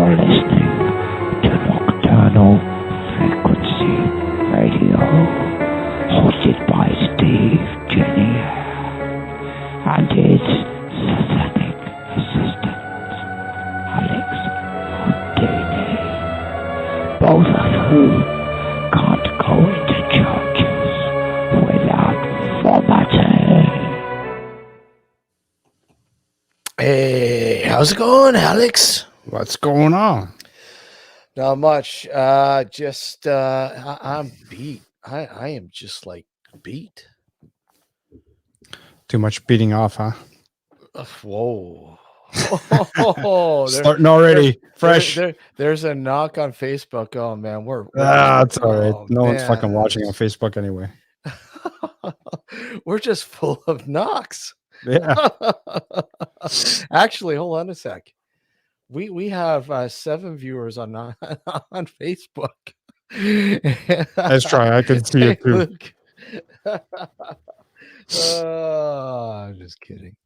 are listening to Nocturnal Frequency Radio, hosted by Steve Jenny and his satanic assistant, Alex Houdini, both of whom can't go into churches without vomiting. Hey, how's it going, Alex? What's going on? Not much. I'm beat. I am just like beat. Too much beating off, huh? Whoa. Starting already. Fresh. There's a knock on Facebook. Oh man, we're That's all right. oh, No one's man. fucking watching on Facebook anyway. We're just full of knocks. Yeah. Actually, hold on a sec. We have 7 viewers on on Facebook. Let's try. I can see Hey, it too. Luke. I'm just kidding.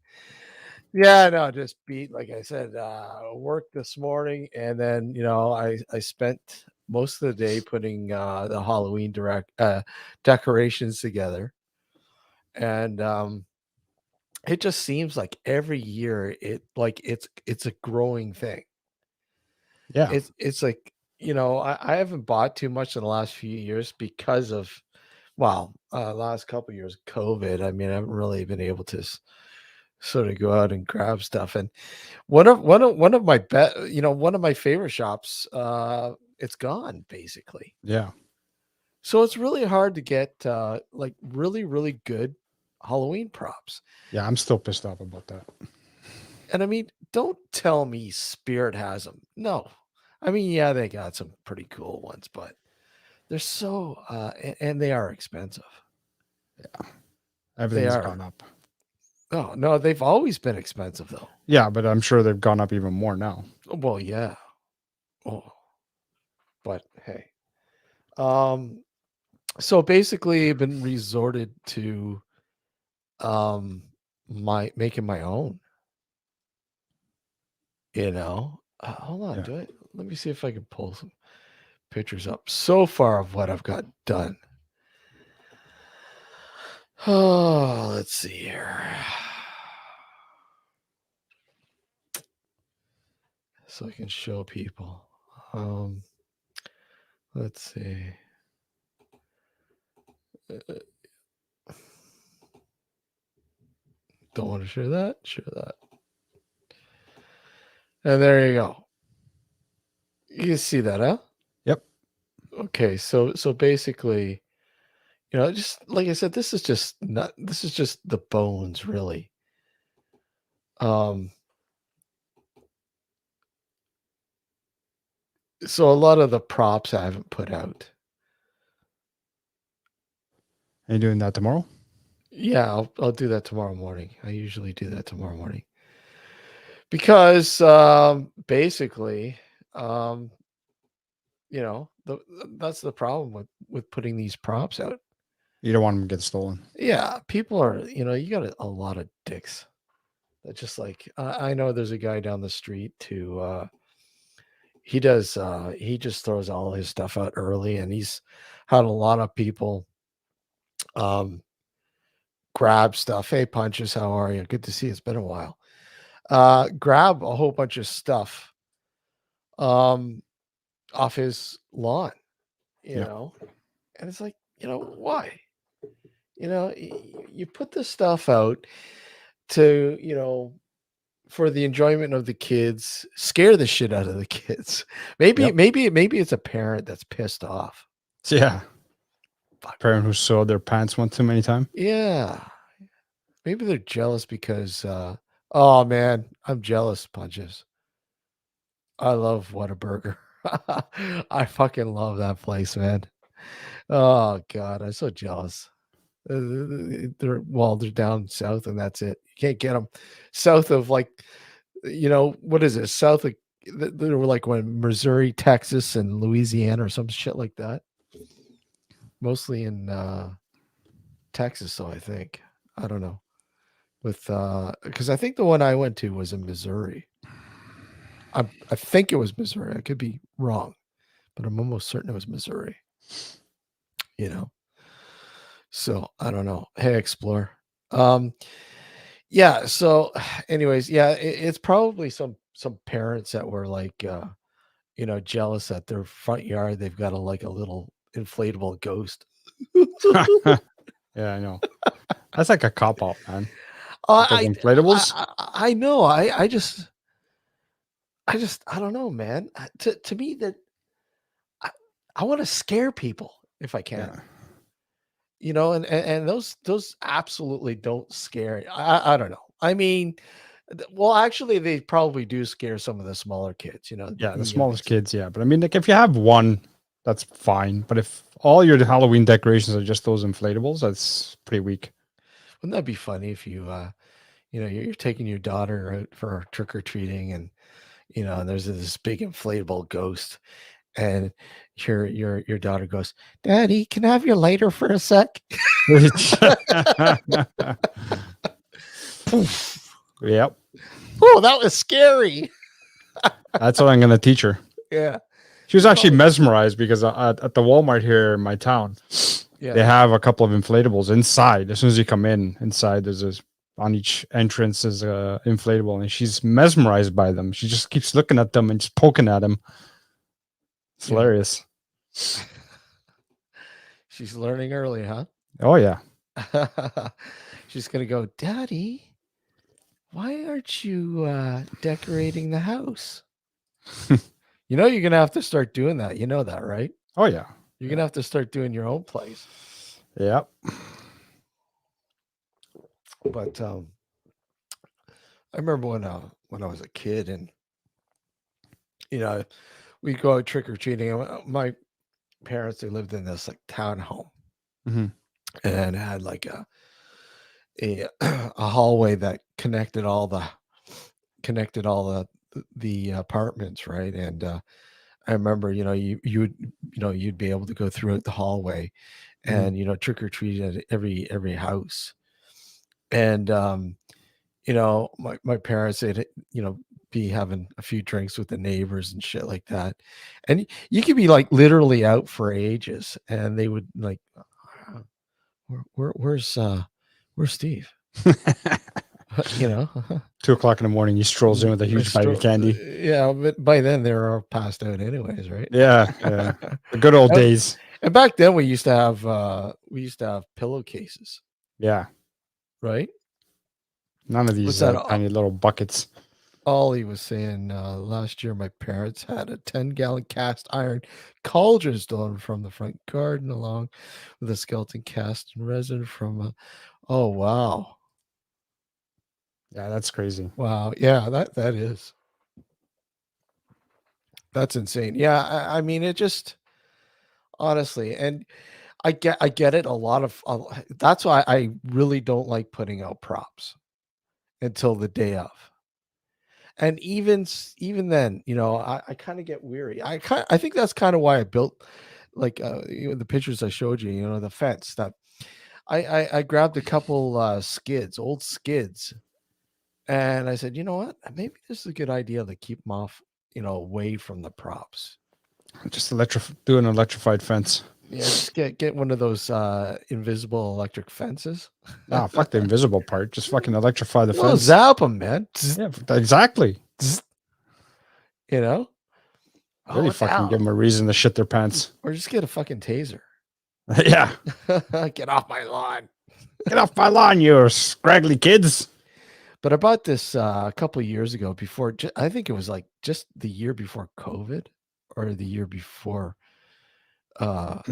Yeah, no, just beat, like I said, work this morning, and then I spent most of the day putting the Halloween decorations together, and it just seems like every year it's a growing thing. Yeah. It's like I haven't bought too much in the last few years because of last couple years COVID. I mean, I haven't really been able to sort of go out and grab stuff. And one of my one of my favorite shops, it's gone basically. Yeah. So it's really hard to get like really, really good Halloween props. Yeah. I'm still pissed off about that. And I mean, don't tell me Spirit has them. No. I mean, yeah, they got some pretty cool ones, but they're so and they are expensive. Yeah. They Everything's are. gone up. Oh, no, they've always been expensive though. Yeah, but I'm sure they've gone up even more now. Well, yeah. Oh, but hey. Um so basically I've been resorted to my making my own, hold on, Yeah. let me see if I can pull some pictures up so far of what I've got done. Oh, let's see here. So I can show people. Let's see. Don't want to share that. Share that. And there you go. You can see that, huh? Yep. Okay, so basically, just like I said, this is just the bones, really. So a lot of the props I haven't put out. Are you doing that tomorrow? Yeah, I'll do that tomorrow morning. I usually do that tomorrow morning. Because basically, that's the problem with putting these props out. You don't want them to get stolen. Yeah, people are, you got a lot of dicks. That just like I know there's a guy down the street who he just throws all his stuff out early, and he's had a lot of people grab stuff. Hey Punches, how are you? Good to see you. It's been a while. Grab a whole bunch of stuff off his lawn, Yeah. and it's like, why? You put this stuff out to, for the enjoyment of the kids, scare the shit out of the kids. Maybe Yep. maybe it's a parent that's pissed off. Yeah. Fuck. Parent who sewed their pants one too many times. Yeah. Maybe they're jealous because oh man, I'm jealous, Punches. I love Whataburger. I fucking love that place, man. Oh god, I'm so jealous. They're down south, and that's it. You can't get them south of like, what is it? South of they were like when Missouri, Texas, and Louisiana, or some shit like that. Mostly in Texas, so I think. I don't know. With because I think the one I went to was in Missouri. I think it was Missouri. I could be wrong, but I'm almost certain it was Missouri. So I don't know. Hey, Explorer. Yeah. So, anyways, yeah, it's probably some parents that were like, jealous at their front yard. They've got a little inflatable ghost. Yeah, I know. That's like a cop out, man. I, Those inflatables. I know. I just I don't know, man. To me that I want to scare people if I can. Yeah. And those absolutely don't scare. I don't know. I mean, well, actually, they probably do scare some of the smaller kids. Yeah, the youngins. smallest kids, yeah. But I mean, like if you have one that's fine. But if all your Halloween decorations are just those inflatables, that's pretty weak. Wouldn't that be funny if you, you're taking your daughter out for trick or treating, and and there's this big inflatable ghost, and your daughter goes, "Daddy, can I have your lighter for a sec?" Poof. Yep. Oh, that was scary. That's what I'm going to teach her. Yeah. She was actually mesmerized because at the Walmart here in my town, Yeah. they have a couple of inflatables inside. As soon as you come inside, on each entrance is a inflatable, and she's mesmerized by them. She just keeps looking at them and just poking at them. It's hilarious. She's learning early, huh? Oh yeah. She's gonna go, "Daddy, why aren't you decorating the house?" You're gonna have to start doing that. You know that, right? Oh yeah. You're gonna have to start doing your own place. Yep. But I remember when I was a kid, and we'd go out trick or treating. My parents, they lived in this like townhome, Mhm. and had like a hallway that connected all the apartments, right? And I remember, you'd be able to go through the hallway, Mhm. and trick or treat at every house. And my parents, they'd be having a few drinks with the neighbors and shit like that, and you could be like literally out for ages, and they would like, where's Steve? 2:00 in the morning, he strolls in with a huge bag of candy. Yeah, but by then they're all passed out anyways, right? Yeah, yeah. The good old days. And back then we used to have pillowcases, Yeah. right? None of these What's that? tiny little buckets. Ollie was saying last year my parents had a 10-gallon cast iron cauldron stolen from the front garden, along with a skeleton cast in resin from oh wow. Yeah, that's crazy. Wow. Yeah, that is. That's insane. Yeah, I mean, it just honestly, and I get it. That's why I really don't like putting out props until the day of. And even then, I kind of get weary. I think that's kind of why I built like the pictures I showed you. The fence that I grabbed a couple old skids, and I said, you know what, maybe this is a good idea to keep them off, away from the props. Just do an electrified fence. Yeah, just get one of those invisible electric fences. Nah, fuck the invisible part. Just fucking electrify the Well, fence. zap them, man. Yeah, exactly. You know? Really fucking give them a reason to shit their pants. Or just get a fucking taser. Yeah. Get off my lawn. Get off my lawn, you scraggly kids. But I bought this a couple of years ago before, I think it was like just the year before COVID, or the year before, a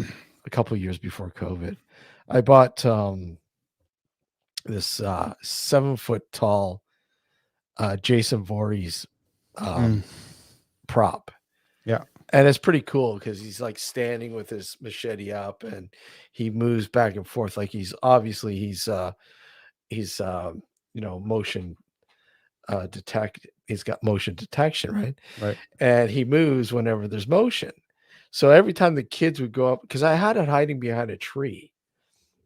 couple of years before COVID. I bought this 7-foot tall Jason Voorhees prop. Yeah. And it's pretty cool because he's like standing with his machete up, and he moves back and forth like he's motion detect. He's got motion detection, right? Right. And he moves whenever there's motion. So every time the kids would go up, because I had it hiding behind a tree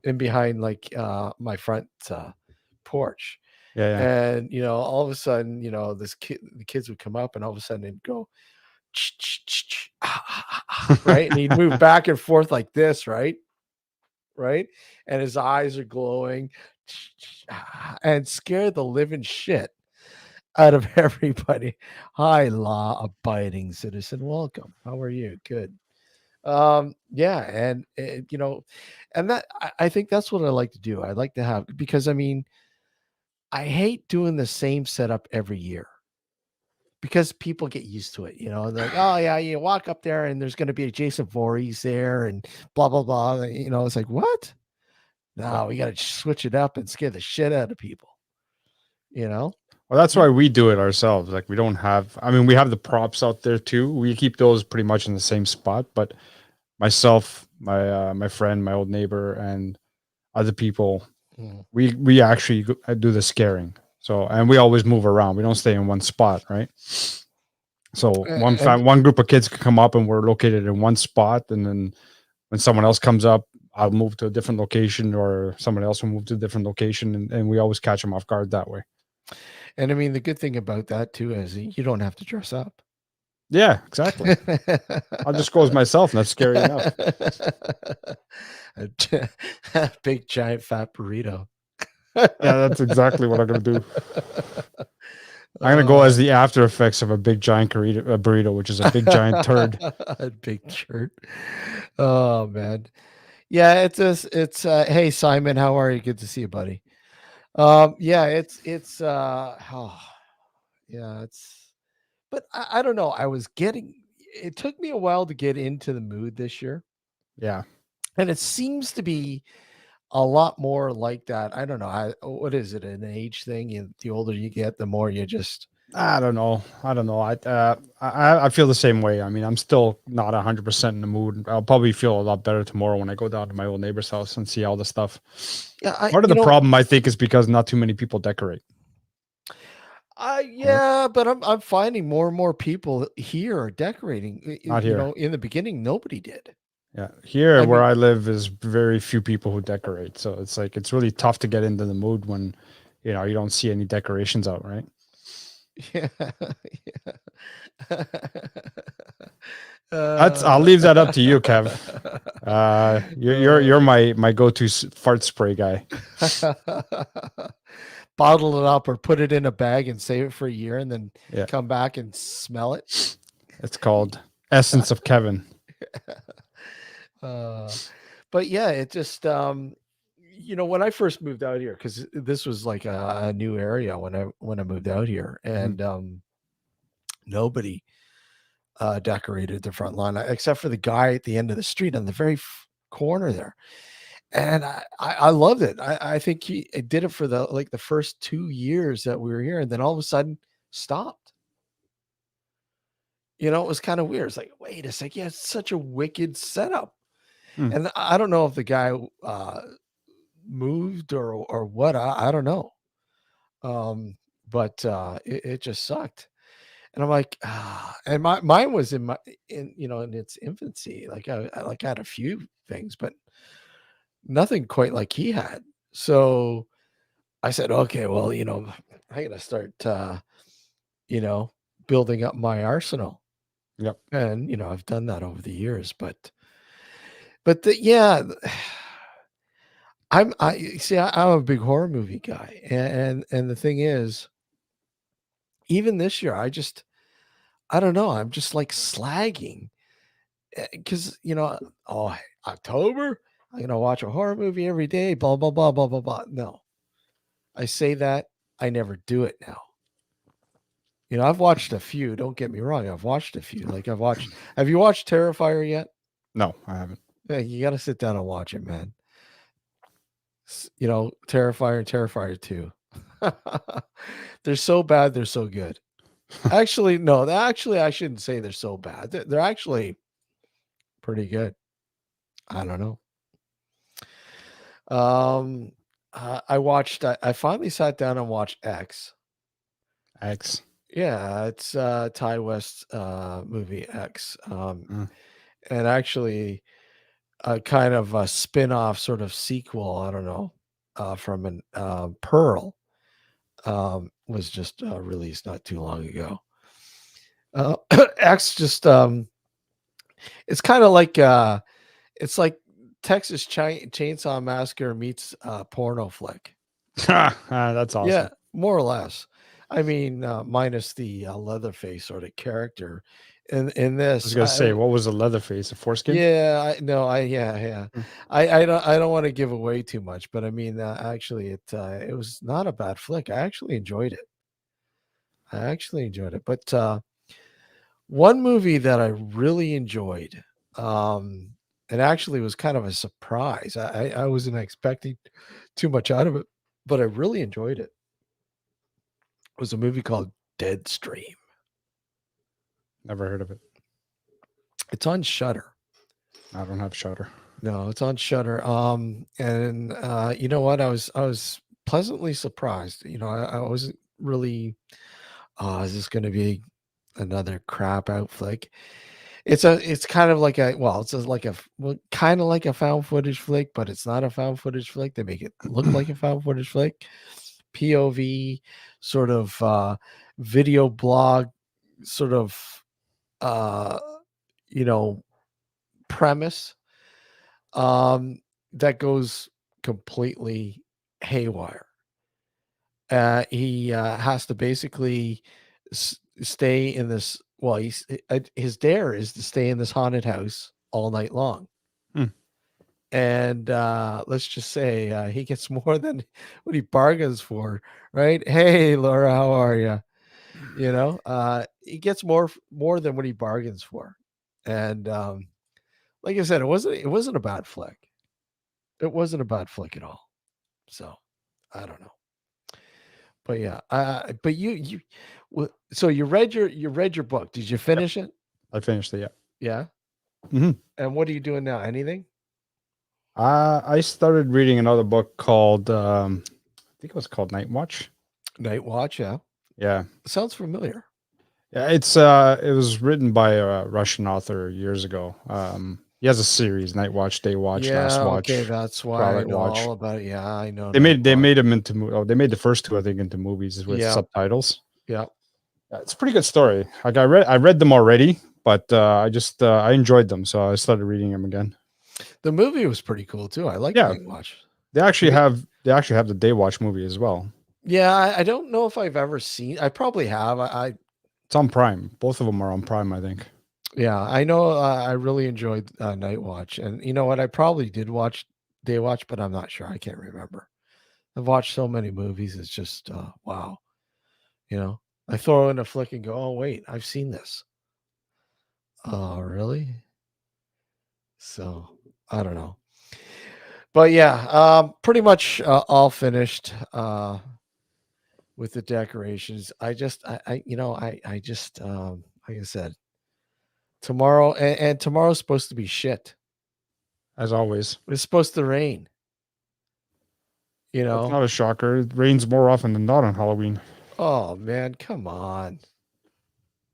and behind like my front porch. Yeah. And all of a sudden, the kids would come up, and all of a sudden they'd go, right? And he'd move back and forth like this, right? And his eyes are glowing and scare the living shit out of everybody. Hi, law-abiding citizen. Welcome. How are you? Good. Yeah, and and that I think that's what I like to do. I like to have, because I mean, I hate doing the same setup every year, because people get used to it. They're like, oh yeah, you walk up there and there's going to be a Jason Voorhees there and blah blah blah. It's like, what? No, we got to switch it up and scare the shit out of people. Well, that's why we do it ourselves. Like, we don't have, we have the props out there too. We keep those pretty much in the same spot, but myself, my friend, my old neighbor, and other people. Mm. We actually do the scaring. So, and we always move around. We don't stay in one spot, right? So And one group of kids could come up, and we're located in one spot, and then when someone else comes up, I'll move to a different location, or someone else will move to a different location, and we always catch them off guard that way. I mean, the good thing about that too is you don't have to dress up. Yeah, exactly. I'll just go as myself, and that's scary enough. A big giant fat burrito. Yeah, that's exactly what I'm gonna do. I'm gonna go as the after effects of a big giant burrito, which is a big giant turd. A big shirt. Oh man. Yeah, it's hey Simon, how are you? Good to see you, buddy. Yeah, it's oh, yeah, it's but I don't know. I was getting it took me a while to get into the mood this year. Yeah, And it seems to be a lot more like that. I don't know. What is it? An age thing? The older you get, the more you just I don't know. I feel the same way. I mean, I'm still not 100% in the mood. I'll probably feel a lot better tomorrow when I go down to my old neighbor's house and see all the stuff. yeah, Part of the problem, I think, is because not too many people decorate. Yeah, but I'm finding more and more people here are decorating. Not You here. know, in the beginning, nobody did. Yeah, here I where mean- I live is very few people who decorate. So it's like it's really tough to get into the mood when you don't see any decorations out, right? Yeah, yeah. I'll leave that up to you, Kev. You're my go-to fart spray guy. Bottle it up or put it in a bag and save it for a year, and then Yeah. come back and smell it. It's called Essence of Kevin. But yeah, it just when I first moved out here, because this was like a new area when I moved out here, and nobody decorated the front lawn except for the guy at the end of the street on the very corner there. And I loved it. I think he did it for the first 2 years that we were here, and then all of a sudden stopped. It was kind of weird. It's like, wait a sec, yeah, it's such a wicked setup. And I don't know if the guy moved or what. I don't know. But it just sucked. And I'm like, and mine was in its infancy. Like I had a few things, but nothing quite like he had. So I said, okay, well, I gotta start building up my arsenal. Yep. And I've done that over the years, but yeah, I'm a big horror movie guy. And the thing is, even this year, I don't know, I'm just like slagging because October, I'm gonna watch a horror movie every day, blah blah blah blah blah blah. No, I say that, I never do it now. I've watched a few. Don't get me wrong, I've watched a few. Like have you watched Terrifier yet? No, I haven't. Yeah, you got to sit down and watch it, man. Terrifier and Terrifier 2. They're so bad, they're so good. Actually, no, I shouldn't say they're so bad. They're actually pretty good. I don't know. I finally sat down and watched X. X. Yeah, it's Ty West's movie X. And actually a kind of a spin-off sort of sequel, I don't know, from an Pearl was just released not too long ago. X just it's kind of like it's like Texas Chainsaw Massacre meets porno flick. That's awesome. Yeah, more or less. I mean, minus the Leatherface sort of character. In this, I was gonna say, what was a Leatherface? A foreskin? Yeah, yeah. I don't want to give away too much, but I mean, actually, it was not a bad flick. I actually enjoyed it. But one movie that I really enjoyed, and actually was kind of a surprise. I wasn't expecting too much out of it, but I really enjoyed it. It was a movie called Never heard of it. It's on Shudder. I don't have Shutter. No, it's on Shutter. And you know what? I was pleasantly surprised. I wasn't really. Oh, is this going to be another crap out flick? It's kind of like kind of like a found footage flick, but it's not a found footage flick. They make it look like a found footage flick. POV, sort of video blog, sort of uh, you know premise that goes completely haywire. He has to basically stay in this. Well, his dare is to stay in this haunted house all night long. Hmm. And let's just say he gets more than what he bargains for, right? Hey, Laura, how are you? He gets more than what he bargains for. And like I said, it wasn't a bad flick. It wasn't a bad flick at all. So I don't know. But yeah, but so you read your book. Did you finish it? I finished it. Yeah. Yeah. hmm And what are you doing now? Anything? I started reading another book called I think it was called Night Watch. Night Watch. Yeah. Yeah. Sounds familiar. Yeah, it was written by a Russian author years ago. He has a series: Night Watch, Day Watch, Last Yeah. Watch, Okay. That's why I Twilight know Watch. all about it. Yeah, I know. They Night Watch. made them into they made the first two, I think, into movies with Yeah. subtitles. Yeah. Yeah, it's a pretty good story. Like I read them already, but I enjoyed them, so I started reading them again. The movie was pretty cool too. I like Yeah. Night Watch. They actually have the Day Watch movie as well. Yeah, I don't know if I've ever seen. I probably have. It's on Prime. Both of them are on Prime, I think. Yeah, I know. I really enjoyed Night Watch, and you know what? I probably did watch Day Watch, but I'm not sure. I can't remember. I've watched so many movies. It's just wow. I throw in a flick and go, "Oh wait, I've seen this." Oh, really? So I don't know, but yeah, pretty much all finished with the decorations. I just, like I said, tomorrow and tomorrow's supposed to be shit. As always. It's supposed to rain. That's not a shocker. It rains more often than not on Halloween. Oh man, come on.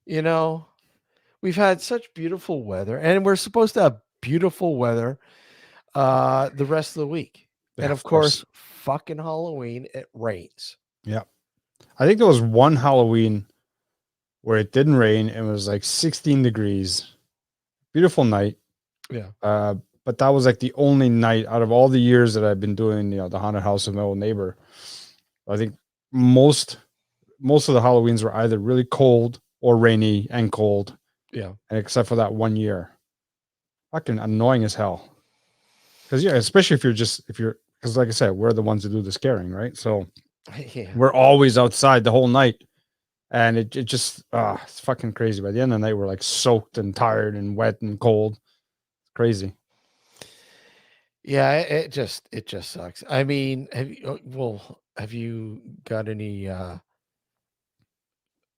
We've had such beautiful weather, and we're supposed to have beautiful weather the rest of the week. Yeah, And of course, fucking Halloween, it rains. Yeah. I think there was one Halloween where it didn't rain. It was like 16 degrees. Beautiful night. Yeah. But that was like the only night out of all the years that I've been doing, the haunted house of my old neighbor. I think most of the Halloweens were either really cold or rainy and cold. Yeah. And except for that one year. Fucking annoying as hell. Because especially if you're because like I said, we're the ones that do the scaring, right? So Yeah. we're always outside the whole night. And it just it's fucking crazy. By the end of the night, we're like soaked and tired and wet and cold. Crazy. Yeah, it just sucks. I mean, have you got any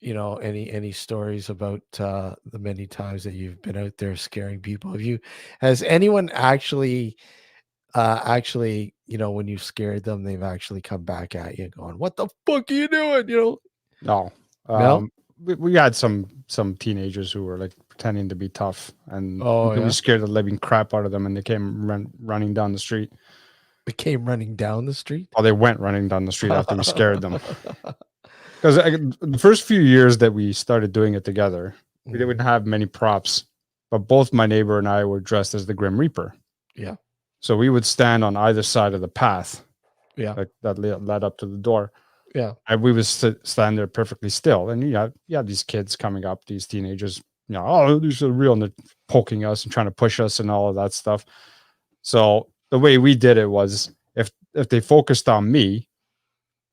any stories about the many times that you've been out there scaring people? Has anyone actually when you scared them, they've actually come back at you going, "What the fuck are you doing?" No. No? We had some teenagers who were like pretending to be tough, and we scared the living crap out of them, and they came running down the street. They came running down the street? Oh, they went running down the street after we scared them. Because the first few years that we started doing it together, we didn't have many props, but both my neighbor and I were dressed as the Grim Reaper. Yeah. So we would stand on either side of the path. Yeah. That led up to the door. Yeah. And we would stand there perfectly still. And you have these kids coming up, these teenagers, these are real, and they're poking us and trying to push us and all of that stuff. So the way we did it was if they focused on me,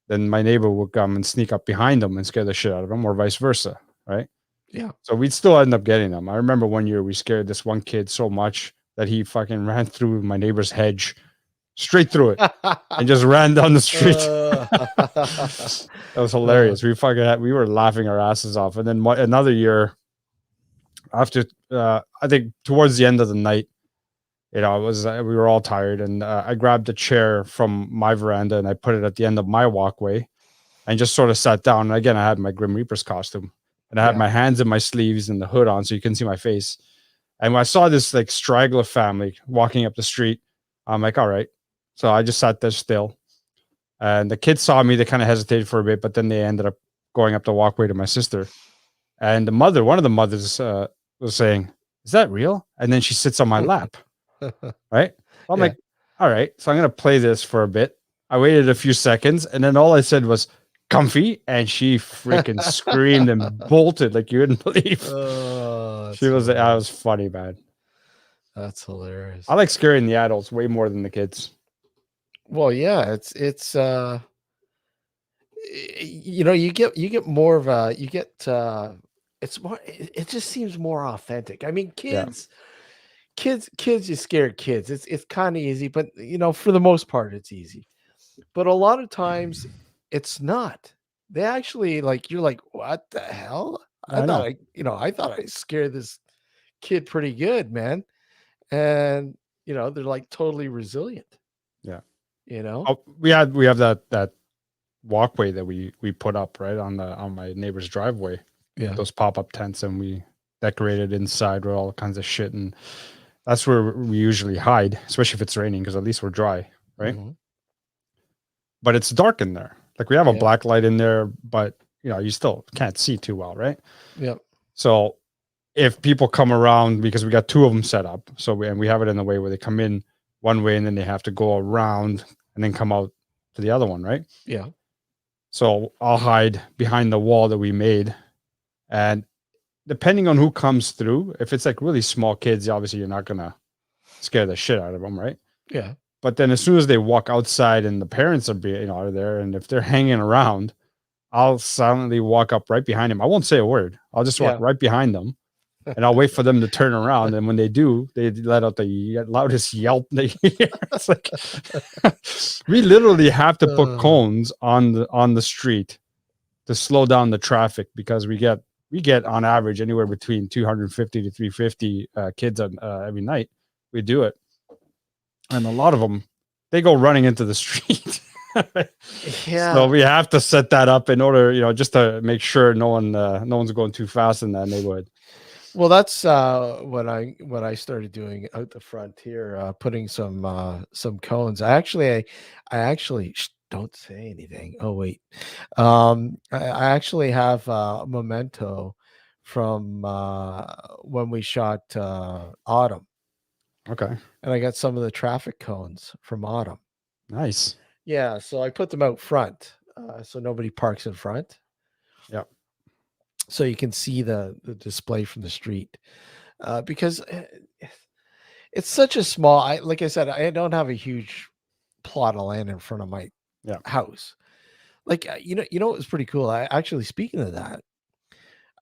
then my neighbor would come and sneak up behind them and scare the shit out of them, or vice versa, right? Yeah. So we'd still end up getting them. I remember one year we scared this one kid so much that he fucking ran through my neighbor's hedge, straight through it, and just ran down the street. That was hilarious. We were laughing our asses off. And then another year, after I think towards the end of the night, you know, it was we were all tired, and I grabbed a chair from my veranda and I put it at the end of my walkway, and just sort of sat down. And again, I had my Grim Reaper's costume, and I had Yeah. my hands in my sleeves and the hood on, so you couldn't see my face. And when I saw this like straggler family walking up the street, I'm like, all right. So I just sat there still, and the kids saw me. They kind of hesitated for a bit, but then they ended up going up the walkway to my sister. And the mother, one of the mothers, was saying, "Is that real?" And then she sits on my lap. Right? I'm Yeah. like, all right, so I'm gonna play this for a bit. I waited a few seconds, and then all I said was comfy, and she freaking screamed and bolted like you wouldn't believe. Oh, She was that was funny, man. that's hilarious. I like scaring the adults way more than the kids. Well, yeah, it's you know, you get more of a it's more it just seems more authentic. I mean, Yeah. kids, you scare kids. It's kind of easy, but you know, for the most part, it's easy. But a lot of times, it's not. They actually like you're like, what the hell? I know. I thought I scared this kid pretty good, man. And you know, they're like totally resilient. Yeah. You know, Oh, we have that walkway that we put up right on my neighbor's driveway. yeah, Those pop-up tents, and we decorated inside with all kinds of shit, and that's where we usually hide, especially if it's raining, because at least we're dry, right? mhm, But it's dark in there. Like we have a yeah, black light in there, but you know, you still can't see too well, right? yeah, So if people come around, because we got two of them set up, so we have it in the way where they come in one way and then they have to go around and then come out to the other one, right? yeah, So I'll hide behind the wall that we made, and depending on who comes through, if it's like really small kids, obviously you're not gonna scare the shit out of them, right? yeah, But then as soon as they walk outside and the parents are there, and if they're hanging around, I'll silently walk up right behind him. I won't say a word. I'll just walk yeah. right behind them, and I'll wait for them to turn around. And when they do, they let out the loudest yelp they hear. It's like we literally have to put cones on the street to slow down the traffic, because we get on average anywhere between 250 to 350 kids on every night. We do it, and a lot of them, they go running into the street. Yeah. So we have to set that up in order, just to make sure no one's going too fast in that neighborhood. Well, that's what I started doing out the front here, putting some cones. I actually don't say anything. Oh wait, I actually have a memento from when we shot Autumn, Okay, and I got some of the traffic cones from Autumn. nice. Yeah, so I put them out front, so nobody parks in front, Yeah, so you can see the display from the street. Because it's such a small. Like I said, I don't have a huge plot of land in front of my yeah. house. Like what was pretty cool. I actually, speaking of that, I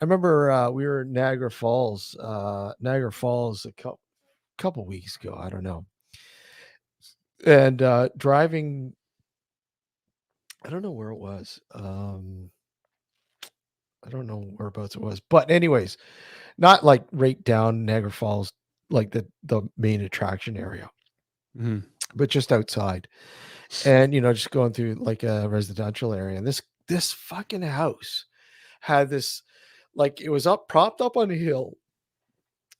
remember we were in Niagara Falls a couple weeks ago. I don't know, and driving. I don't know where it was. I don't know whereabouts it was, but anyways, not like right down Niagara Falls, like the main attraction area, Mhm. but just outside. And just going through like a residential area. And this fucking house had this, like, it was up propped up on a hill,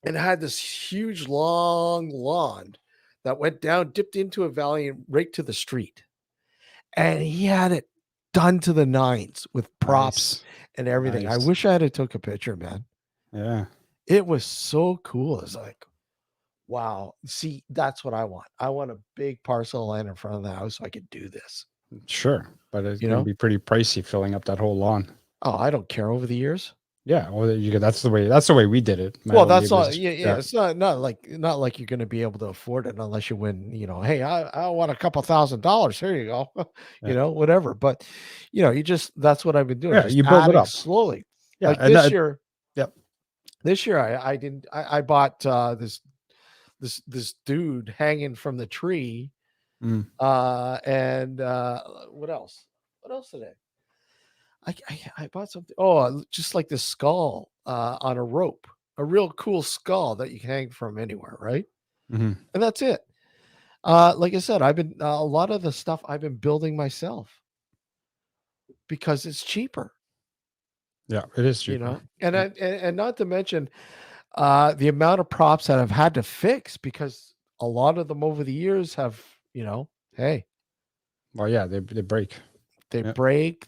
and it had this huge long lawn that went down, dipped into a valley and right to the street. And he had it done to the nines with props Nice, and everything. I nice. wish I had took a picture, man. Yeah, It was so cool. It's like, wow. See, that's what I want. I want a big parcel of land in front of the house so I could do this. sure, but it's You going to know? be pretty pricey filling up that whole lawn. Oh, I don't care over the years. Yeah, well, that's the way we did it. My Well, old that's all. neighbors. Yeah, yeah. It's not like you're going to be able to afford it unless you win. Hey, I want a couple $1,000. Here you go. Yeah. Whatever. But that's what I've been doing. Yeah, Just you build it adding up. slowly. Yeah, Like and this that, year. yep. This year, I didn't. I bought this dude hanging from the tree. Mm. And what else? What else today? I bought something. Oh, just like this skull on a rope, a real cool skull that you can hang from anywhere, right? Mhm. and that's it. Like I said, I've been a lot of the stuff I've been building myself because it's cheaper, Yeah, it is you cheaper. know. And Yeah. and not to mention the amount of props that I've had to fix because a lot of them over the years have, hey, Well, yeah, they break. they Yeah. break,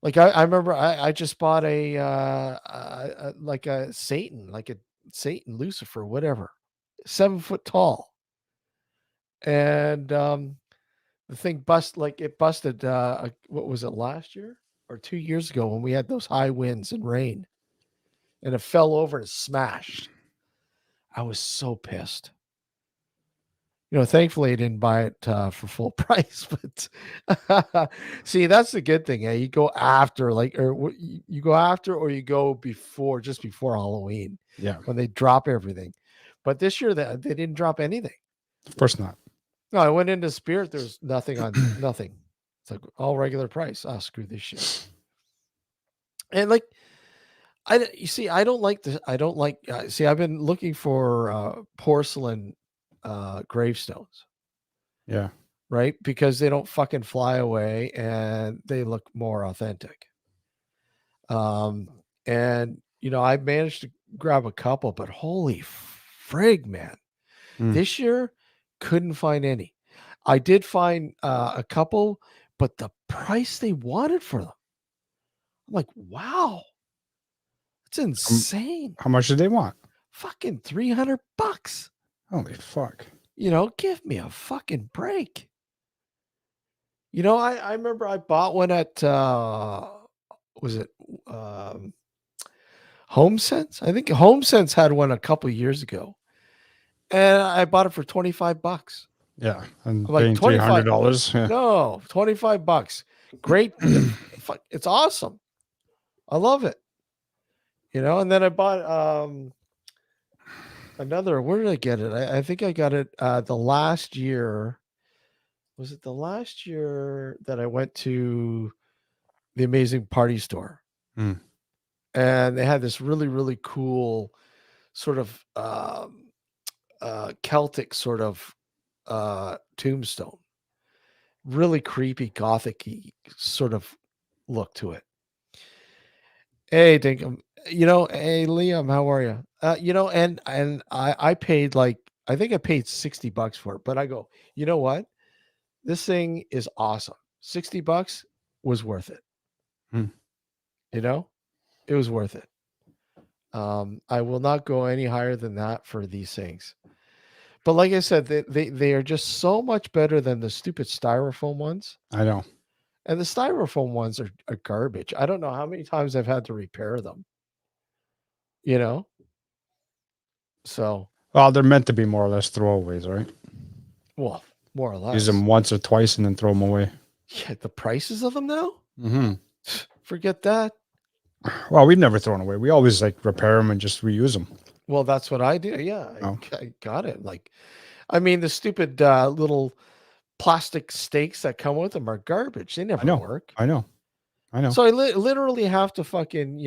like I remember I just bought like a Satan, Lucifer, whatever, 7 foot tall. And the thing busted what was it, last year or 2 years ago when we had those high winds and rain, and it fell over and smashed. I was so pissed. Thankfully I didn't buy it for full price, but see, that's the good thing. You go after, you go after, or you go before, just before Halloween Yeah. when they drop everything. But this year they didn't drop anything. Of course not. No, I went into Spirit. There's nothing. It's like all regular price. Oh, screw this shit. And like, you see, I don't like this. I don't like, see, I've been looking for porcelain gravestones, Yeah. right? Because they don't fucking fly away and they look more authentic. Um, and I managed to grab a couple, but holy frig, man, Mm. this year couldn't find any. I did find a couple, but the price they wanted for them, I'm like, wow, it's insane. How much do they want? Fucking $300. Holy fuck. Give me a fucking break. I remember I bought one at was it HomeSense? I think HomeSense had one a couple years ago, and I bought it for $25. Yeah. And I'm like, paying $300. Yeah. No, $25. Great. It's awesome. I love it. And then I bought another. Where did I get it? I think I got it the last year. Was it the last year that I went to the Amazing Party Store? Mm. And they had this really, really cool sort of Celtic sort of tombstone. Really creepy, gothic-y sort of look to it. Hey, Dinkum. Hey, Liam, how are you? And I paid I think I paid $60 for it, but I go, you know what? This thing is awesome. $60 was worth it. Hmm. It was worth it. I will not go any higher than that for these things. But like I said, they are just so much better than the stupid styrofoam ones. I know. And the styrofoam ones are garbage. I don't know how many times I've had to repair them. So, Well, they're meant to be more or less throwaways, right? well, more or less. Use them once or twice and then throw them away. Yeah, the prices of them now? Mm-hmm. Forget that. Well, we've never thrown away. We always repair them and just reuse them. Well, that's what I do. Yeah, Oh. I got it. The stupid little plastic stakes that come with them are garbage. They never work. I know. So I literally have to fucking,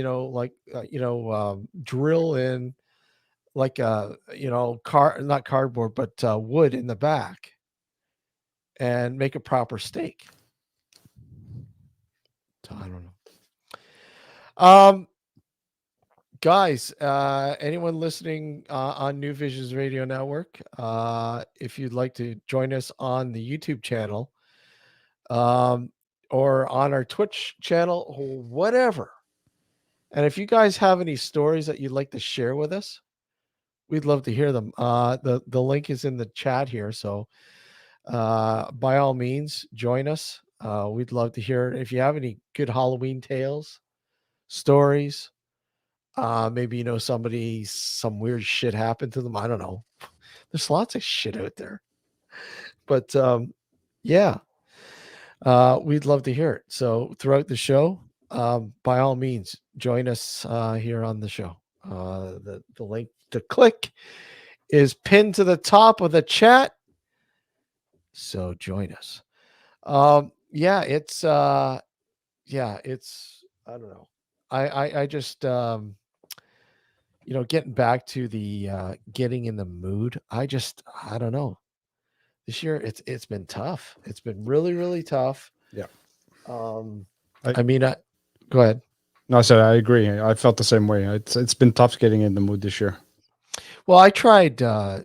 drill in not cardboard, but wood in the back and make a proper stake. So I don't know. Guys, anyone listening on New Visions Radio Network, if you'd like to join us on the YouTube channel, or on our Twitch channel, or whatever. And if you guys have any stories that you'd like to share with us, we'd love to hear them. The link is in the chat here, so by all means, join us. We'd love to hear it. If you have any good Halloween tales, stories, maybe somebody, some weird shit happened to them. I don't know. There's lots of shit out there, but yeah, we'd love to hear it. So throughout the show, by all means, join us here on the show. The link to click is pinned to the top of the chat. So join us. It's I don't know. I just getting back to the getting in the mood. I don't know. This year it's been tough. It's been really, really tough. Yeah. Um, I, I mean, go ahead. no, I said I agree. I felt the same way. It's been tough getting in the mood this year. Well, I tried, today.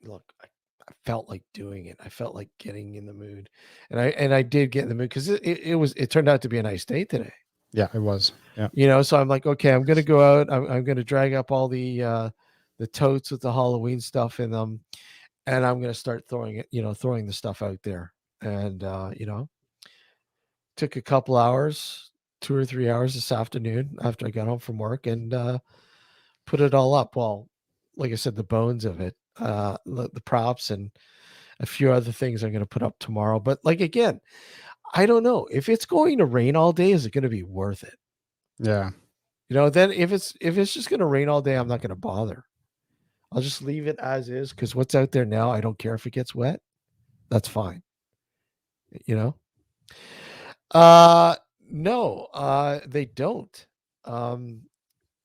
Look. I felt like doing it. I felt like getting in the mood, and I did get in the mood because it turned out to be a nice day today. Yeah, it was. Yeah. So I'm like, okay, I'm gonna go out. I'm gonna drag up all the totes with the Halloween stuff in them, and I'm gonna start throwing it. Throwing the stuff out there, and took a couple hours, 2 or 3 hours this afternoon after I got home from work, and put it all up. Well, like I said, the bones of it, the props, and a few other things I'm going to put up tomorrow. But like again, I don't know if it's going to rain all day. Is it going to be worth it? Yeah. Then if it's just going to rain all day, I'm not going to bother. I'll just leave it as is because what's out there now, I don't care if it gets wet. That's fine. You know. No, they don't. Um,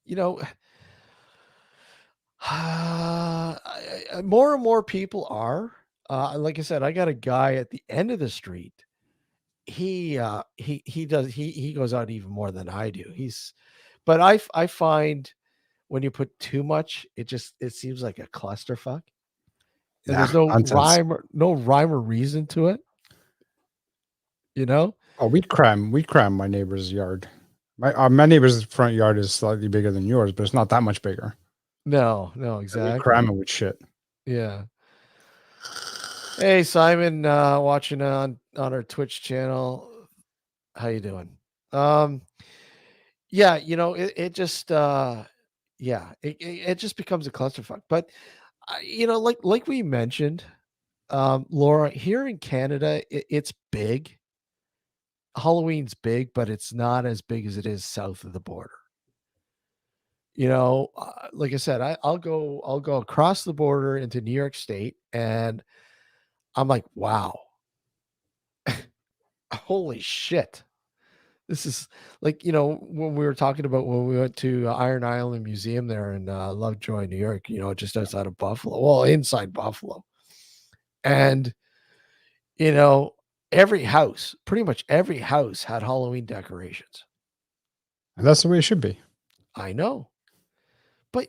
you know, more and more people are. Like I said, I got a guy at the end of the street. He goes out even more than I do. But I find when you put too much, it seems like a clusterfuck. And Yeah. there's no Nonsense. rhyme or reason to it. You know? Oh, we cram my neighbor's yard. My neighbor's front yard is slightly bigger than yours, but it's not that much bigger. No, And we exactly. cram it with shit. Yeah. Hey Simon, watching on our Twitch channel. How you doing? Yeah, it just it just becomes a clusterfuck. But like we mentioned, Laura, here in Canada, it's big. Halloween's big, but it's not as big as it is south of the border. Like I said, I'll go across the border into New York State, and I'm like, wow, holy shit. This is like, when we were talking about when we went to Iron Island Museum there in Lovejoy, New York, just outside of Buffalo, well, inside Buffalo. And, you know, pretty much every house had Halloween decorations. And that's the way it should be. I know. But,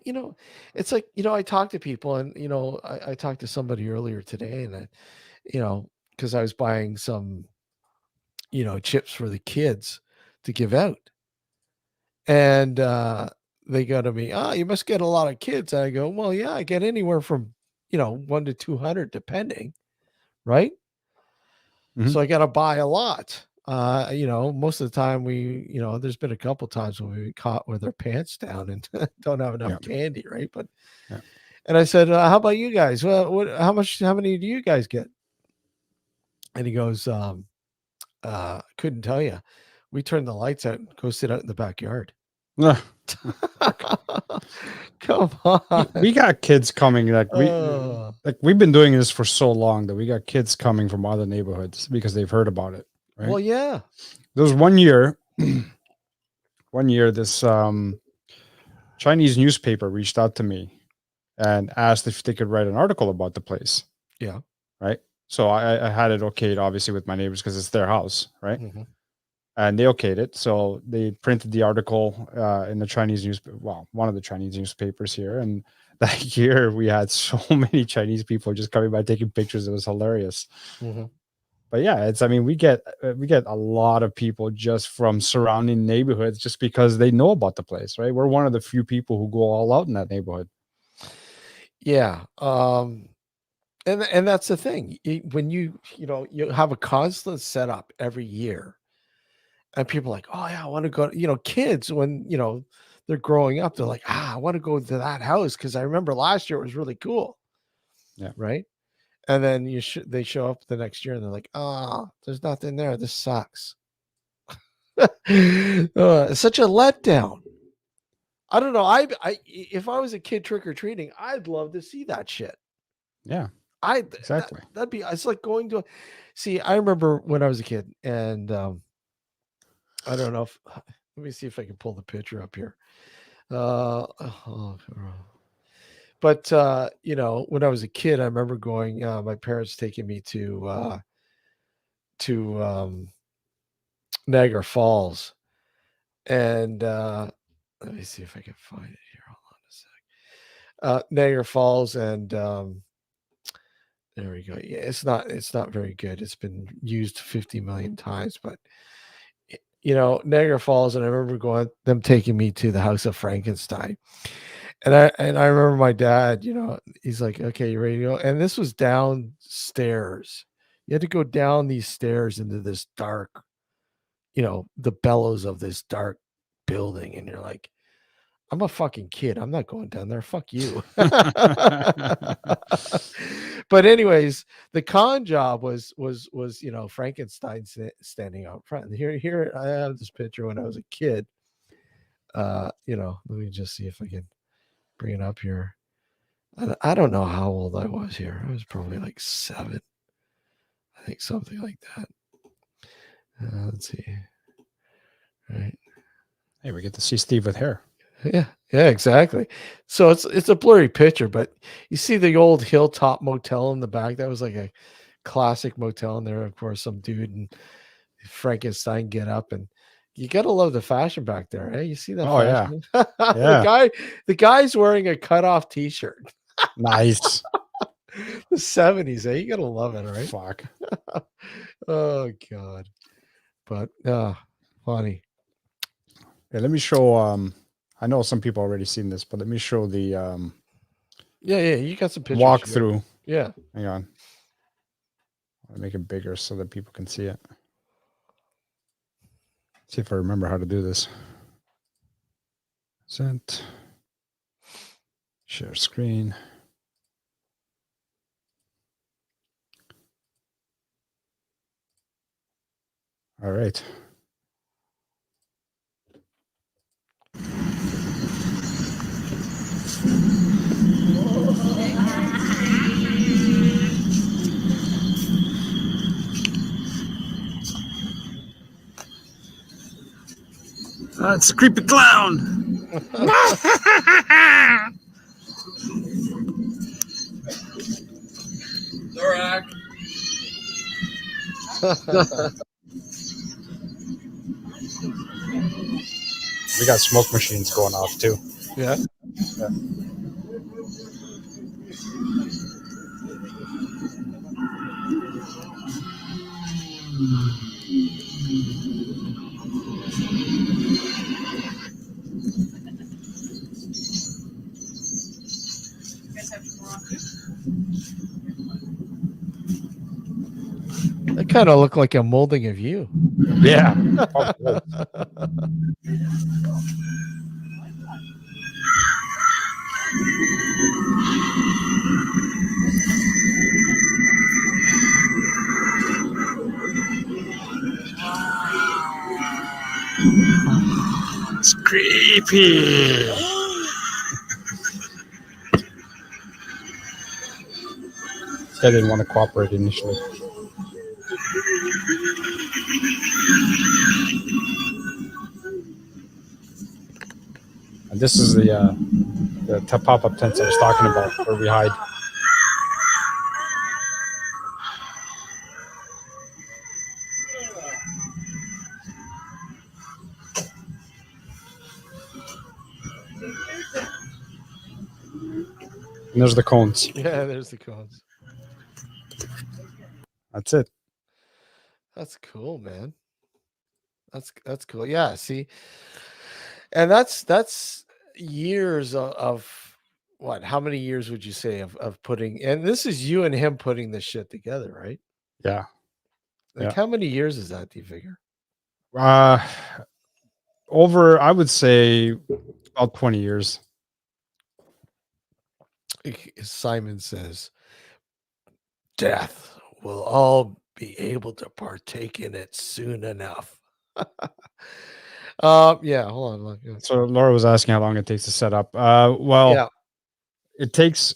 it's like, I talk to people and, I talked to somebody earlier today and, because I was buying some, chips for the kids to give out. And they go to me, you must get a lot of kids. And I go, well, yeah, I get anywhere from, 1 to 200, depending. Right. Mhm. So I got to buy a lot. Most of the time there's been a couple times when we caught with our pants down and don't have enough candy. Right. But, and I said, how about you guys? Well, how many do you guys get? And he goes, couldn't tell you. We turn the lights out and go sit out in the backyard. Ugh. Come on. We got kids coming we've been doing this for so long that we got kids coming from other neighborhoods because they've heard about it. Right? Well, yeah. There was one year this Chinese newspaper reached out to me and asked if they could write an article about the place. Yeah. Right. So I had it okayed, obviously, with my neighbors because it's their house. Right. Mm-hmm. And they okayed it. So they printed the article in the Chinese newspaper. Well, one of the Chinese newspapers here. And that year we had so many Chinese people just coming by taking pictures. It was hilarious. Mm-hmm. But yeah, we get a lot of people just from surrounding neighborhoods just because they know about the place, right? We're one of the few people who go all out in that neighborhood. Yeah. And that's the thing. When you have a constant setup every year, and people are like, oh yeah, I want to go. Kids when they're growing up, they're like, I want to go to that house because I remember last year it was really cool. Yeah. Right. And then they show up the next year and they're like, there's nothing there. This sucks. It's such a letdown. I don't know. I if I was a kid trick or treating, I'd love to see that shit. Yeah. Exactly. That'd be. It's like going to. See, I remember when I was a kid, and I don't know if Let me see if I can pull the picture up here. But you know, when I was a kid, I remember going. My parents taking me to Niagara Falls, and let me see if I can find it here. Hold on a sec. Niagara Falls, and there we go. Yeah, it's not very good. It's been used 50 million times, but you know, Niagara Falls, and I remember them taking me to the House of Frankenstein. And I remember my dad, you know, he's like, "Okay, you ready to go?" And this was downstairs. You had to go down these stairs into this dark, you know, the bellows of this dark building, and you're like, "I'm a fucking kid. I'm not going down there. Fuck you." But anyways, the con job was you know, Frankenstein standing out front. And here I have this picture when I was a kid. You know, let me just see if I can bring it up here. I don't know how old I was here. I was probably like 7. I think something like that. Let's see. Right. Hey, we get to see Steve with hair. Yeah, exactly. So it's a blurry picture, but you see the old Hilltop Motel in the back. That was like a classic motel, and there, of course, some dude and Frankenstein get up, and you gotta love the fashion back there. Hey, you see that Oh, yeah. fashion? Yeah. The guy's wearing a cutoff t-shirt. Nice. The 70s, you gotta love it, right? Fuck. Oh god. But funny. Yeah, let me show. I know some people already seen this, but let me show the Yeah, you got some pictures. walkthrough. Yeah. Hang on. I'll make it bigger so that people can see it. See if I remember how to do this. Sent. Share screen. All right. It's a creepy clown. Zorak. We got smoke machines going off too. Yeah. That kind of looked like a molding of you. Yeah. It's creepy. This guy didn't want to cooperate initially. And this is the pop-up tents I was talking about, where we hide. And there's the cones. Yeah, there's the cones. That's it. That's cool, man. That's cool. Yeah, see. And that's years of what? How many years would you say of putting, and this is you and him putting this shit together, right? Yeah. Like how many years is that, do you figure? Over, I would say, about 20 years. Simon says, death will all be able to partake in it soon enough. Yeah, hold on. Look. So Laura was asking how long it takes to set up. Well, Yeah. it takes,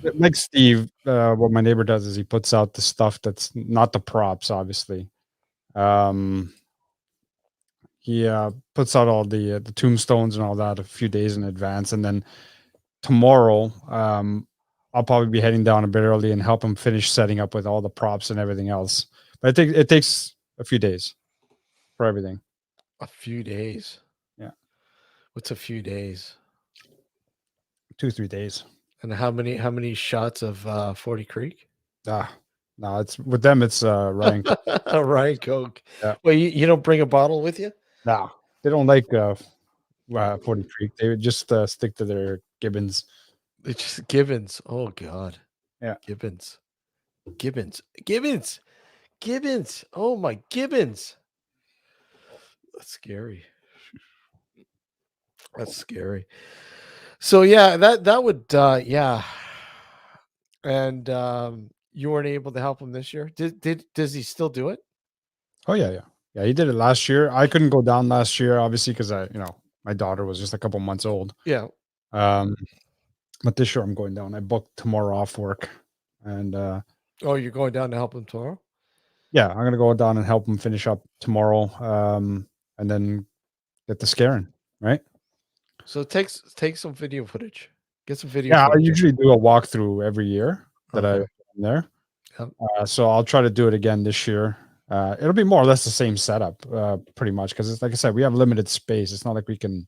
like Steve, what my neighbor does is he puts out the stuff that's not the props, obviously. He puts out all the tombstones and all that a few days in advance, and then tomorrow, I'll probably be heading down a bit early and help him finish setting up with all the props and everything else. But I think it takes a few days for everything. A few days. Yeah. What's a few days? 2-3 days. And how many shots of 40 Creek? No, it's with them. It's Ryan. Ryan Coke. Yeah. Well, you don't bring a bottle with you? No, they don't like 40 Creek. They would just stick to their Gibbons. It's just Gibbons. Oh God. Yeah. Gibbons. Oh my Gibbons. That's scary. That's scary. So yeah, that would yeah. And you weren't able to help him this year. Does he still do it? Oh yeah. He did it last year. I couldn't go down last year, obviously, because my daughter was just a couple months old. Yeah. But this year I'm going down. I booked tomorrow off work, and oh, you're going down to help him tomorrow? Yeah, I'm gonna go down and help him finish up tomorrow, and then get the scaring, right? So take some video footage. Get some video. Yeah, I footage. usually do a walkthrough every year that Okay. I'm there. Yep. So I'll try to do it again this year. It'll be more or less the same setup, pretty much, because it's like I said, we have limited space. It's not like we don't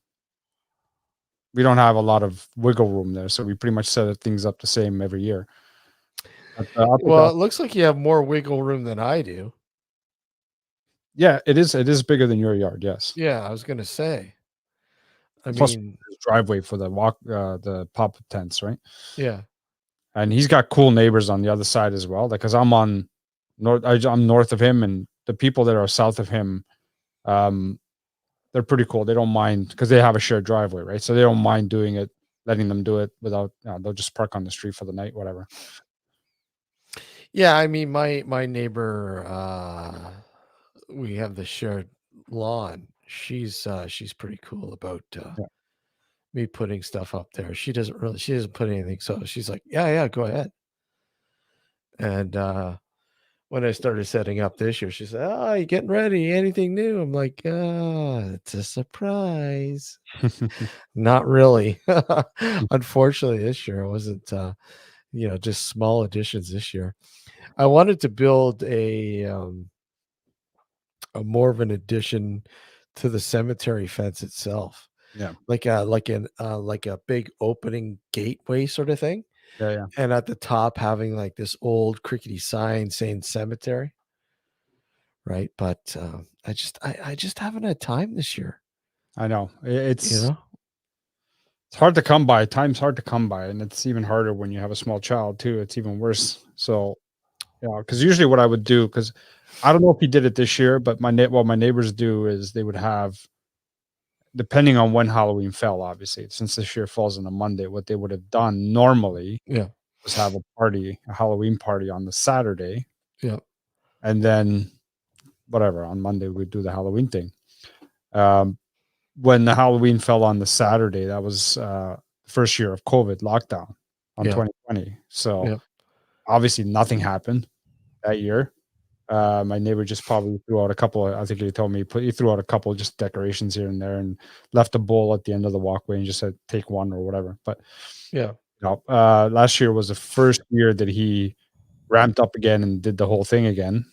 have a lot of wiggle room there, so we pretty much set things up the same every year. But, well, it looks like you have more wiggle room than I do. Yeah, it is. It is bigger than your yard. Yes. Yeah, I was gonna say. Plus driveway for the the pop tents, right? Yeah. And he's got cool neighbors on the other side as well. Like, cause I'm north of him, and the people that are south of him, they're pretty cool. They don't mind because they have a shared driveway, right? So they don't mind doing it, letting them do it without. They'll just park on the street for the night, whatever. Yeah, I mean, my neighbor, we have the shared lawn. She's pretty cool about me putting stuff up there. She doesn't put anything, so she's like, yeah, go ahead. And when I started setting up this year, she said, "Oh, you getting ready? Anything new?" I'm like, it's a surprise." Not really. Unfortunately, this year it wasn't. Just small additions this year. I wanted to build a more of an addition to the cemetery fence itself. Yeah. Like a big opening gateway sort of thing. Yeah. And at the top having like this old crickety sign saying cemetery. Right. But I just haven't had time this year. I know. It's hard to come by. Time's hard to come by. And it's even harder when you have a small child too. It's even worse. So, because usually what I would do, because I don't know if he did it this year, but what my neighbors do is they would have, depending on when Halloween fell, obviously, since this year falls on a Monday, what they would have done normally was have a Halloween party on the Saturday. Yeah. And then whatever, on Monday we'd do the Halloween thing. When the Halloween fell on the Saturday, that was the first year of COVID lockdown on 2020. So obviously nothing happened that year. My neighbor just probably threw out a couple. I think he told me he threw out a couple just decorations here and there, and left a bowl at the end of the walkway and just said take one or whatever. But last year was the first year that he ramped up again and did the whole thing again,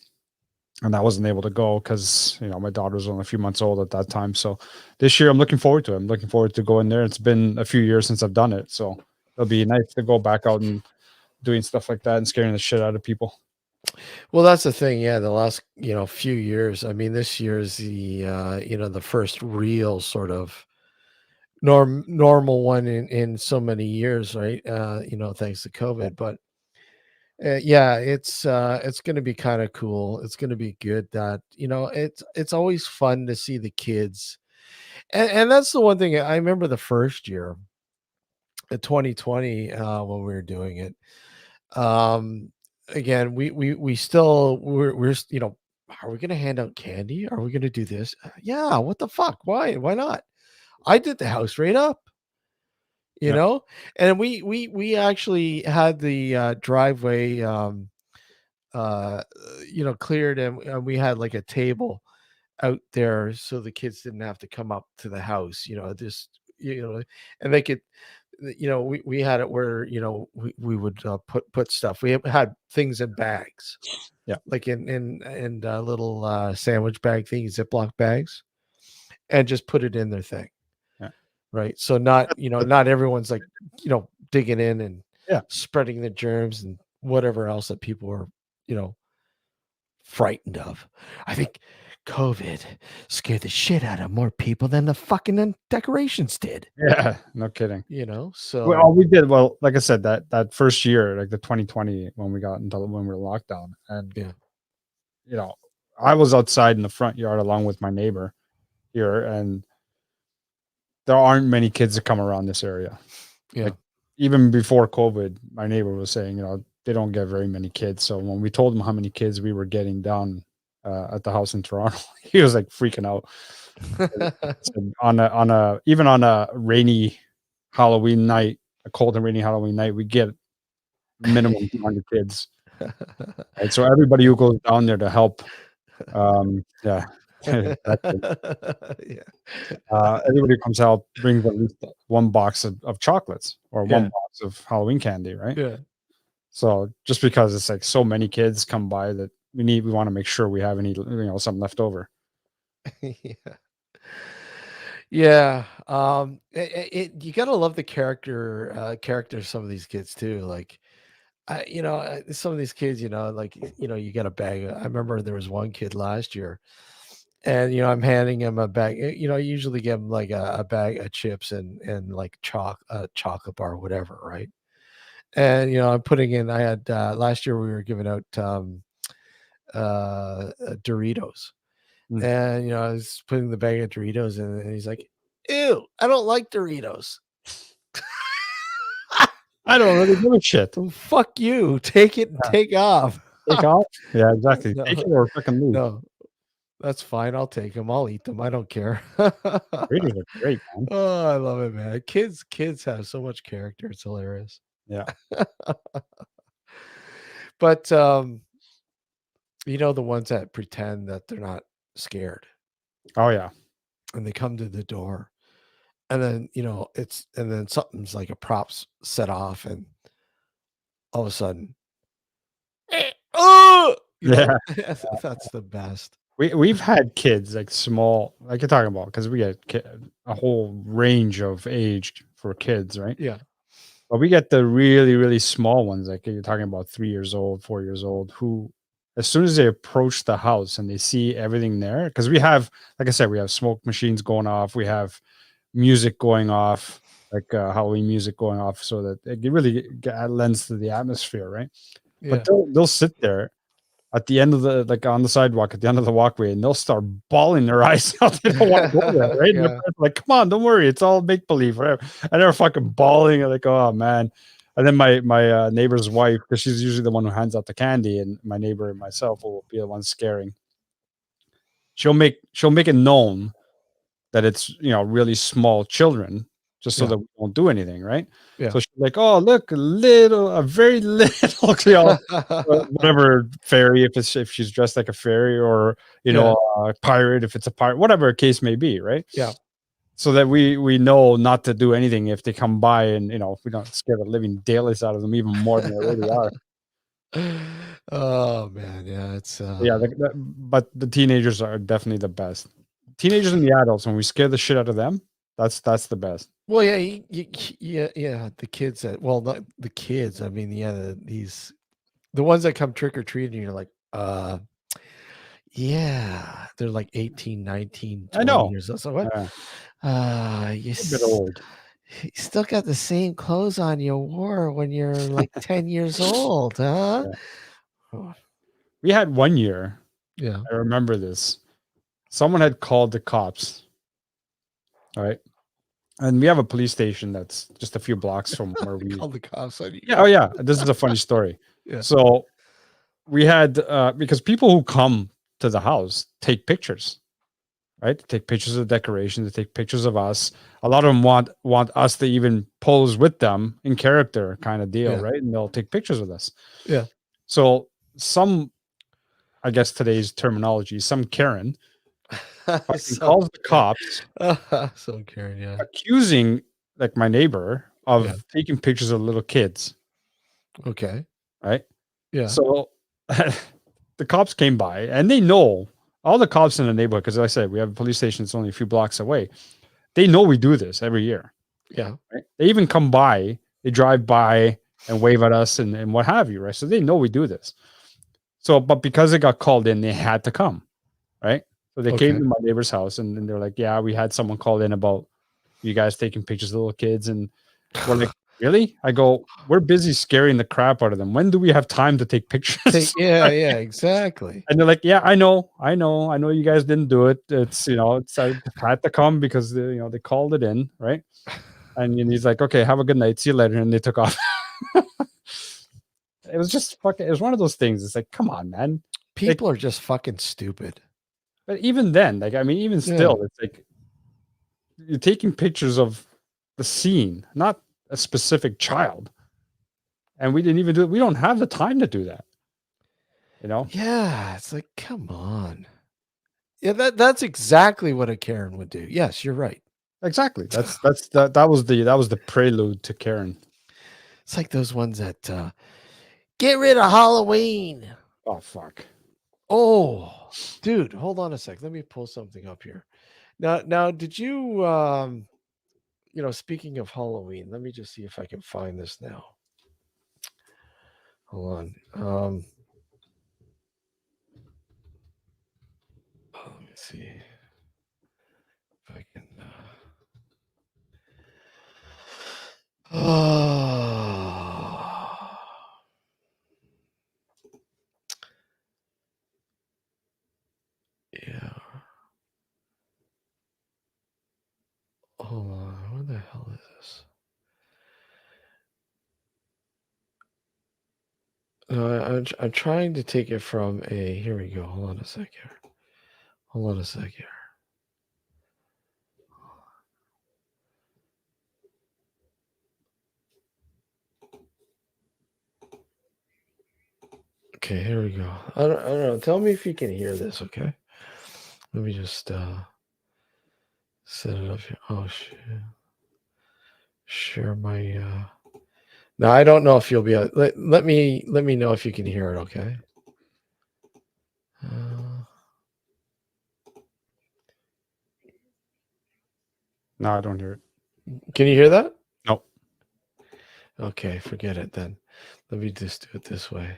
and I wasn't able to go because my daughter was only a few months old at that time. So this year I'm looking forward to it. I'm looking forward to going there. It's been a few years since I've done it, so it'll be nice to go back out and doing stuff like that and scaring the shit out of people. Well, that's the thing. Yeah, the last few years. I mean, this year is the the first real sort of normal one in so many years, right? Thanks to COVID. But it's going to be kind of cool. It's going to be good that it's always fun to see the kids, and that's the one thing I remember the first year, 2020, when we were doing it. Again, we still we're are we going to hand out candy? Are we going to do this? Yeah, what the fuck? Why not? I did the house right up, and we actually had the driveway cleared, and we had like a table out there so the kids didn't have to come up to the house, just, and they could, we had it where, we would put stuff. We had things in bags. Yeah. Like in little sandwich bag things, Ziploc bags, and just put it in their thing. Yeah. Right. So not everyone's like, digging in and Yeah. spreading the germs and whatever else that people are, frightened of. I think COVID scared the shit out of more people than the fucking decorations did. Yeah, no kidding. So Well, we did well. Like I said, that first year, like the 2020, when we were locked down, and yeah, I was outside in the front yard along with my neighbor here, and there aren't many kids that come around this area. yeah, Like, even before COVID, my neighbor was saying, they don't get very many kids. So when we told him how many kids we were getting down at the house in Toronto, he was like freaking out. So even on a rainy Halloween night, a cold and rainy Halloween night, we get minimum 200 kids. Right? So everybody who goes down there to help, yeah. yeah. Everybody who comes out brings at least one box of chocolates or one box of Halloween candy, right? Yeah. So just because it's like so many kids come by that we want to make sure we have any, something left over. Yeah. Yeah. You gotta love the character of some of these kids too. Like, some of these kids, like, you get a bag. I remember there was one kid last year, and I'm handing him a bag. I usually give him like a bag of chips and like chocolate bar or whatever, right? And I'm putting in. I had last year we were giving out Doritos, and I was putting the bag of Doritos in, and he's like, "Ew, I don't like Doritos." I don't really give a shit. Well, fuck you. Take it and take off. Take off? Yeah, exactly. No, Take it or fucking leave. no, that's fine. I'll take them. I'll eat them. I don't care. Doritos are great, man. Oh, I love it, man. Kids have so much character. It's hilarious. Yeah. But the ones that pretend that they're not scared, Oh yeah. and they come to the door, and then and then something's like a props set off, and all of a sudden, oh, Yeah. that's the best. We've had kids like small, like you're talking about, because we get a whole range of age for kids, right? Yeah. But we get the really, really small ones, like you're talking about 3 years old, 4 years old, who, as soon as they approach the house and they see everything there, because we have, like I said, we have smoke machines going off, we have music going off, like Halloween music going off, so that it really lends to the atmosphere, right? Yeah. But they'll sit there at the end of on the sidewalk, at the end of the walkway, and they'll start bawling their eyes out. They don't want to go there, right? Yeah. Like, come on, don't worry, it's all make believe, whatever. And they're fucking bawling, and like, oh man. And then my neighbor's wife, because she's usually the one who hands out the candy, and my neighbor and myself will be the ones scaring. She'll make it known that it's really small children, just so that we won't do anything, right? Yeah. So she's like, "Oh, look, a very little, whatever fairy, if she's dressed like a fairy, or a pirate if it's a pirate, whatever case may be, right?" Yeah. So that we know not to do anything if they come by, and we don't scare the living daylights out of them even more than they already are. Oh man, yeah, it's Yeah, but the teenagers are definitely the best. Teenagers and the adults, when we scare the shit out of them, that's the best. Well, yeah, yeah. The kids not the kids. I mean, yeah, the ones that come trick or treating, you're like, yeah, they're like 18, 19, 20 I know. years old. So what? You A bit old. You still got the same clothes on you wore when you're like 10 years old, huh? Yeah. We had one year. Yeah. I remember this. Someone had called the cops. All right. And we have a police station that's just a few blocks from where we called the cops on you. Yeah. Oh yeah. This is a funny story. Yeah. So we had because people who come to the house take pictures, right? They take pictures of the decorations, they take pictures of us. A lot of them want us to even pose with them in character, kind of deal, right? And they'll take pictures with us. Yeah. So some, I guess today's terminology, some Karen Fucking So, calls the cops, so Karen, yeah. accusing like my neighbor of Yeah. taking pictures of little kids, Okay. right? Yeah. So the cops came by, and they know, all the cops in the neighborhood, because like I said, we have a police station that's only a few blocks away. They know we do this every year. Yeah. Right? They even come by, they drive by and wave at us and what have you, right? So they know we do this. So, but because they got called in, they had to come, right? So they came Okay. to my neighbor's house, and they're like, "Yeah, we had someone called in about you guys taking pictures of little kids." And we're like, "Really?" I go, "We're busy scaring the crap out of them. When do we have time to take pictures?" Yeah, yeah, exactly. And they're like, "Yeah, I know you guys didn't do it. It's it's I had to come because they called it in, right?" And he's like, "Okay, have a good night. See you later." And they took off. It was just fucking. It was one of those things. It's like, come on, man. People are just fucking stupid. But even then, like, I mean, even still, it's like you're taking pictures of the scene, not a specific child. And we didn't even do it. We don't have the time to do that. Yeah, it's like, come on. Yeah, that's exactly what a Karen would do. Yes, you're right. Exactly. That was the prelude to Karen. It's like those ones that get rid of Halloween. Oh fuck. Oh, dude, hold on a sec. Let me pull something up here. Now, did you speaking of Halloween, let me just see if I can find this now. Hold on. Let me see if I can. Yeah. Hold on. What the hell is this? I'm trying to take it from a. Here we go. Hold on a sec here. Hold on a sec here. Okay, here we go. I don't know. Tell me if you can hear this, okay? Let me just set it up here. Oh shit. Share my Now I don't know if you'll be able, let me know if you can hear it, okay? No, I don't hear it. Can you hear that? No. Okay, forget it then. Let me just do it this way.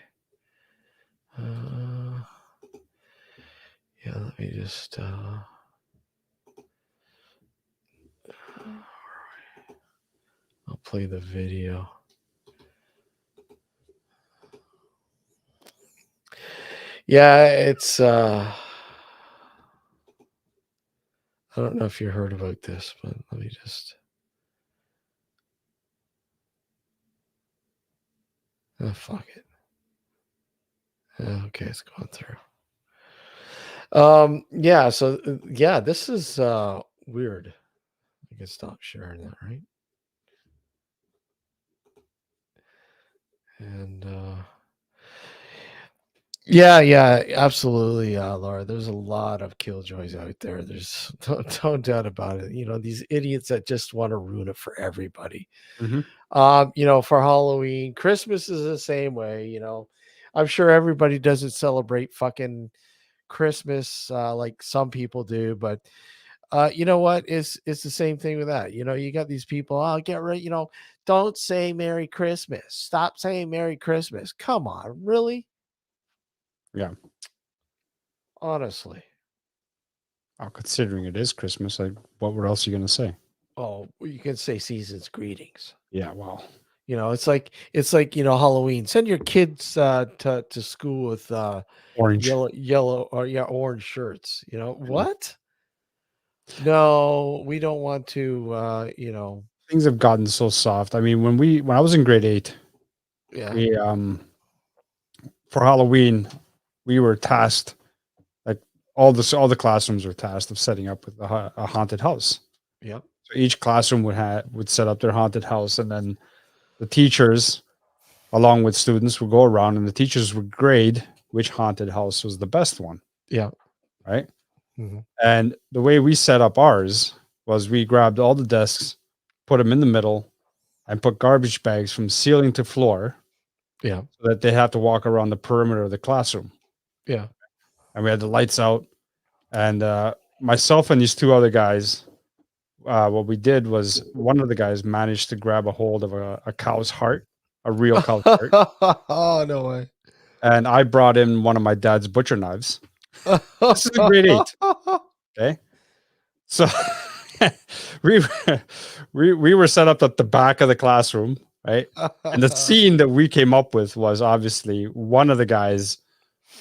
Yeah, let me just I'll play the video. Yeah, it's I don't know if you heard about this, but let me just fuck it. Okay, it's going through. Yeah, so yeah, this is weird. I can stop sharing that, right? And yeah, absolutely, Laura. There's a lot of killjoys out there. There's no doubt about it. These idiots that just want to ruin it for everybody. Mm-hmm. For Halloween, Christmas is the same way. I'm sure everybody doesn't celebrate fucking Christmas like some people do, but you know what? It's the same thing with that. You got these people, oh, get right, don't say Merry Christmas. Stop saying Merry Christmas. Come on, really? Yeah. Honestly. Oh, considering it is Christmas, what else are you gonna say? Oh, well, you can say season's greetings. Yeah, well. It's like Halloween. Send your kids to school with Orange. yellow or orange shirts. What? No, we don't want to Things have gotten so soft. I mean, when I was in grade 8, yeah. we for Halloween, we were tasked, like all the classrooms were tasked of setting up with a haunted house. Yep. So each classroom would set up their haunted house, and then the teachers, along with students, would go around, and the teachers would grade which haunted house was the best one. Yeah. Right. Mhm. And the way we set up ours was we grabbed all the desks, put them in the middle, and put garbage bags from ceiling to floor Yeah. so that they have to walk around the perimeter of the classroom. Yeah. And we had the lights out. And myself and these two other guys, what we did was one of the guys managed to grab a hold of a cow's heart, a real cow's heart. Oh, no way. And I brought in one of my dad's butcher knives. This is in grade 8. Okay. So we we were set up at the back of the classroom, right? And the scene that we came up with was obviously one of the guys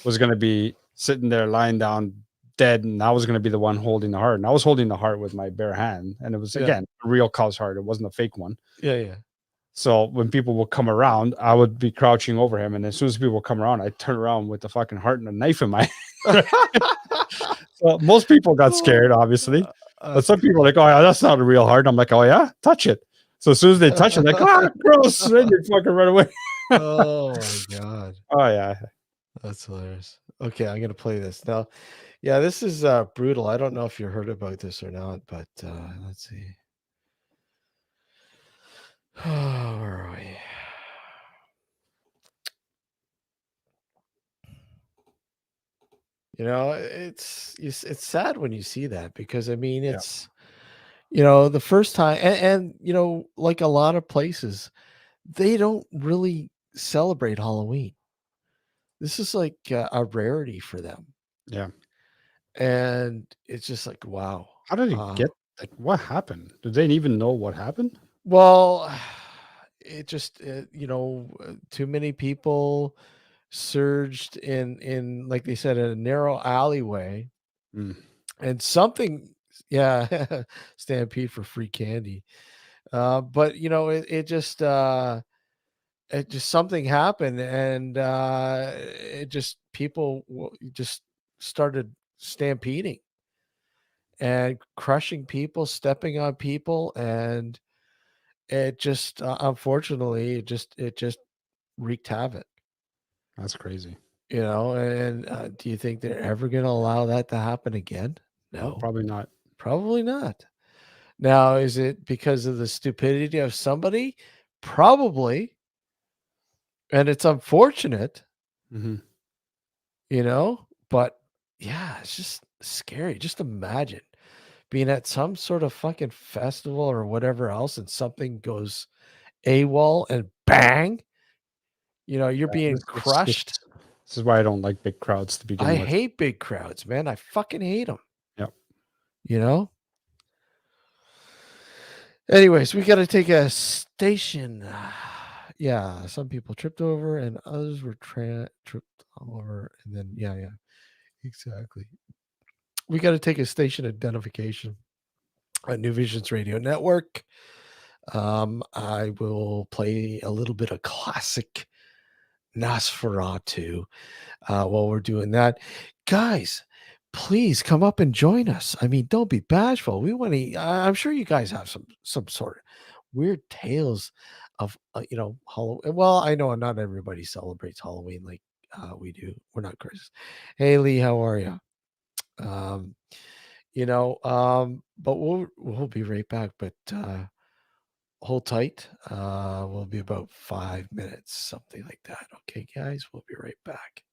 was going to be sitting there lying down dead, and I was going to be the one holding the heart. And I was holding the heart with my bare hand, and it was Yeah. again a real cow's heart. It wasn't a fake one. Yeah, yeah. So when people would come around, I would be crouching over him, and as soon as people would come around, I'd turn around with the fucking heart and a knife in my hand. So most people got scared, obviously. But some people are like, oh, yeah, that's not a real heart. I'm like, oh, yeah, touch it. So as soon as they touch it, like, ah, gross. Then you fucking run away. Oh, my God. Oh, yeah. That's hilarious. Okay, I'm going to play this. Now, yeah, this is brutal. I don't know if you heard about this or not, but let's see. Oh, where are we? It's sad when you see that because I mean Yeah. it's the first time and like a lot of places they don't really celebrate Halloween. This is like a rarity for them, Yeah. and it's just like wow. How did it get? Like, what happened? Did they even know what happened? Well, it just too many people surged in like they said in a narrow alleyway. Mm, And something, yeah, stampede for free candy. But it just something happened, and it just just started stampeding and crushing people, stepping on people, and it just unfortunately it just wreaked havoc. that's crazy. And do you think they're ever going to allow that to happen again? No, No, probably not. probably not. Now, is it because of the stupidity of somebody? Probably. And it's unfortunate, Hmm. but yeah, it's just scary. Just imagine being at some sort of fucking festival or whatever else and something goes AWOL and bang, you're being crushed. This is why I don't like big crowds to begin I with. hate big crowds, man. I fucking hate them, Yep. you know? Anyways, we got to take a station. Yeah, some people tripped over and others were tripped over. And then, yeah, exactly. We got to take a station identification at New Visions Radio Network. I will play a little bit of classic Nosferatu while we're doing that. Guys, please come up and join us. I mean, don't be bashful. We want to. I'm sure you guys have some sort of weird tales of Halloween. Well, I know not everybody celebrates Halloween like we do. We're not Chris. Hey Lee, how are you? Um, but we'll be right back. But hold tight. We'll be about 5 minutes, something like that. Okay, guys, we'll be right back.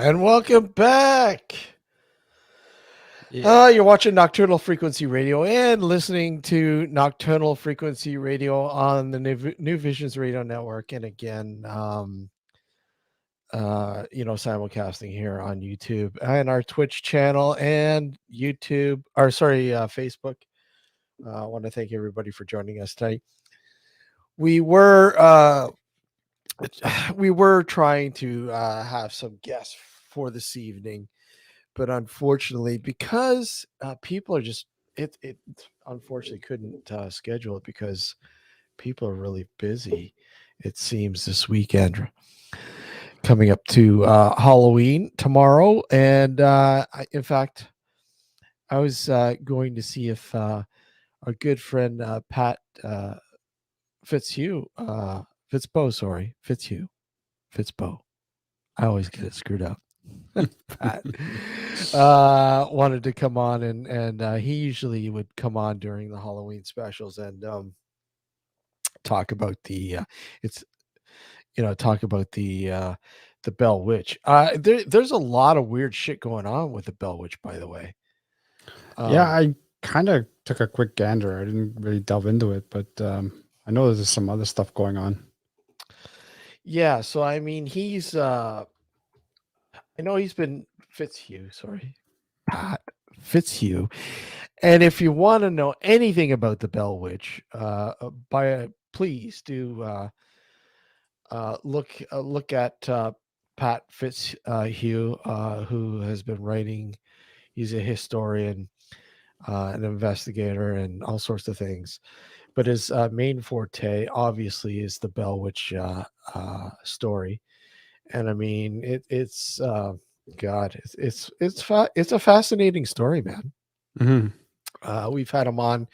And welcome back. You're watching Nocturnal Frequency Radio and listening to Nocturnal Frequency Radio on the New Visions Radio Network. And again, simulcasting here on YouTube and our Twitch channel and YouTube, Facebook. I want to thank everybody for joining us tonight. We were trying to have some guests for this evening, but unfortunately, because people are just it unfortunately couldn't schedule it because people are really busy. It seems this weekend coming up to Halloween tomorrow, and in fact, I was going to see if our good friend Pat Fitzhugh, Fitzhugh. I always get it screwed up. Pat wanted to come on, and he usually would come on during the Halloween specials and talk about the the Bell Witch. There's a lot of weird shit going on with the Bell Witch, by the way. Yeah, I kind of took a quick gander. I didn't really delve into it, but I know there's some other stuff going on. Yeah, so I mean, I know he's been Fitzhugh, Pat Fitzhugh. And if you want to know anything about the Bell Witch, please do look at Pat Fitzhugh, who has been writing. He's a historian, an investigator, and all sorts of things. But his main forte, obviously, is the Bell Witch story. And I mean, it's a fascinating story, man. Mm-hmm. We've had him on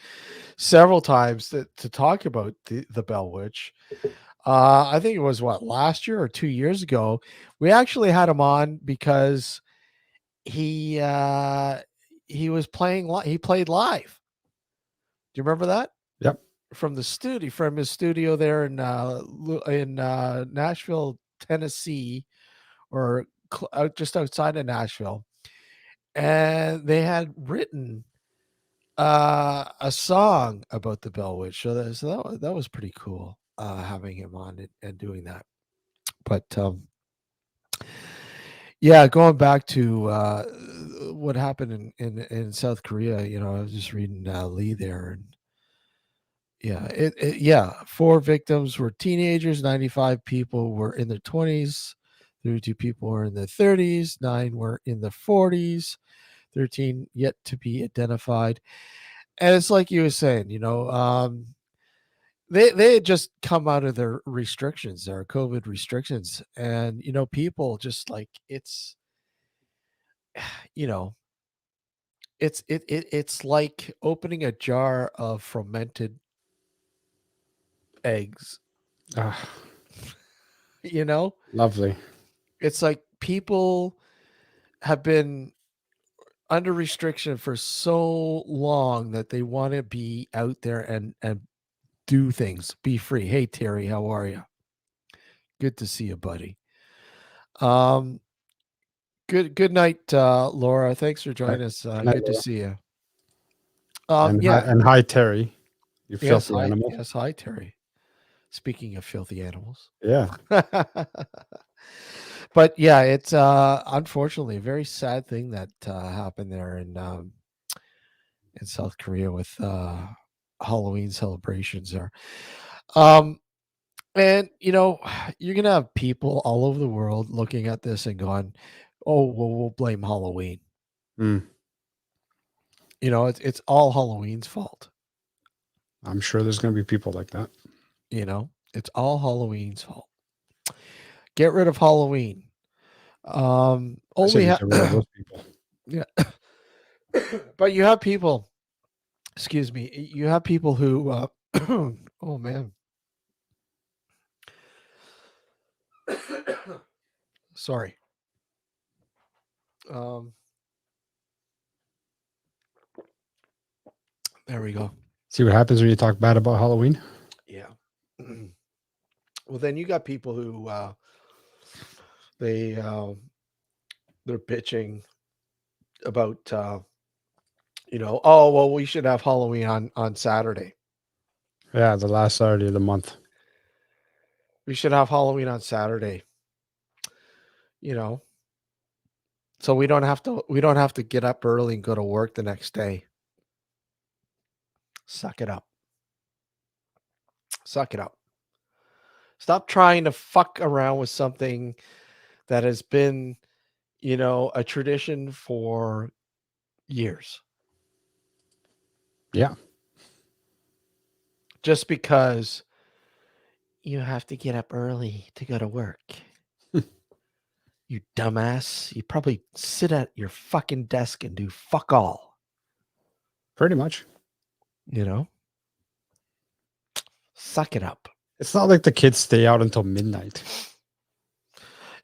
several times to talk about the Bell Witch. I think it was last year or 2 years ago. We actually had him on because he was playing. He played live. Do you remember that? Yep. From his studio there in Nashville, Tennessee, or just outside of Nashville, and they had written a song about the Bell Witch. So that was pretty cool having him on and doing that. But yeah, going back to what happened in South Korea, I was just reading Lee there, and yeah, 4 victims were teenagers, 95 people were in their 20s, 32 people were in their 30s, 9 were in their 40s, 13 yet to be identified. And it's like you were saying, they had just come out of their restrictions, their COVID restrictions, and people just like it's it's like opening a jar of fermented eggs. Lovely. It's like people have been under restriction for so long that they want to be out there and do things, be free. Hey Terry, how are you? Good to see you, buddy. Good night, Laura. Thanks for joining us. Good to see you. And hi, Terry. You filthy animal. Yes, hi, Terry. Speaking of filthy animals. Yeah. But yeah, it's unfortunately a very sad thing that happened there in South Korea with Halloween celebrations there. And you're gonna have people all over the world looking at this and going, "Oh, well, we'll blame Halloween." Mm. It's all Halloween's fault. I'm sure there's going to be people like that. It's all Halloween's fault. Get rid of Halloween. Only get rid of those people. Yeah. But you have people. Excuse me. You have people who. Oh man. Sorry. There we go. See what happens when you talk bad about Halloween? Yeah. Well, then you got people who they're bitching about You know, oh well, we should have Halloween on Saturday. Yeah, the last Saturday of the month. We should have Halloween on Saturday. You know, so we don't have to get up early and go to work the next day. Suck it up. Suck it up. Stop trying to fuck around with something that has been, you know, a tradition for years. Yeah. Just because you have to get up early to go to work. You dumbass. You probably sit at your fucking desk and do fuck all. Pretty much. You know? Suck it up. It's not like the kids stay out until midnight.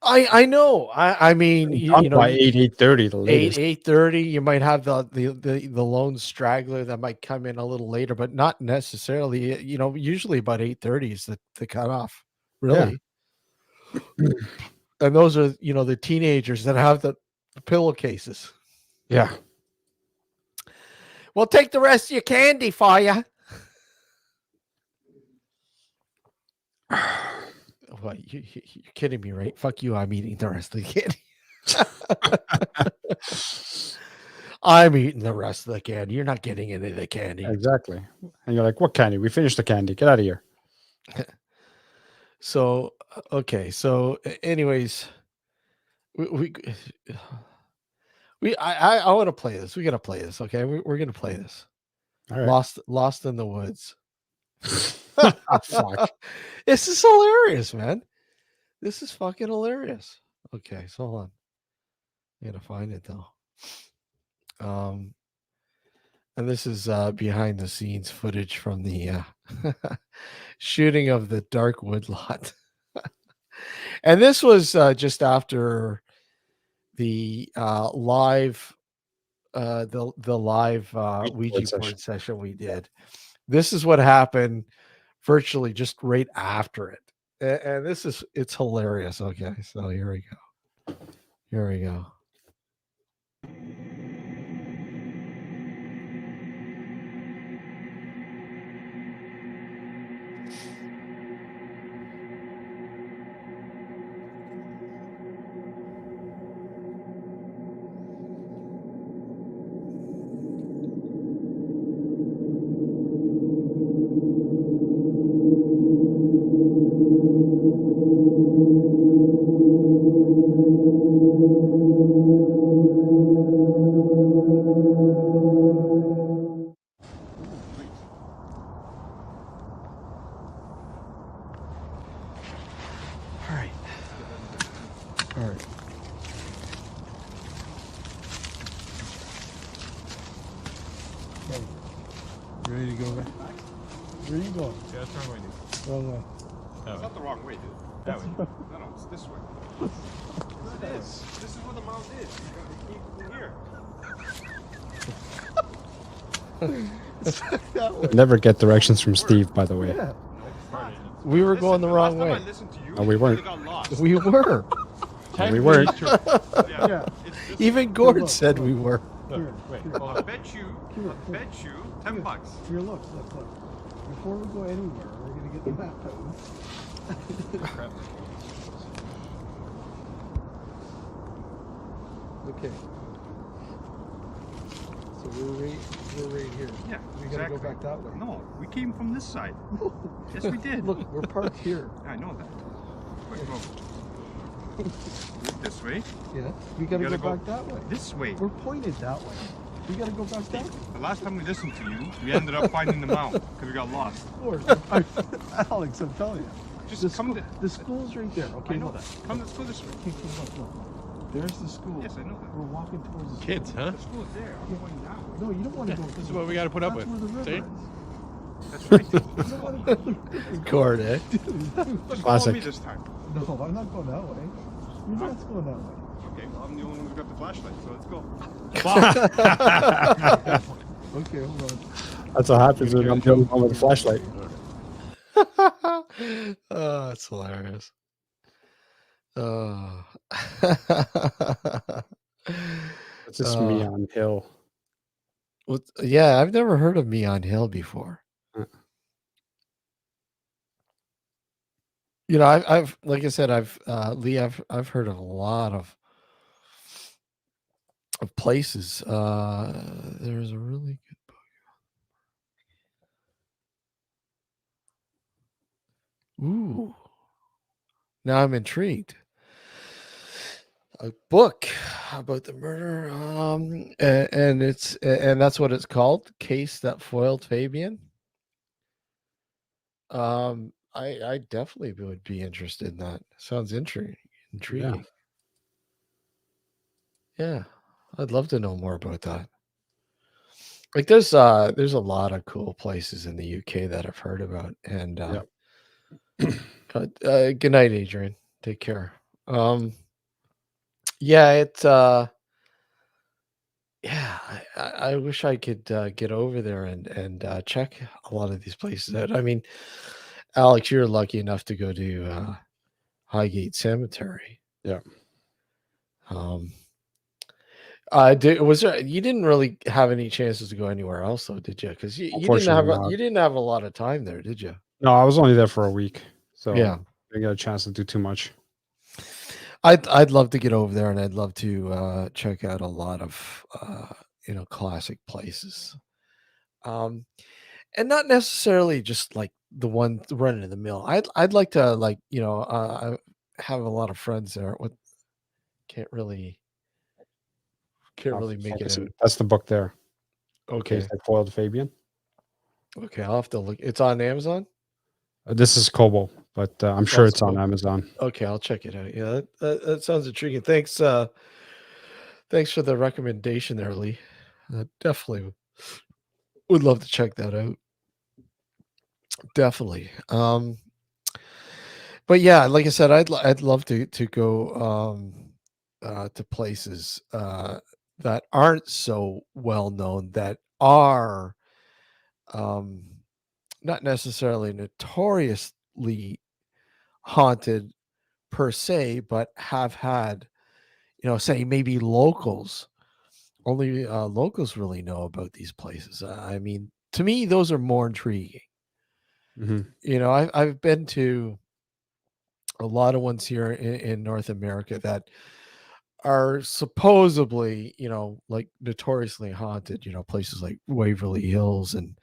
I know. I mean, you know, by 8:30 the latest. 8:30. You might have the lone straggler that might come in a little later, but not necessarily. You know, usually about 8:30 is the cutoff. Really. Yeah. And those are, you know, the teenagers that have the pillowcases. Yeah. We'll take the rest of your candy for you. What, you're kidding me, right? Fuck you. I'm eating the rest of the candy. I'm eating the rest of the candy. You're not getting any of the candy. Exactly. And you're like, what candy? We finished the candy. Get out of here. So, okay. So anyways, I want to play this. We got to play this. Okay. We're going to play this. All right. Lost in the woods. Fuck. This is hilarious, man. This is fucking hilarious. Okay. So hold on. I got to find it though. And this is behind the scenes footage from the shooting of the Dark Woodlot. And this was just after the live Ouija board session we did. This is what happened virtually just right after it. And it's hilarious. Okay, so here we go. Here we go. Ready to go back? Where are you going? Yeah, that's the wrong way, dude. Wrong way. It's not the wrong way, dude. That way. No, it's this way. It is. This is where the mount is. You keep here. Never get directions from Steve, by the way. Yeah. We were going the wrong way. No, we weren't. We were. No, we weren't. Yeah. Even Gord said we were. Wait. Well, I bet you 10 bucks. Here, look. Before we go anywhere, we're gonna get the map out. Okay. So we're right here. Yeah, We gotta go back that way. No, we came from this side. Yes, we did. Look, we're parked here. I know that. Wait, go. This way. Yeah. We gotta go back that way. This way. We're pointed that way. We gotta go back that way. The last time we listened to you, we ended up finding the mount because we got lost. Of course. Alex, I'm telling you. Just come to... The school's right there. Okay, I know look. that. Let's go this way. Okay, look. There's the school. Yes, I know that. We're walking towards the school. Kids, huh? The school is there. I'm going that way. No, you don't want to go. This is what we got to put up That's with. where the See? river That's right. is. You don't want to go. Gord, eh? Look, follow Classic. me this time. No, I'm not going that way. You're not going that way. Okay, well, I'm the only one who's got the flashlight, so let's go. Okay, hold on. That's what happens when I'm the only one with a flashlight. Oh, that's hilarious. Oh. It's just me on hill. Yeah, I've never heard of Meon Hill before. Uh. You know, I've like I said, Lee, I've heard of a lot of places. There's a really good book. Ooh, now I'm intrigued. A book about the murder, and that's what it's called, Case That Foiled Fabian. I definitely would be interested in that. Sounds intriguing. Yeah, I'd love to know more about that. Like there's a lot of cool places in the UK that I've heard about, and good night, Adrian. Take care. Yeah, yeah, I wish I could get over there and check a lot of these places out. I mean, Alex, you're lucky enough to go to Highgate Cemetery. Yeah. Was there? You didn't really have any chances to go anywhere else, though, did you? Because you didn't have Unfortunately not. you didn't have a lot of time there, did you? No, I was only there for a week, so Yeah. I didn't get a chance to do too much. I'd love to get over there, and I'd love to check out a lot of classic places. And not necessarily just like the one running in the mill. I'd like to I have a lot of friends there. What can't really make it out. That's the book there. Okay. Case That Foiled Fabian. Okay, I'll have to look. It's on Amazon. This is Kobo, but I'm sure it's on Kobo. Amazon. Okay, I'll check it out. Yeah, that sounds intriguing. Thanks. Thanks for the recommendation there, Lee. Definitely would love to check that out. Definitely. But yeah, like I said, I'd love to go to places that aren't so well known, that are not necessarily notoriously haunted per se, but have had, say maybe locals. Only locals really know about these places. I mean, to me, those are more intriguing. Mm-hmm. I've been to a lot of ones here in North America that are supposedly, like notoriously haunted. Places like Waverly Hills and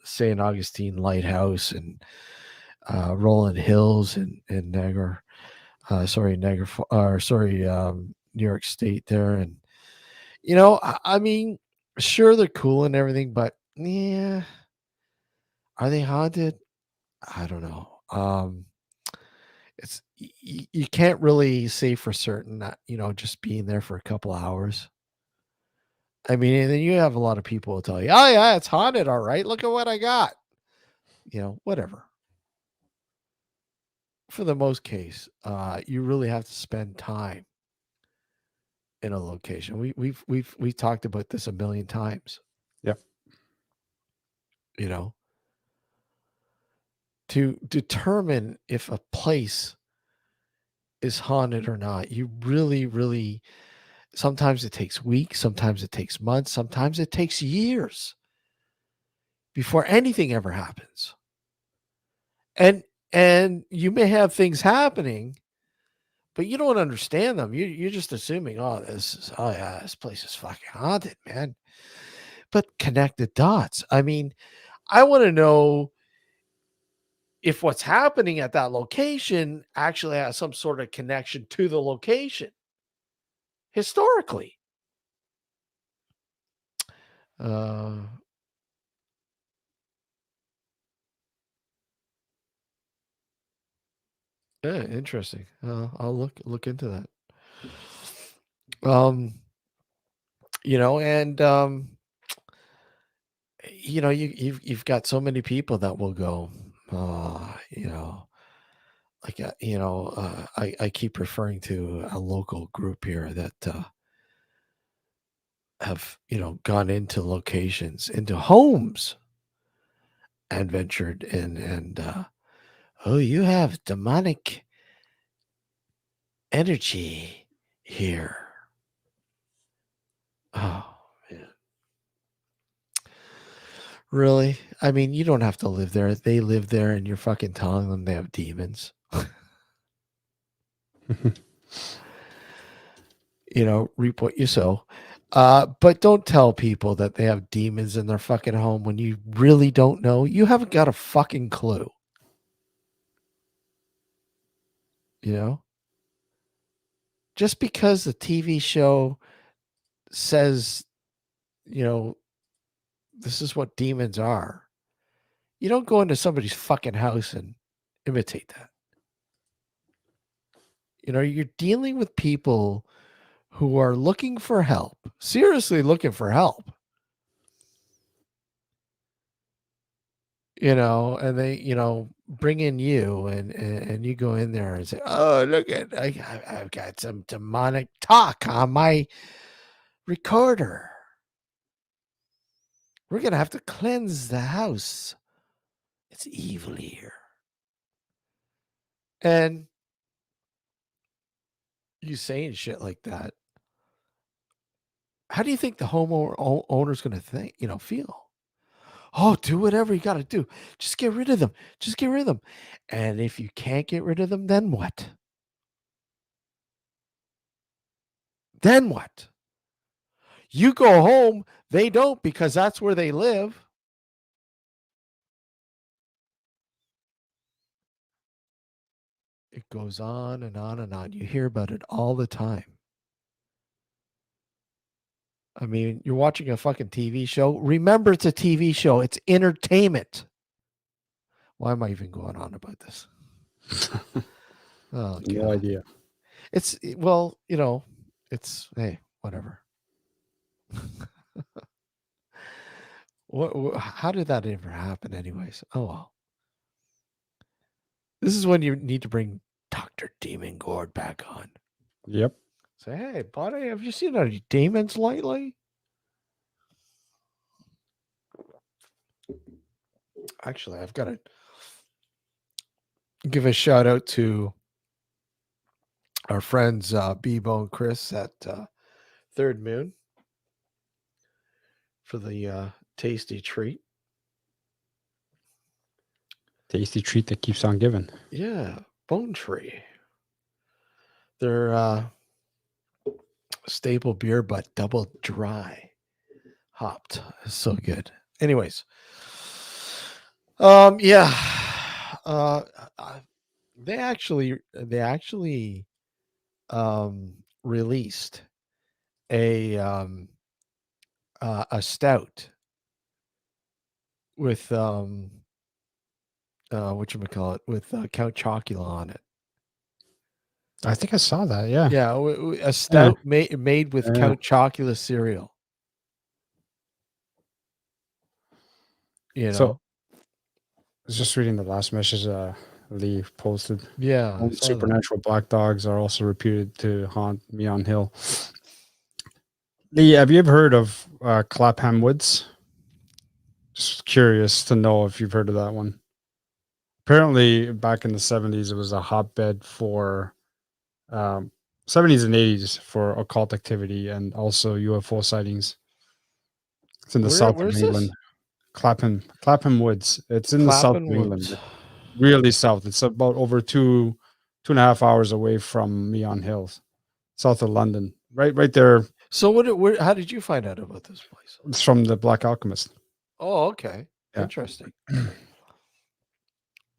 St. Augustine Lighthouse and Rolling Hills and Niagara. Niagara, New York State there, and I mean, sure they're cool and everything, but yeah, are they haunted? I don't know. You can't really say for certain that just being there for a couple hours. I mean, and then you have a lot of people will tell you, "Oh yeah, it's haunted. All right, look at what I got." Whatever. For the most case, you really have to spend time in a location. We've talked about this a million times. Yep. To determine if a place is haunted or not, you really, really, sometimes it takes weeks, sometimes it takes months, sometimes it takes years before anything ever happens. And you may have things happening, but you don't understand them. You're just assuming, oh yeah, this place is fucking haunted, man. But connect the dots. I mean, I want to know if what's happening at that location actually has some sort of connection to the location historically. Yeah, interesting. I'll look into that. And you've got so many people that will go, like I keep referring to a local group here that have gone into locations, into homes, and ventured in, and oh, you have demonic energy here. Oh man. Really? I mean, you don't have to live there. They live there and you're fucking telling them they have demons. Reap what you sow. But don't tell people that they have demons in their fucking home when you really don't know. You haven't got a fucking clue. Just because the TV show says, this is what demons are, you don't go into somebody's fucking house and imitate that. You're dealing with people who are looking for help, seriously looking for help. And they, bring in you and you go in there and say, oh, look at, I've got some demonic talk on my recorder. We're going to have to cleanse the house. It's evil here. And you saying shit like that. How do you think the homeowner's going to feel? Oh, do whatever you got to do. Just get rid of them. Just get rid of them. And if you can't get rid of them, then what? Then what? You go home, they don't, because that's where they live. It goes on and on and on. You hear about it all the time. I mean, you're watching a fucking TV show. Remember, it's a TV show. It's entertainment. Why am I even going on about this? Oh, No God. idea. It's, hey, whatever. How did that ever happen anyways? Oh, well. This is when you need to bring Dr. Demon Gord back on. Yep. Say, hey, buddy, have you seen any demons lately? Actually, I've got to give a shout out to our friends Bebo and Chris at Third Moon for the tasty treat. Tasty treat that keeps on giving. Yeah, Bone Tree. They're staple beer, but double dry hopped. It's so good. Anyways, yeah, they actually released a stout with whatchamacallit, with Count Chocula on it. I think I saw that. Yeah. Yeah, a stout made with Count Chocula cereal. So I was just reading the last message Lee posted. Yeah. Supernatural black dogs are also reputed to haunt Meon Hill. Lee, have you ever heard of Clapham Woods? Just curious to know if you've heard of that one. Apparently, back in the 70s, it was a hotbed for 70s and 80s for occult activity and also UFO sightings. It's in the south of England. This? Clapham Woods. It's in the south of England. Really south. It's about over 2.5 hours away from Meon Hill, south of London. Right there. So how did you find out about this place? It's from the Black Alchemist. Oh, okay. Yeah. Interesting.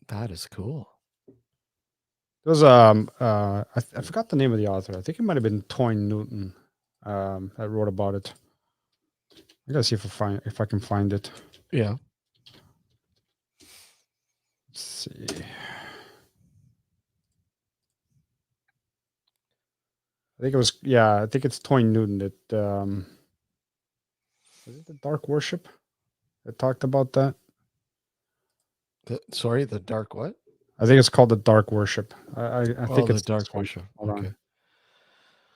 That is cool. There was I forgot the name of the author. I think it might have been Toyne Newton that wrote about it. I gotta see if I can find it. Yeah. Let's see. I think it's Toyne Newton that was it the Dark Worship that talked about that? The Dark what? I think it's called the Dark Worship. I think it's the Dark Worship. Okay.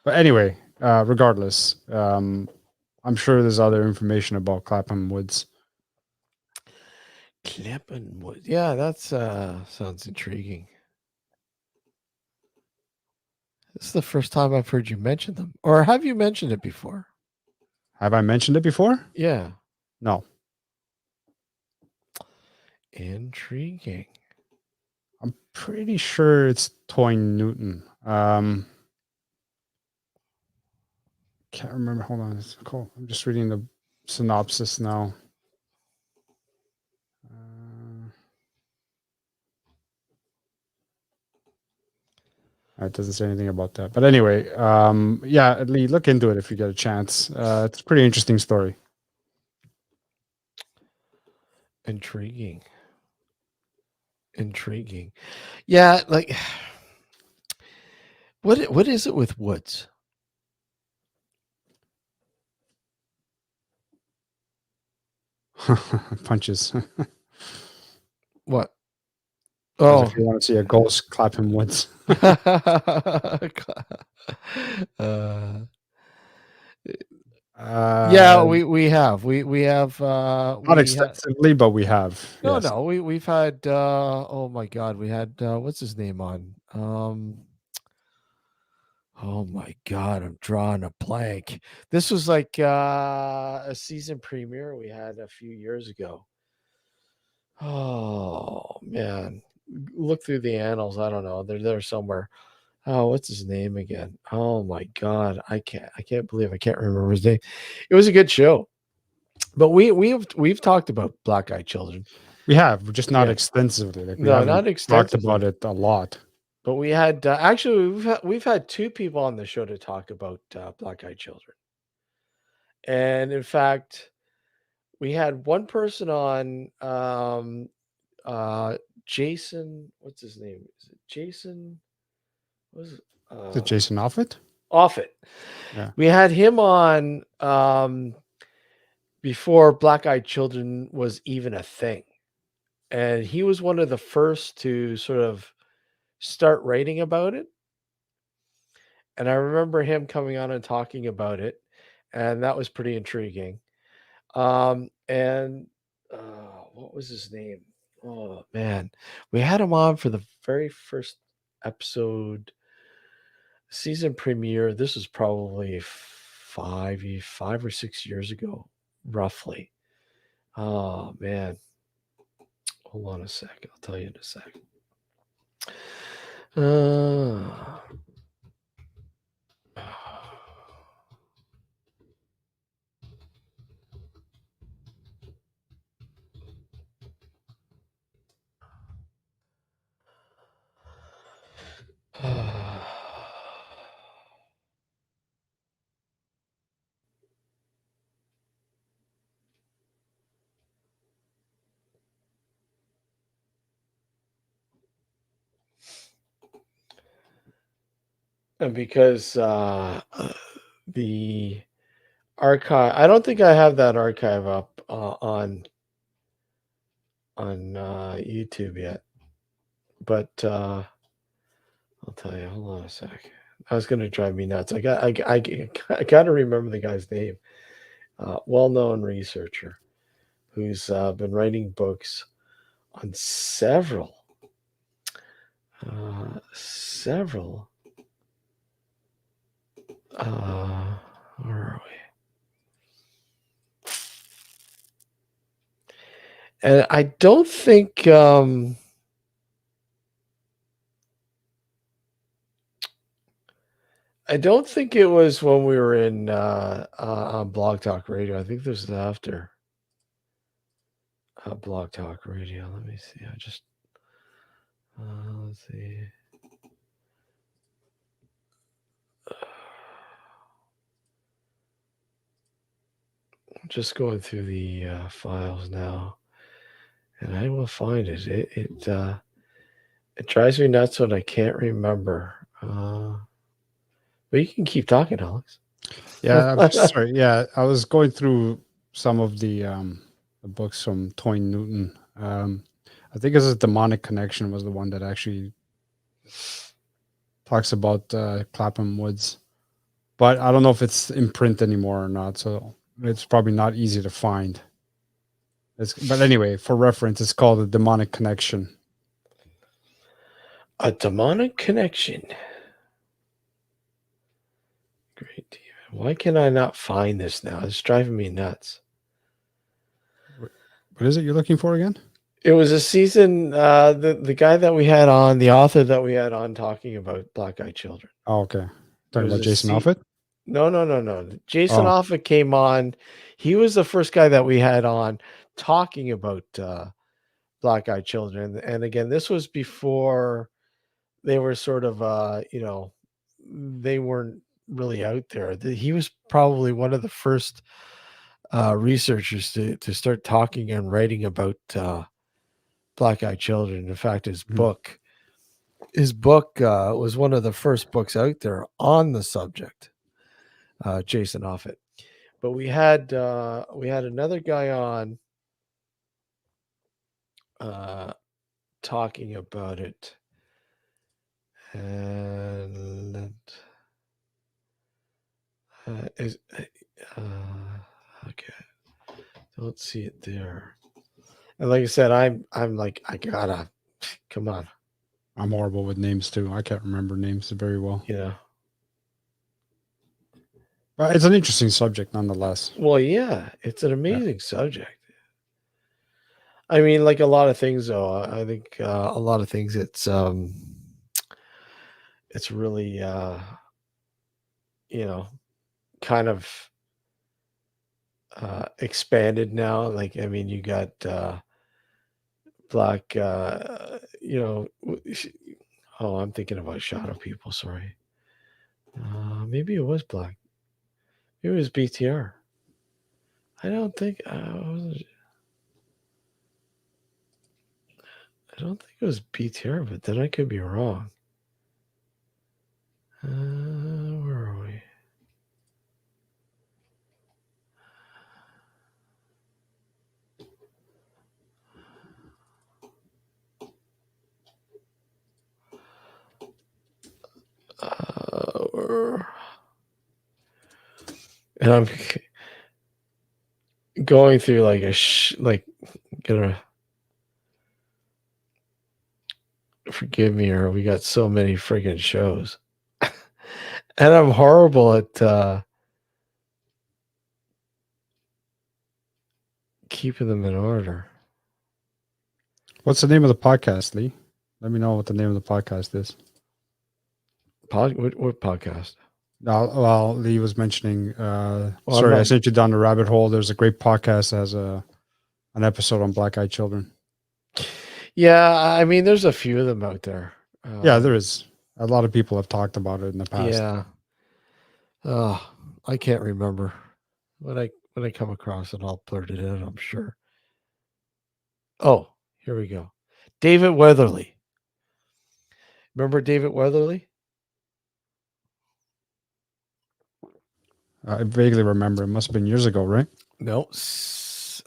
But anyway, regardless, I'm sure there's other information about Clapham Woods. Clapham Woods. Yeah, that sounds intriguing. This is the first time I've heard you mention them. Or have you mentioned it before? Have I mentioned it before? Yeah. No. Intriguing. I'm pretty sure it's Toy Newton. Can't remember. Hold on. It's cool. I'm just reading the synopsis now. It doesn't say anything about that. But anyway, yeah, Lee, look into it if you get a chance. It's a pretty interesting story. Intriguing. Intriguing. Yeah, like what is it with Woods? Punches. What? As Oh. if you want to see a ghost, clap him once. Yeah, we have. We have Not we extensively, but we have. no, Yes. no, we've had oh my god, we had what's his name on? Oh my god, I'm drawing a blank. This was like a season premiere we had a few years ago. Oh man. Look through the annals. I don't know. They're there somewhere. Oh, what's his name again? Oh my god. I can't believe I can't remember his name. It was a good show. But we've talked about Black Eyed Children. We have, just not Yeah. extensively. Like we No, haven't not talked extensively. about it a lot. But we had actually we've had two people on the show to talk about Black Eyed Children. And in fact, we had one person on Jason, what's his name? Is it Jason? What was it? Is it Jason Offit? Offit. Yeah. We had him on before Black Eyed Children was even a thing. And he was one of the first to sort of start writing about it. And I remember him coming on and talking about it. And that was pretty intriguing. And what was his name? Oh man, we had him on for the very first episode, season premiere. This was probably 5 or 6 years ago, roughly. Oh man, hold on a sec. I'll tell you in a sec. And because the archive, I don't think I have that archive up on YouTube yet, but I'll tell you. Hold on a sec. I was going to drive me nuts. I got to remember the guy's name. Well-known researcher who's been writing books on several. Where are we? And I don't think it was when we were in on Blog Talk Radio. I think this is after Blog Talk Radio. Let me see. Let's see. I'm just going through the files now, and I will find it. It drives me nuts when I can't remember. But you can keep talking, Alex. Yeah, I'm sorry. Yeah, I was going through some of the books from Toy Newton. I think it's Demonic Connection was the one that actually talks about Clapham Woods, but I don't know if it's in print anymore or not. So it's probably not easy to find. But anyway, for reference, it's called The Demonic Connection. A Demonic Connection. Great TV. Why can I not find this now? It's driving me nuts. What is it you're looking for again? It was a season. The guy that we had on, the author that we had on, talking about Black Eyed Children. Oh, okay. It Talking was about a Jason se- Offit? No. Jason Oh. Offutt came on. He was the first guy that we had on talking about Black Eyed Children. And again, this was before they were sort of, they weren't really out there. He was probably one of the first researchers to start talking and writing about Black Eyed Children. In fact, his book was one of the first books out there on the subject. Jason Offutt. But we had another guy on talking about it, and is okay. Don't see it there. And like I said, I'm like I gotta come on, I'm horrible with names too. I can't remember names very well. you know. But it's an interesting subject nonetheless. Well, yeah, it's an amazing subject. I mean, like a lot of things, though. I think a lot of things. It's really kind of expanded now. Like, I mean, you got black. Oh, I'm thinking about shadow people. Sorry. Maybe it was black. Maybe it was BTR. I don't think. I don't think it was BTR, but then I could be wrong. Where are we? And I'm going through like gonna forgive me, or we got so many friggin' shows. And I'm horrible at keeping them in order. What's the name of the podcast, Lee? Let me know what the name of the podcast is. What podcast? Well, Lee was mentioning. I'm Sorry, I not- sent you down the rabbit hole. There's a great podcast that has an episode on Black Eyed Children. Yeah, I mean, there's a few of them out there. Yeah, there is. A lot of people have talked about it in the past. Yeah. Oh, I can't remember. When I come across it, I'll blurt it in, I'm sure. Oh, here we go. David Weatherly. Remember David Weatherly? I vaguely remember. It must have been years ago, right? No. Let's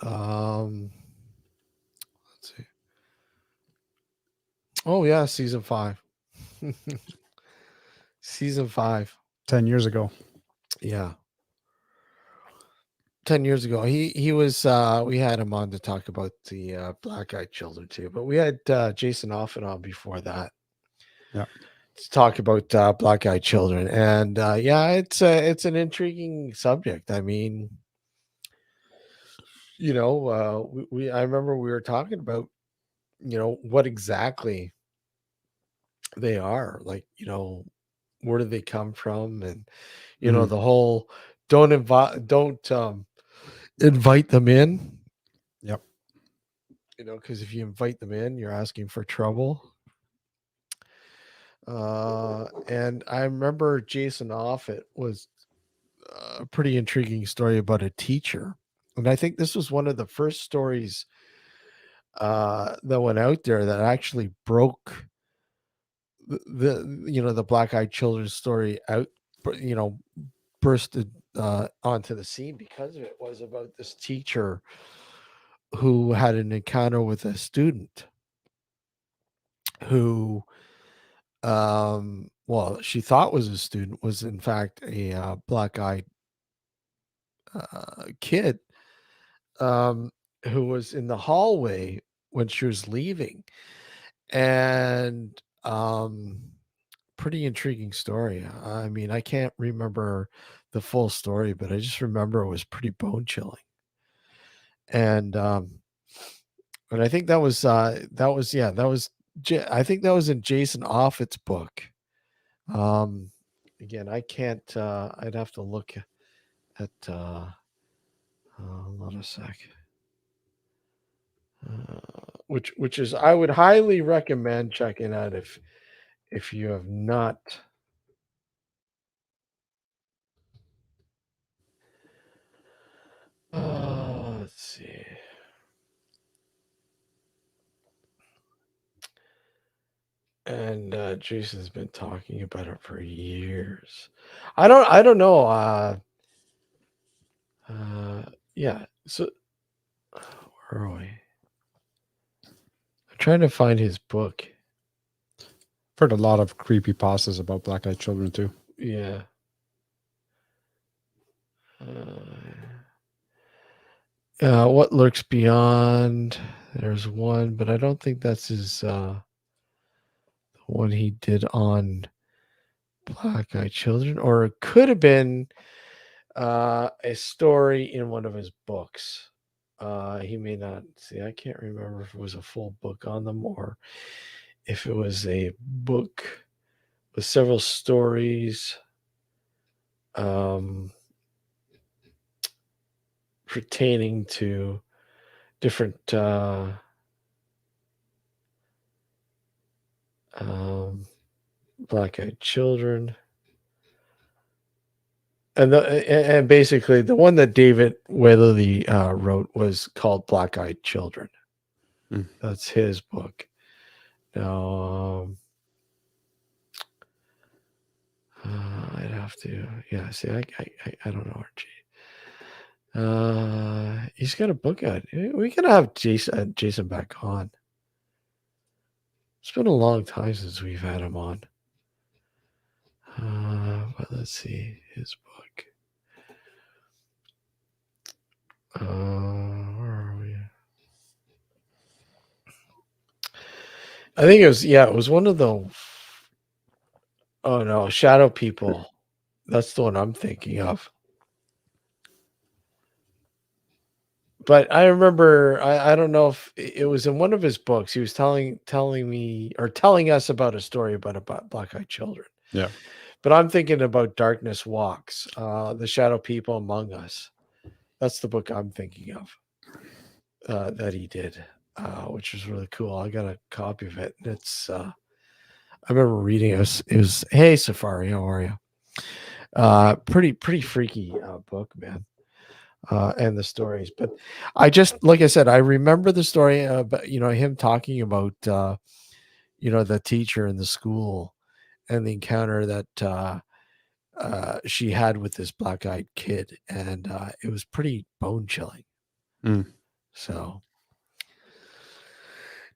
see. Oh yeah, season 5. Season 5. 10 years ago. Yeah. 10 years ago. He was we had him on to talk about the Black Eyed Children too. But we had Jason Offutt on before that. Yeah. To talk about Black Eyed Children. And yeah, it's an intriguing subject. I mean, I remember we were talking about, what exactly they are, like, where do they come from, and Mhm. the whole don't invite them in. Yep. Because if you invite them in, you're asking for trouble. And I remember Jason Offutt was a pretty intriguing story about a teacher, and I think this was one of the first stories that went out there that actually broke the Black Eyed Children story out, bursted onto the scene because of it. Was about this teacher who had an encounter with a student who well, she thought was a student, was in fact a black-eyed kid, who was in the hallway when she was leaving. And pretty intriguing story. I mean, I can't remember the full story, but I just remember it was pretty bone chilling. And I think that was I think that was in Jason Offutt's book. Again, I can't. I'd have to look at. Hold on a sec. Which is I would highly recommend checking out if you have not. Let's see. And Jason's been talking about it for years. I don't know. Yeah. So where are we? I'm trying to find his book. I've heard a lot of creepy pastas about black-eyed children too. Yeah. What lurks beyond? There's one, but I don't think that's his one he did on black-eyed children, or it could have been a story in one of his books. He may not see. I can't remember if it was a full book on them or if it was a book with several stories pertaining to different black-eyed children. And basically the one that David Weatherly wrote was called Black-Eyed Children. That's his book. Now, I'd have to, yeah. See, I don't know, Archie. He's got a book out. We gotta have Jason back on. It's been a long time since we've had him on. But let's see his book. Where are we? I think it was one of the. Oh no, Shadow People. That's the one I'm thinking of. But I remember, I don't know if it was in one of his books. He was telling me or telling us about a story about black-eyed children. Yeah. But I'm thinking about Darkness Walks, The Shadow People Among Us. That's the book I'm thinking of that he did, which was really cool. I got a copy of it. It's I remember reading it. It was Hey Safari, how are you? Pretty freaky book, man. And the stories, but I just, like I said, I remember the story about him talking about the teacher in the school and the encounter that she had with this black-eyed kid, and it was pretty bone chilling. So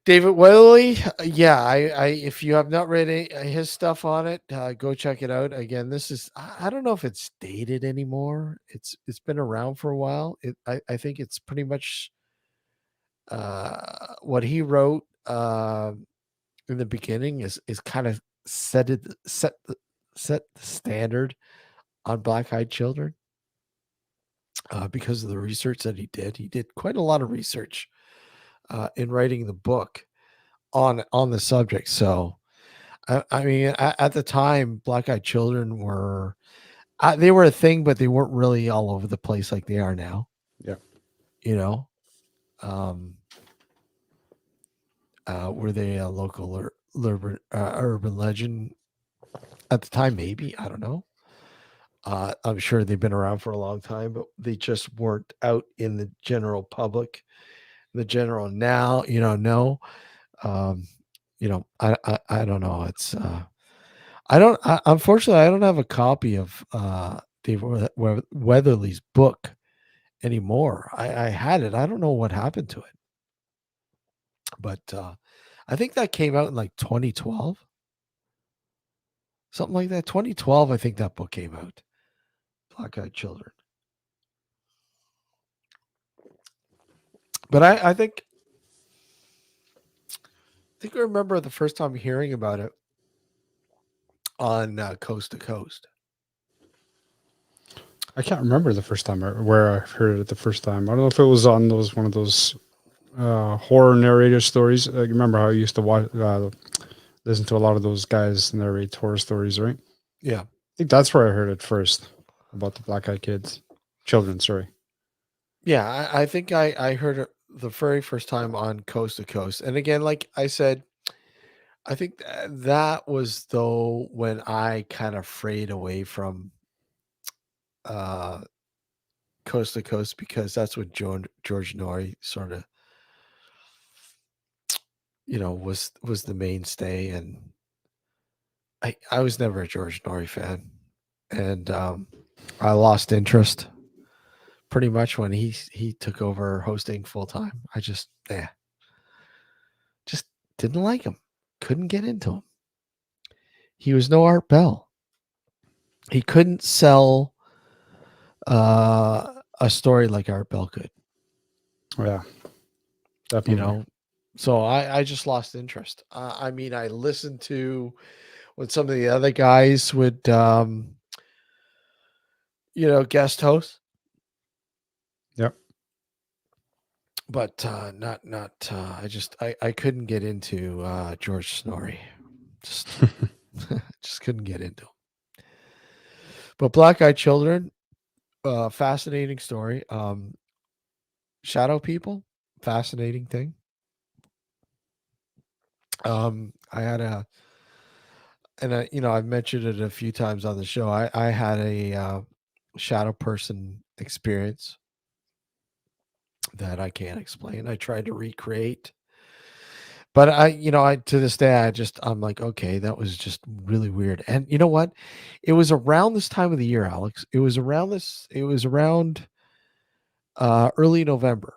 David Whaley, yeah, I if you have not read his stuff on it, go check it out. Again, this is, I don't know if it's dated anymore. It's been around for a while. I think it's pretty much what he wrote in the beginning is kind of set the standard on black-eyed children because of the research that he did. He did quite a lot of research in writing the book on the subject. So I mean, at the time, black-eyed children were they were a thing, but they weren't really all over the place like they are now. Yeah. Were they a local or urban legend at the time? Maybe, I don't know. I'm sure they've been around for a long time, but they just weren't out in the general public. The general now, no. I don't know. It's unfortunately I don't have a copy of David Weatherly's book anymore. I had it. I don't know what happened to it. But I think that came out in like 2012. Something like that. 2012, I think that book came out. Black-Eyed Children. But I think I remember the first time hearing about it on Coast to Coast. I can't remember the first time where I heard it the first time. I don't know if it was on one of those horror narrator stories. You remember how I used to watch, listen to a lot of those guys narrate horror stories, right? Yeah. I think that's where I heard it first about the black eyed children. Sorry. Yeah, I think I heard it the very first time on Coast to Coast. And again, like I said, I think that was though when I kind of frayed away from uh Coast to Coast, because that's what George Norrie sort of, was the mainstay. And I was never a George Norrie fan. And I lost interest pretty much when he took over hosting full time. I just didn't like him. Couldn't get into him. He was no Art Bell. He couldn't sell a story like Art Bell could, Oh, yeah, you definitely. know. So I just lost interest. I mean, I listened to when some of the other guys would guest host, Yep. but not I couldn't get into George Snorri. Just just couldn't get into him. But Black Eyed Children, fascinating story. Shadow people, fascinating thing. I had I've mentioned it a few times on the show. I had a shadow person experience that I can't explain. I tried to recreate, but I to this day I'm like, okay, that was just really weird. And you know what? It was around this time of the year, Alex. It was around early November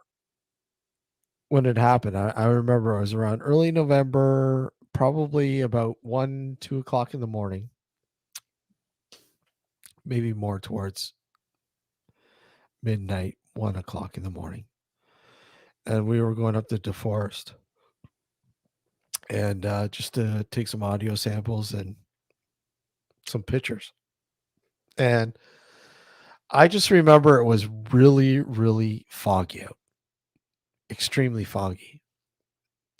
when it happened. I remember it was around early November, probably about 1-2 o'clock in the morning, maybe more towards midnight, 1 o'clock in the morning. And we were going up to DeForest and just to take some audio samples and some pictures. And I just remember it was really, really foggy out, extremely foggy.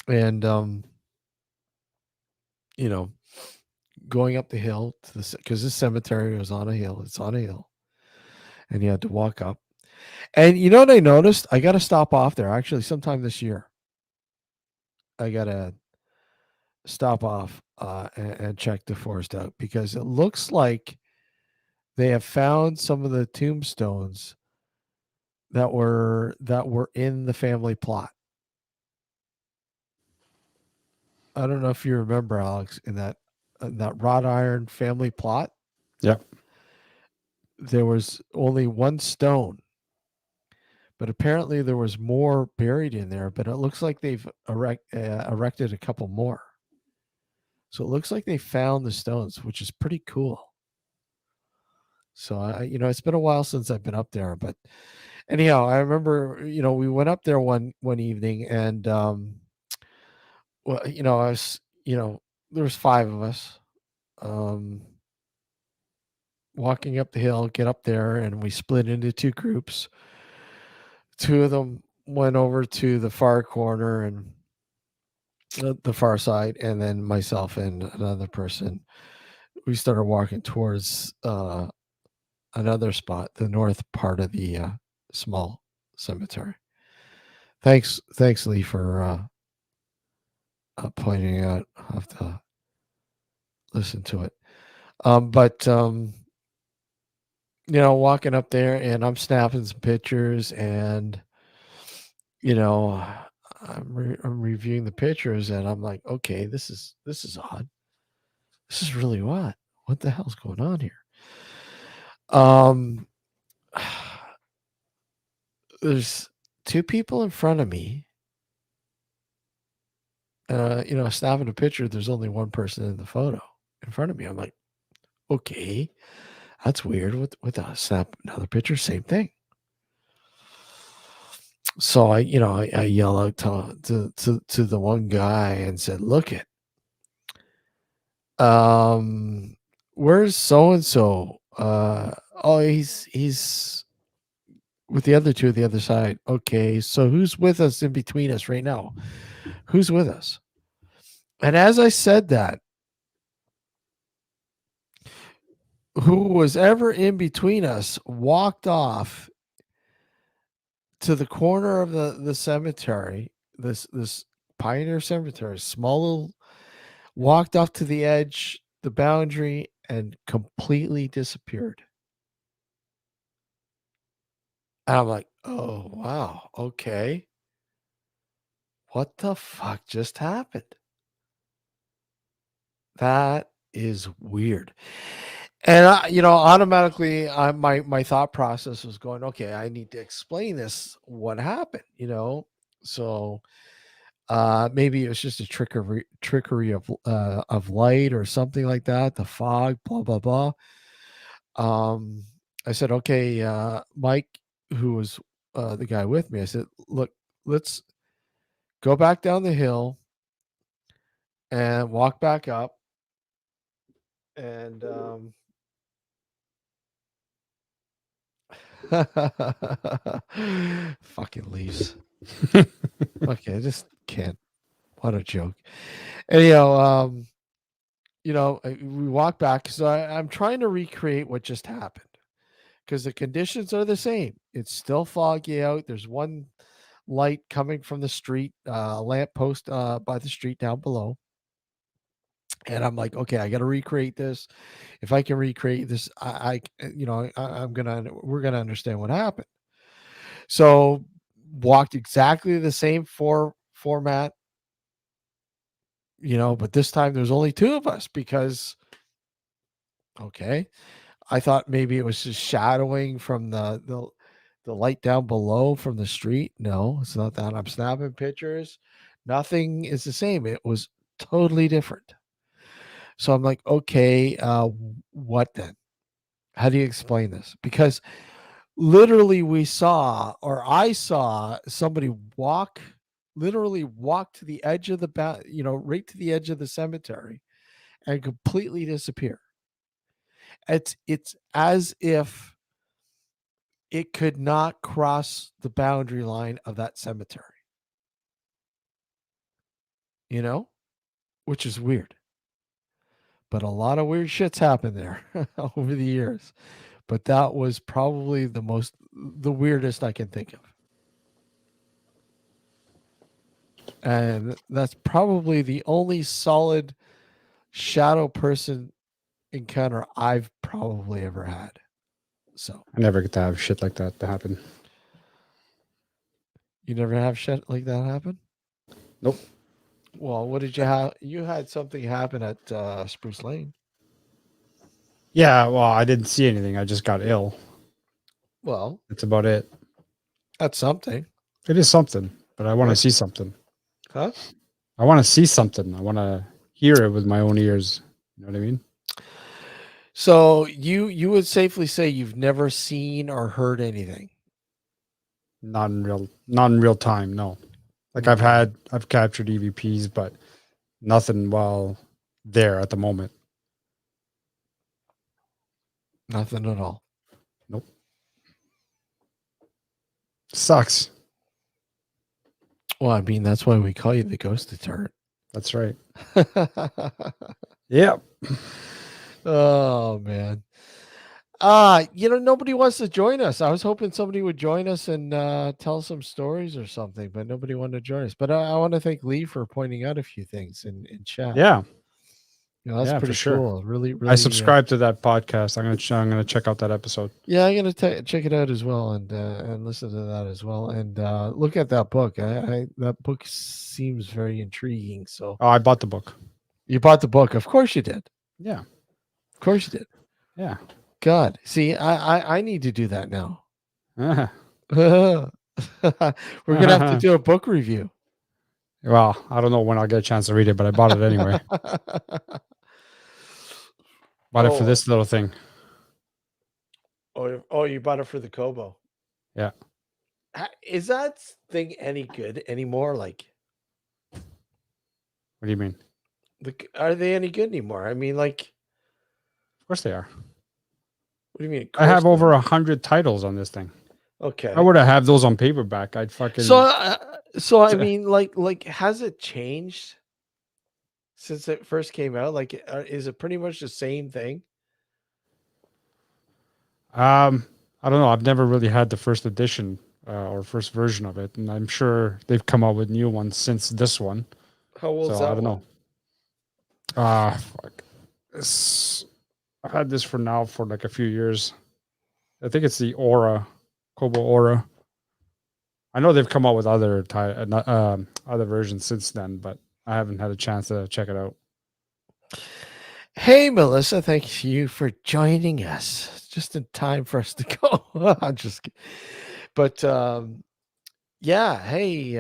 And, going up the hill because this cemetery was on a hill. It's on a hill. And you had to walk up. And you know what I noticed? I got to stop off there actually sometime this year. I got to stop off and check the forest out, because it looks like they have found some of the tombstones that were in the family plot. I don't know if you remember, Alex, in that wrought iron family plot. Yep. There was only one stone, but apparently there was more buried in there. But it looks like they've erected a couple more. So it looks like they found the stones, which is pretty cool. So it's been a while since I've been up there, but anyhow, I remember, we went up there one evening, and well, I was, there was 5 of us, walking up the hill, get up there, and we split into 2 groups. 2 of them went over to the far corner and the far side, and then myself and another person, we started walking towards another spot, the north part of the small cemetery. Thanks, Lee, for pointing out. I'll have to listen to it. But walking up there, and I'm snapping some pictures, and I'm reviewing the pictures, and I'm like, okay, this is odd. This is really odd. What the hell's going on here? There's 2 people in front of me. Snapping a picture. There's only one person in the photo in front of me. I'm like, okay, that's weird. What the snap another picture? Same thing. So I yell out to the one guy and said, "Look it, where's so and so? Oh, he's with the other two at the other side. Okay, so who's with us in between us right now? Who's with us? And as I said that, who was ever in between us walked off to the corner of the cemetery, this Pioneer Cemetery, small little, walked off to the edge, the boundary, and completely disappeared. And I'm like, oh wow, okay. What the fuck just happened? That is weird. And automatically, my thought process was going, okay, I need to explain this. What happened? So maybe it was just a trickery of light or something like that. The fog, blah blah blah. I said, okay, Mike, who was the guy with me. I said, look, let's go back down the hill and walk back up, and fucking leaves. Okay, I just can't. What a joke. Anyhow, we walk back. So I'm trying to recreate what just happened because the conditions are the same. It's still foggy out. There's one light coming from the street, lamp post by the street down below. And I'm like, okay, I got to recreate this. If I can recreate this, we're gonna understand what happened. So walked exactly the same format, but this time there's only two of us because, okay, I thought maybe it was just shadowing from the light down below from the street. No, it's not that. I'm snapping pictures. Nothing is the same. It was totally different. So I'm like, okay, what then? How do you explain this? Because literally I saw somebody literally walk to the edge of right to the edge of the cemetery and completely disappear. It's as if it could not cross the boundary line of that cemetery, which is weird. But a lot of weird shit's happened there over the years. But that was probably the weirdest I can think of. And that's probably the only solid shadow person encounter I've probably ever had. So I never get to have shit like that to happen. you never have shit like that happen? Nope. Well, what did you have? You had something happen at Spruce Lane. Yeah, well, I didn't see anything. I just got ill. Well, That's about it. that's something. It is something, but I want to Right. see something. Huh? I want to see something. I want to hear it with my own ears. You know what I mean? So you would safely say you've never seen or heard anything. Not in real time. No. Like Okay. I've captured EVPs, but nothing while there at the moment. Nothing at all. Nope. Sucks. Well, I mean, that's why we call you the ghost deterrent. That's right. Yep. Oh man. Nobody wants to join us. I was hoping somebody would join us and tell some stories or something, but nobody wanted to join us. But I want to thank Lee for pointing out a few things in chat. Yeah. That's Yeah, pretty for sure. cool. Really, really. I subscribe to that podcast. I'm gonna check out that episode. Yeah, I'm gonna check it out as well and listen to that as well and look at that book. That book seems very intriguing. So Oh, I bought the book. you bought the book, of course you did. Yeah. Of course you did. Yeah. God, see, I need to do that now. Uh-huh. We're gonna have to do a book review. Well, I don't know when I'll get a chance to read it, but I bought it anyway. Bought it for this little thing. Oh, you bought it for the Kobo. Yeah. Is that thing any good anymore? Like, What do you mean? are they any good anymore? I mean, like, Of course they are. What do you mean? I have Course over number? 100 titles on this thing. Okay. I would have those on paperback. I'd fucking. So I mean, like, has it changed since it first came out? Like, is it pretty much the same thing? I don't know. I've never really had the first edition or first version of it, and I'm sure they've come out with new ones since this one. How old's So that I don't one? know. Fuck. I've had this for now for like a few years. I think it's the Aura, Kobo Aura. I know they've come out with other other versions since then, but I haven't had a chance to check it out. Hey, Melissa, thank you for joining us. Just in time for us to go. I'm just kidding. But yeah, hey,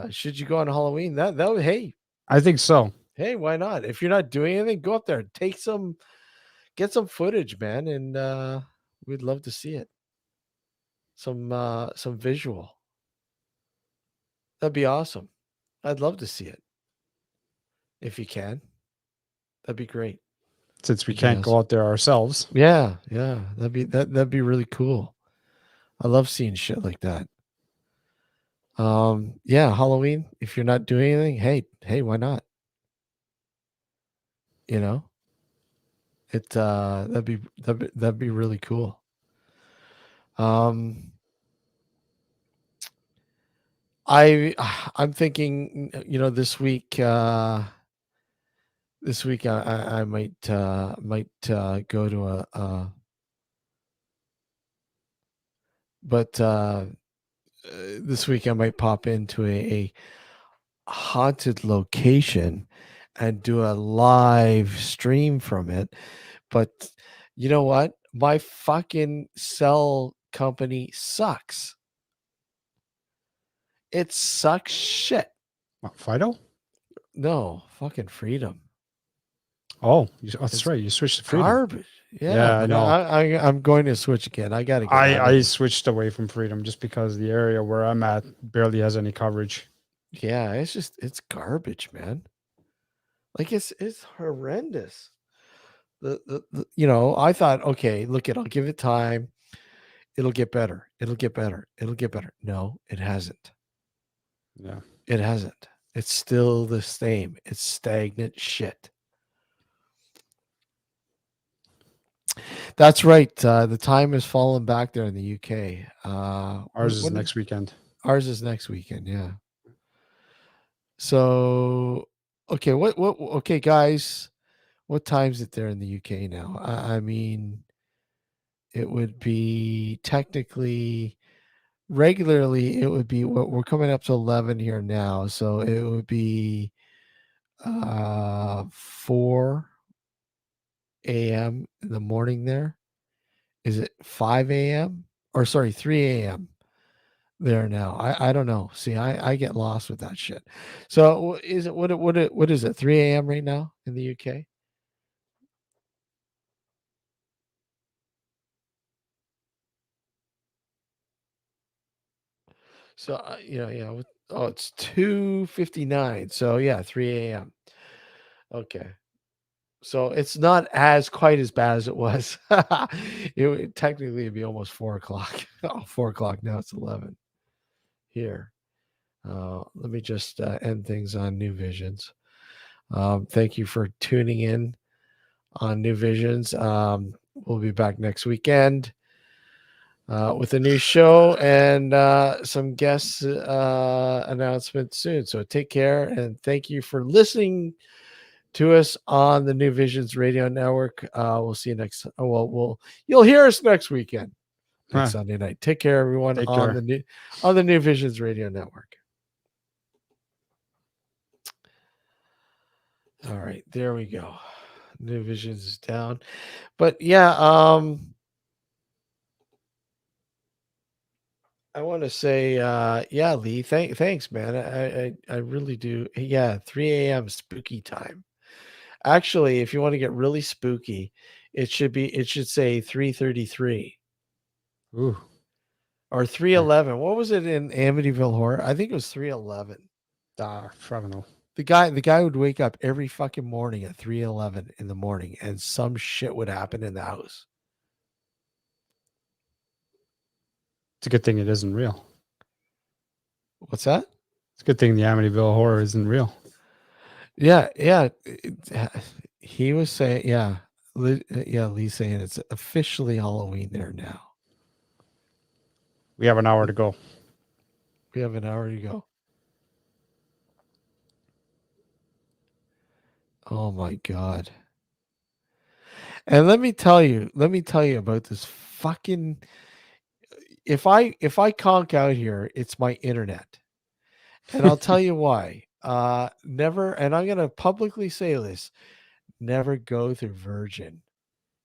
should you go on Halloween? That would, hey, I think so. hey, why not? If you're not doing anything, go up there, get some footage, man, and we'd love to see it. Some visual. That'd be awesome. I'd love to see it. If you can. That'd be great. Since we You can't guys. go out there ourselves. Yeah, that'd be really cool. I love seeing shit like that. Yeah, Halloween. If you're not doing anything, hey, why not? You know, that'd be really cool. I'm thinking, this week. This week I might go to this week I might pop into a haunted location and do a live stream from it. But you know what? My fucking cell company sucks. It sucks shit. What, Fido? No, fucking Freedom. Oh, that's It's right. You switched to Freedom. Garbage. Yeah, Yeah, I but know. I'm going to switch again. I got to get out of I it. switched away from Freedom just because the area where I'm at barely has any coverage. Yeah, it's garbage, man. Like it's horrendous. The I thought, okay, look I'll give it time. It'll get better. It'll get better. It'll get better. No, it hasn't. Yeah. It hasn't. It's still the same. It's stagnant shit. That's right. The time has fallen back there in the UK. Ours is next weekend. Ours is next weekend. Yeah. So, okay. Okay, guys. What time is it there in the UK now? I mean, it would be technically, regularly, it would be, we're coming up to 11 here now. So it would be 4 a.m. in the morning there. Is it 5 a.m.? Or sorry, 3 a.m. there now? I don't know. See, I get lost with that shit. So is it what is it? 3 a.m. right now in the UK? So yeah. Oh, it's 2:59. So yeah, 3 a.m. Okay. So it's not as quite as bad as it was. It would technically it'd be almost 4 o'clock. Oh, 4 o'clock now. It's 11 here. Let me just end things on New Visions. Thank you for tuning in on New Visions. We'll be back next weekend with a new show and some guest announcements soon. So take care and thank you for listening to us on the New Visions Radio Network. We'll see you next. You'll hear us next weekend, next Sunday night. Take care, everyone. Take on care. the New Visions Radio Network. All right, there we go. New Visions is down, but yeah, I want to say, yeah, Lee, thanks, man. I really do. Yeah, 3 a.m. spooky time. Actually, if you want to get really spooky, it should say 3:33 Ooh. or 3:11. What was it in Amityville Horror? I think it was 3:11. I don't know. The guy would wake up every fucking morning at 3:11 in the morning, and some shit would happen in the house. It's a good thing it isn't real. What's that? It's a good thing the Amityville horror isn't real. Yeah, yeah. He was saying, yeah, Lee's saying it's officially Halloween there now. We have an hour to go. We have an hour to go. Oh my God. And let me tell you about this fucking if I conk out here, it's my internet. And I'll tell you why. Never, and I'm gonna publicly say this, never go through Virgin.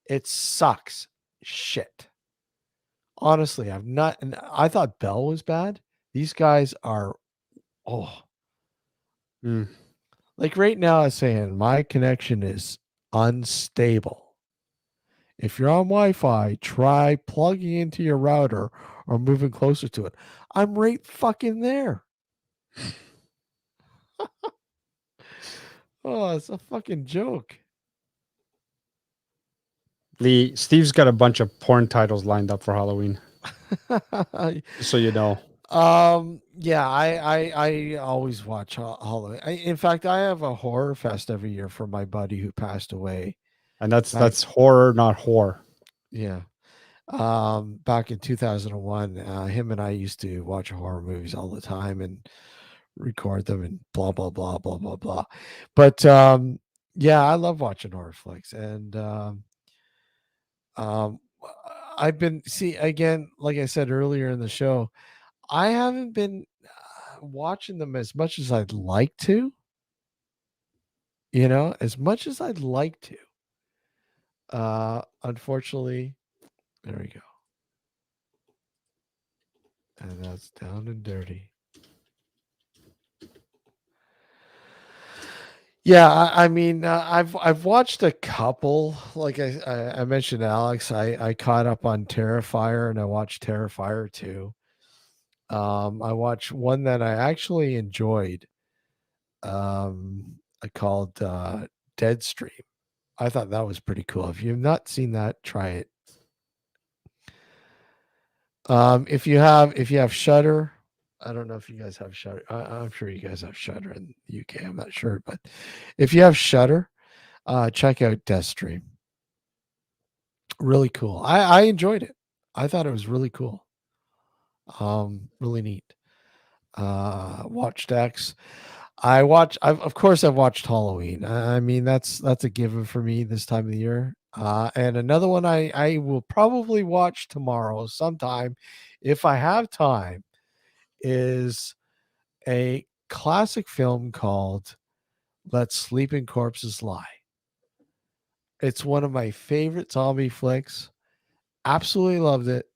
It sucks shit. Honestly, I've not and I thought Bell was bad. These guys are Mm. like right now I was saying my connection is unstable. If you're on Wi-Fi, try plugging into your router or moving closer to it. I'm right fucking there. Oh, it's a fucking joke. Lee, Steve's got a bunch of porn titles lined up for Halloween, just so you know. Yeah, I always watch Halloween. In fact, I have a horror fest every year for my buddy who passed away. And that's horror, not whore. Yeah. Back in 2001, him and I used to watch horror movies all the time and record them and blah blah blah blah blah blah. But yeah, I love watching horror flicks and um I've been see again, like I said earlier in the show, I haven't been watching them as much as I'd like to. You know, as much as I'd like to. Unfortunately, there we go. And that's down and dirty. Yeah, I mean, I've watched a couple. Like I mentioned, Alex, I caught up on Terrifier, and I watched Terrifier 2. I watched one that I actually enjoyed. I called Deadstream. I thought that was pretty cool. If you've not seen that, try it. If you have Shutter, I don't know if you guys have Shutter. I'm sure you guys have Shutter in the UK. I'm not sure, but if you have Shutter, check out Deathstream. Really cool. I enjoyed it. I thought it was really cool. Really neat. Watched X. I've of course I've watched Halloween. I mean that's a given for me this time of the year. And another one I will probably watch tomorrow sometime if I have time is a classic film called Let Sleeping Corpses Lie. It's one of my favorite zombie flicks. Absolutely loved it.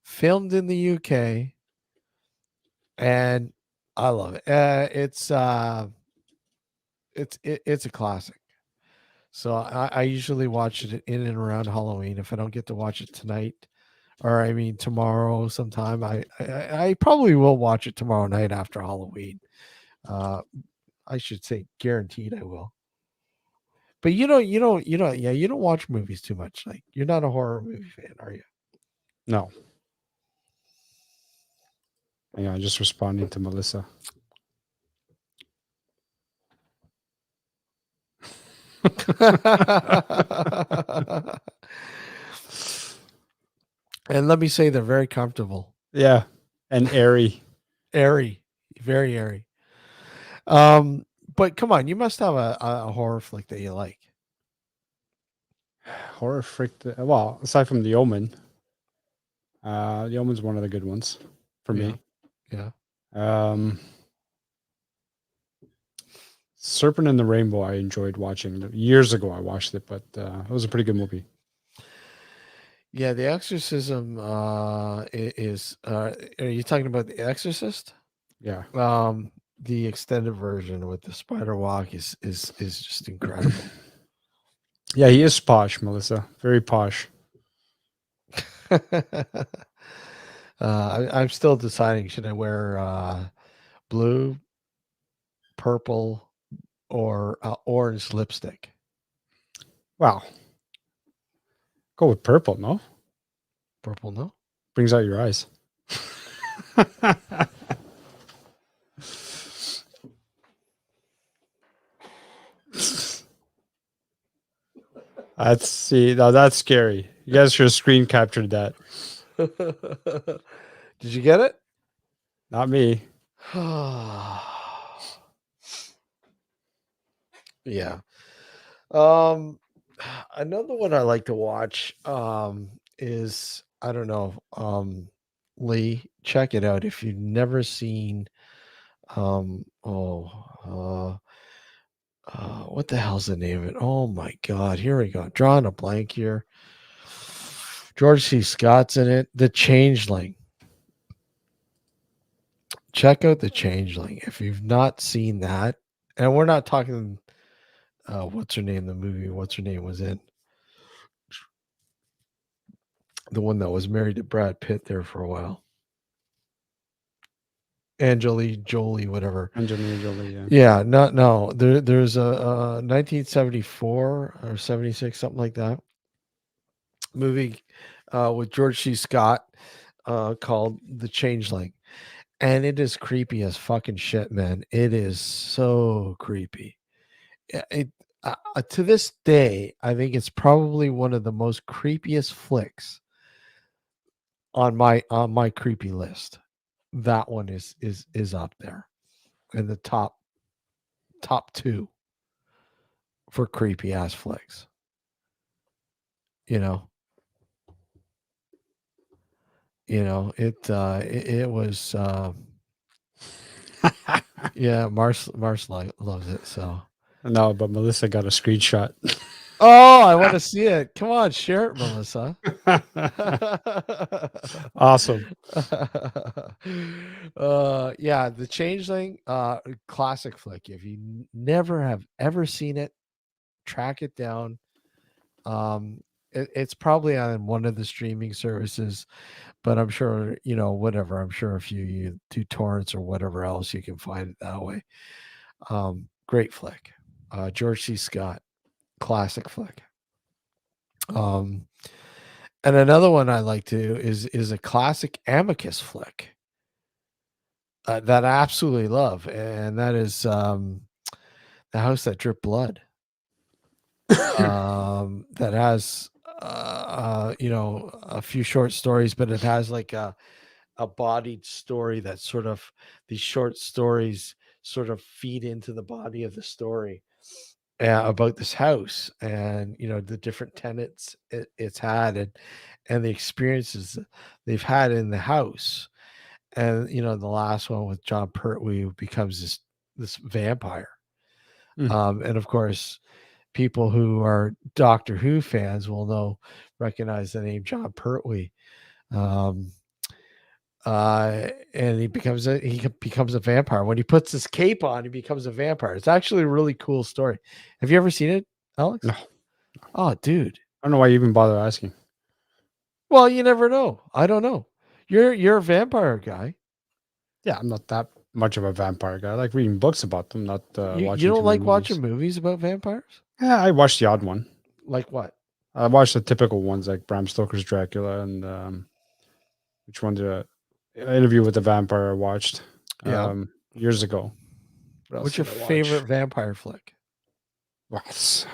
Filmed in the UK, and I love it. It's a classic. So I usually watch it in and around Halloween. If I don't get to watch it tonight, or I mean tomorrow sometime, I probably will watch it tomorrow night after Halloween. I should say guaranteed I will. But you don't watch movies too much. Like you're not a horror movie fan, are you? No. Hang on, just responding to Melissa. And let me say they're very comfortable. Yeah. And airy. Airy. Very airy. But come on, you must have a horror flick that you like. Horror freak. Well, aside from The Omen. The Omen's one of the good ones for me. Yeah. Serpent and the Rainbow I enjoyed watching. Years ago I watched it, but it was a pretty good movie. Yeah, The Exorcism is are you talking about The Exorcist? Yeah. The extended version with the spider walk is just incredible. Yeah, he is posh, Melissa. Very posh. I'm still deciding should I wear blue, purple, or orange lipstick. Wow. Go with purple, no? Purple, no? Brings out your eyes. Now that's scary. You guys should have screen captured that. Did you get it? Not me. Yeah. Another one I like to watch is, I don't know, Lee, check it out if you've never seen what the hell's the name of it? Oh my god, here we go. Drawing a blank here. George C. Scott's in it. The Changeling. Check out The Changeling if you've not seen that. And we're not talking what's her name, the movie what's her name was in. The one that was married to Brad Pitt there for a while. Jolie, whatever. Angelina Jolie, yeah. Yeah, no. There's a 1974 or 76, something like that, movie with George C. Scott called The Changeling. And it is creepy as fucking shit, man. It is so creepy. To this day, I think it's probably one of the most creepiest flicks on my creepy list. That one is up there in the top two for creepy ass flicks. You know it was yeah, Mars loves it. So No, but Melissa got a screenshot. oh, I want to see it. Come on, share it, Melissa. Awesome. Yeah, The Changeling, classic flick. If you never have ever seen it, track it down. It's probably on one of the streaming services, but I'm sure whatever. I'm sure if you do torrents or whatever else, you can find it that way. Great flick. George C. Scott, classic flick. And another one I like to is a classic Amicus flick that I absolutely love, and that is The House That Dripped Blood. That has a few short stories, but it has like a bodied story that sort of, these short stories sort of feed into the body of the story about this house, and the different tenants it's had, and the experiences they've had in the house. And the last one with John Pertwee, who becomes this vampire. And of course, people who are Doctor Who fans will recognize the name John Pertwee. And he becomes a vampire. When he puts his cape on, he becomes a vampire. It's actually a really cool story. Have you ever seen it, Alex? No. Oh, dude. I don't know why you even bother asking. Well, you never know. I don't know. You're a vampire guy. Yeah, I'm not that much of a vampire guy. I like reading books about them, not watching. You don't like movies. watching movies about vampires? Yeah, I watched the odd one. Like what? I watched the typical ones like Bram Stoker's Dracula and which one did Interview with the Vampire I watched years ago. What's your favorite vampire flick? Well,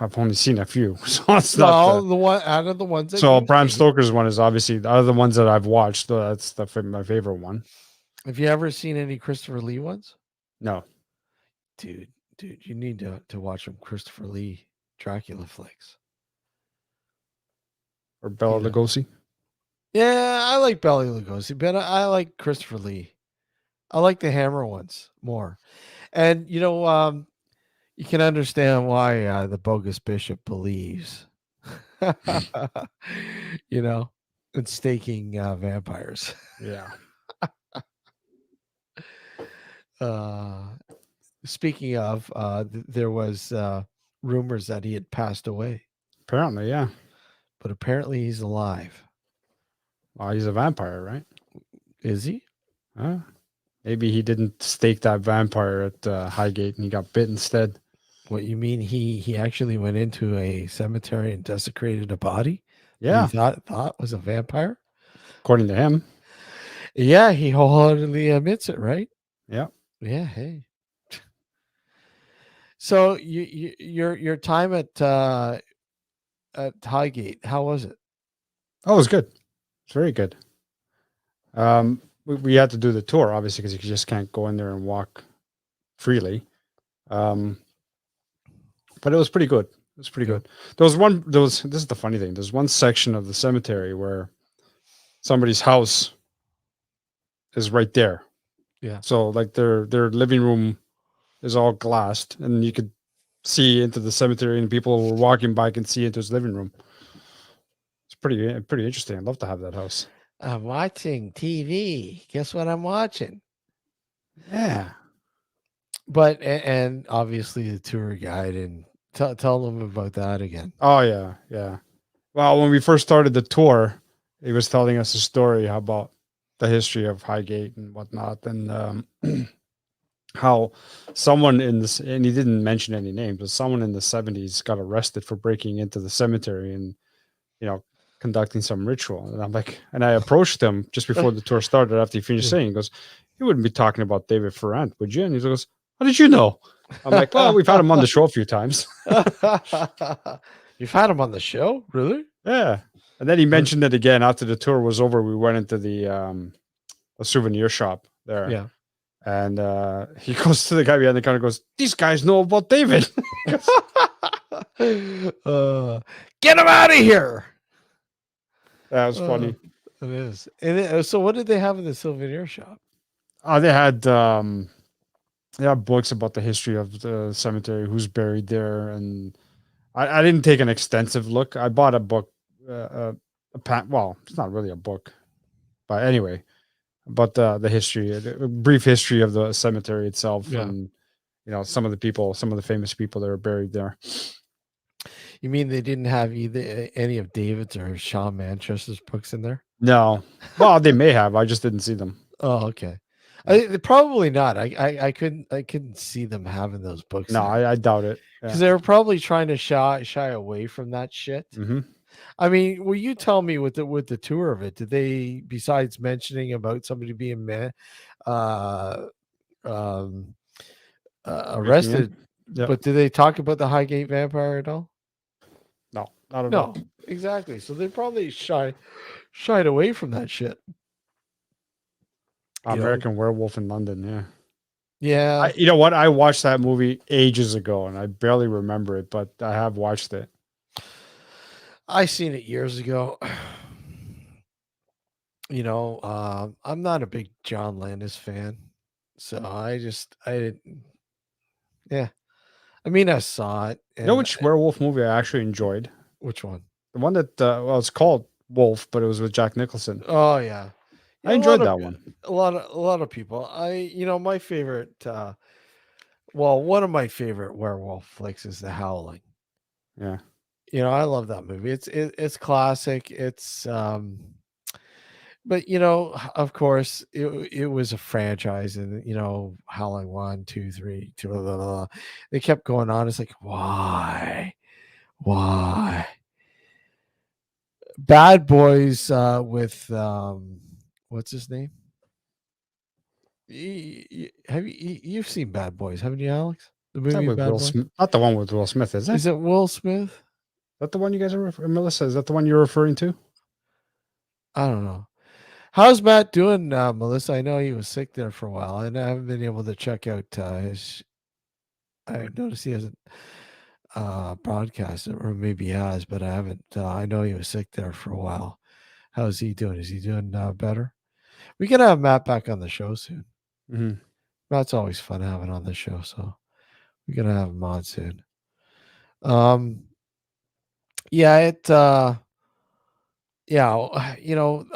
I've only seen a few, so it's not not the one out of the ones. That so Bram Stoker's one is obviously out of the ones that I've watched. That's my favorite one. Have you ever seen any Christopher Lee ones? No, dude, you need to watch some Christopher Lee Dracula flicks. Or Bela Lugosi. Yeah, I like Bela Lugosi, but I like Christopher Lee. I like the Hammer ones more, and you can understand why the bogus bishop believes, in staking vampires. Yeah. Speaking of, there was rumors that he had passed away. Apparently, yeah. But apparently he's alive. Well, he's a vampire, right? Is he? Maybe he didn't stake that vampire at Highgate and he got bit instead. What, you mean he actually went into a cemetery and desecrated a body? Yeah. He thought was a vampire? According to him. Yeah, he wholeheartedly admits it, right? Yeah. Yeah. Hey. So your time at Highgate, how was it? Oh, it was good. It's very good. We had to do the tour, obviously, because you just can't go in there and walk freely. Um, but it was pretty good. It was pretty Yeah. good. This is the funny thing. There's one section of the cemetery where somebody's house is right there. Yeah. So like their living room is all glassed, and you could see into the cemetery, and people were walking by can see into his living room. It's pretty interesting. I'd love to have that house. I'm watching TV. Guess what I'm watching? Yeah. But and obviously the tour guide, and tell them about that again. Oh yeah, yeah. Well, when we first started the tour, he was telling us a story about the history of Highgate and whatnot, and how someone in this, and he didn't mention any names, but someone in the 70s got arrested for breaking into the cemetery and, you know, conducting some ritual. And I'm like, and I approached him just before the tour started after he finished saying, he goes, "You wouldn't be talking about David Ferrand, would you?" And he goes, "How did you know?" I'm like, "Well, we've had him on the show a few times." You've had him on the show, really? Yeah. And then he mentioned it again after the tour was over. We went into the a souvenir shop there. Yeah. And he goes to the guy behind the counter, goes, "These guys know about David." Get him out of here. That was funny. It is. And so what did they have in the souvenir shop? They had books about the history of the cemetery, who's buried there, and I didn't take an extensive look. I bought a book, well, it's not really a book, but anyway, but the history, a brief history of the cemetery itself, Yeah. and some of the famous people that are buried there. You mean they didn't have either any of David's or Sean Manchester's books in there? No, well, they may have. I just didn't see them. Oh, okay. Probably not. I couldn't see them having those books. No, I doubt it. Because they were probably trying to shy away from that shit. Mm-hmm. I mean, will you tell me with the tour of it, did they, besides mentioning about somebody being arrested, Yep. but did they talk about the Highgate vampire at all? No, not at all. No, exactly. So they probably shied away from that shit. American Werewolf in London. Yeah. Yeah. You know what? I watched that movie ages ago, and I barely remember it, but I have watched it. I seen it years ago. I'm not a big John Landis fan, so I didn't. Yeah, I mean, I saw it. You know which werewolf movie I actually enjoyed? Which one? The one that it's called Wolf, but it was with Jack Nicholson. Oh yeah, I enjoyed that one. A lot of people. My favorite. One of my favorite werewolf flicks is The Howling. Yeah. I love that movie. It's classic. It's but of course it was a franchise, and Howling 1, 2, 3, 2, blah, blah, blah. They kept going on. It's like, why Bad Boys with what's his name? You've seen Bad Boys, haven't you, Alex? The movie with Bad Will Boys? Smith. Not the one with Will Smith, is it? Is it Will Smith? Is that the one you guys are Melissa? Is that the one you're referring to? I don't know. How's Matt doing, Melissa? I know he was sick there for a while, and I haven't been able to check out his. I noticed he hasn't broadcasted, or maybe he has, but I haven't. I know he was sick there for a while. How's he doing? Is he doing better? We can have Matt back on the show soon. Mm-hmm. Matt's always fun having on the show, so we're gonna have him on soon. Yeah,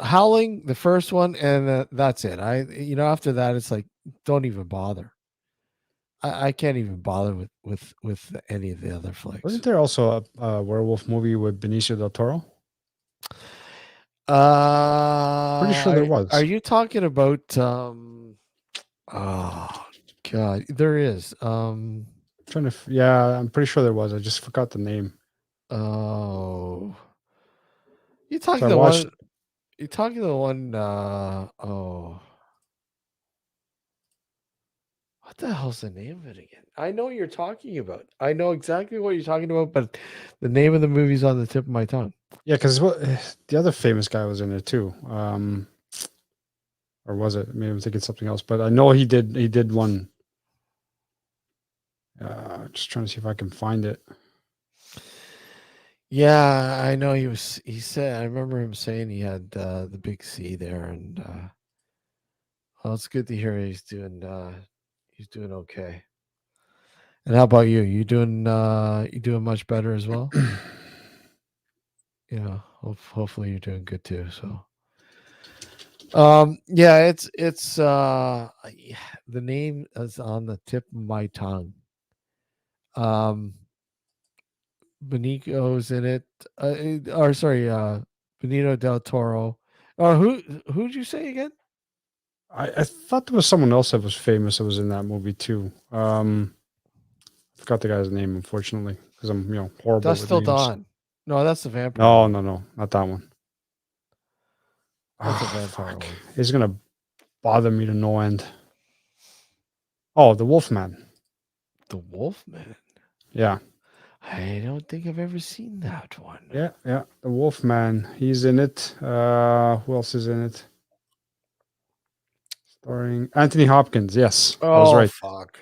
Howling, the first one, and that's it. After that, it's like, don't even bother. I can't even bother with any of the other flicks. Wasn't there also a werewolf movie with Benicio del Toro? Pretty sure there was. Are you talking about? Oh God, there is. I'm pretty sure there was. I just forgot the name. Oh, you talking So You're talking to the one. Oh, what the hell's the name of it again? I know what you're talking about. I know exactly what you're talking about, but the name of the movie's on the tip of my tongue. Yeah, because the other famous guy was in it too. Or was it? Maybe I'm thinking something else. But I know he did. He did one. Just trying to see if I can find it. Yeah, I know he was. He said. I remember him saying he had the big C there, and well, it's good to hear he's doing. He's doing okay. And how about you? You doing? You doing much better as well? Yeah. Hopefully you're doing good too. So. Yeah, it's yeah, the name is on the tip of my tongue. Um Benico's in it. Or sorry, Benito del Toro. Or who'd you say again? I thought there was someone else that was famous that was in that movie too. I forgot the guy's name, unfortunately, because I'm horrible Dust with Till names. Dawn. No, that's the vampire No, one. no, no, not that one. That's a Ah, vampire fuck. one. It's gonna bother me to no end. Oh, the Wolfman. The Wolfman. Yeah, I don't think I've ever seen that one. yeah, yeah. The Wolfman. He's in it. Who else is in it? Starring Anthony Hopkins. Yes, I was Oh right. fuck.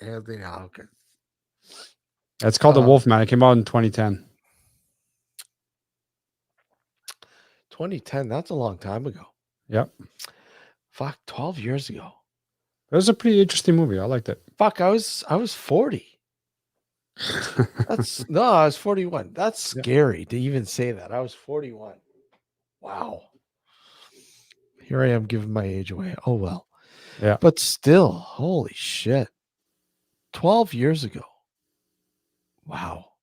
Anthony Hopkins. It's called The Um, Wolfman. It came out in 2010. 2010, that's a long time ago. Yep. Fuck, 12 years ago. It was a pretty interesting movie. I liked it. Fuck, I was 40. That's no, I was 41. That's Yeah. scary to even say that. I was 41. Wow. Here I am giving my age away. Oh well. Yeah. But still, holy shit. 12 years ago. Wow.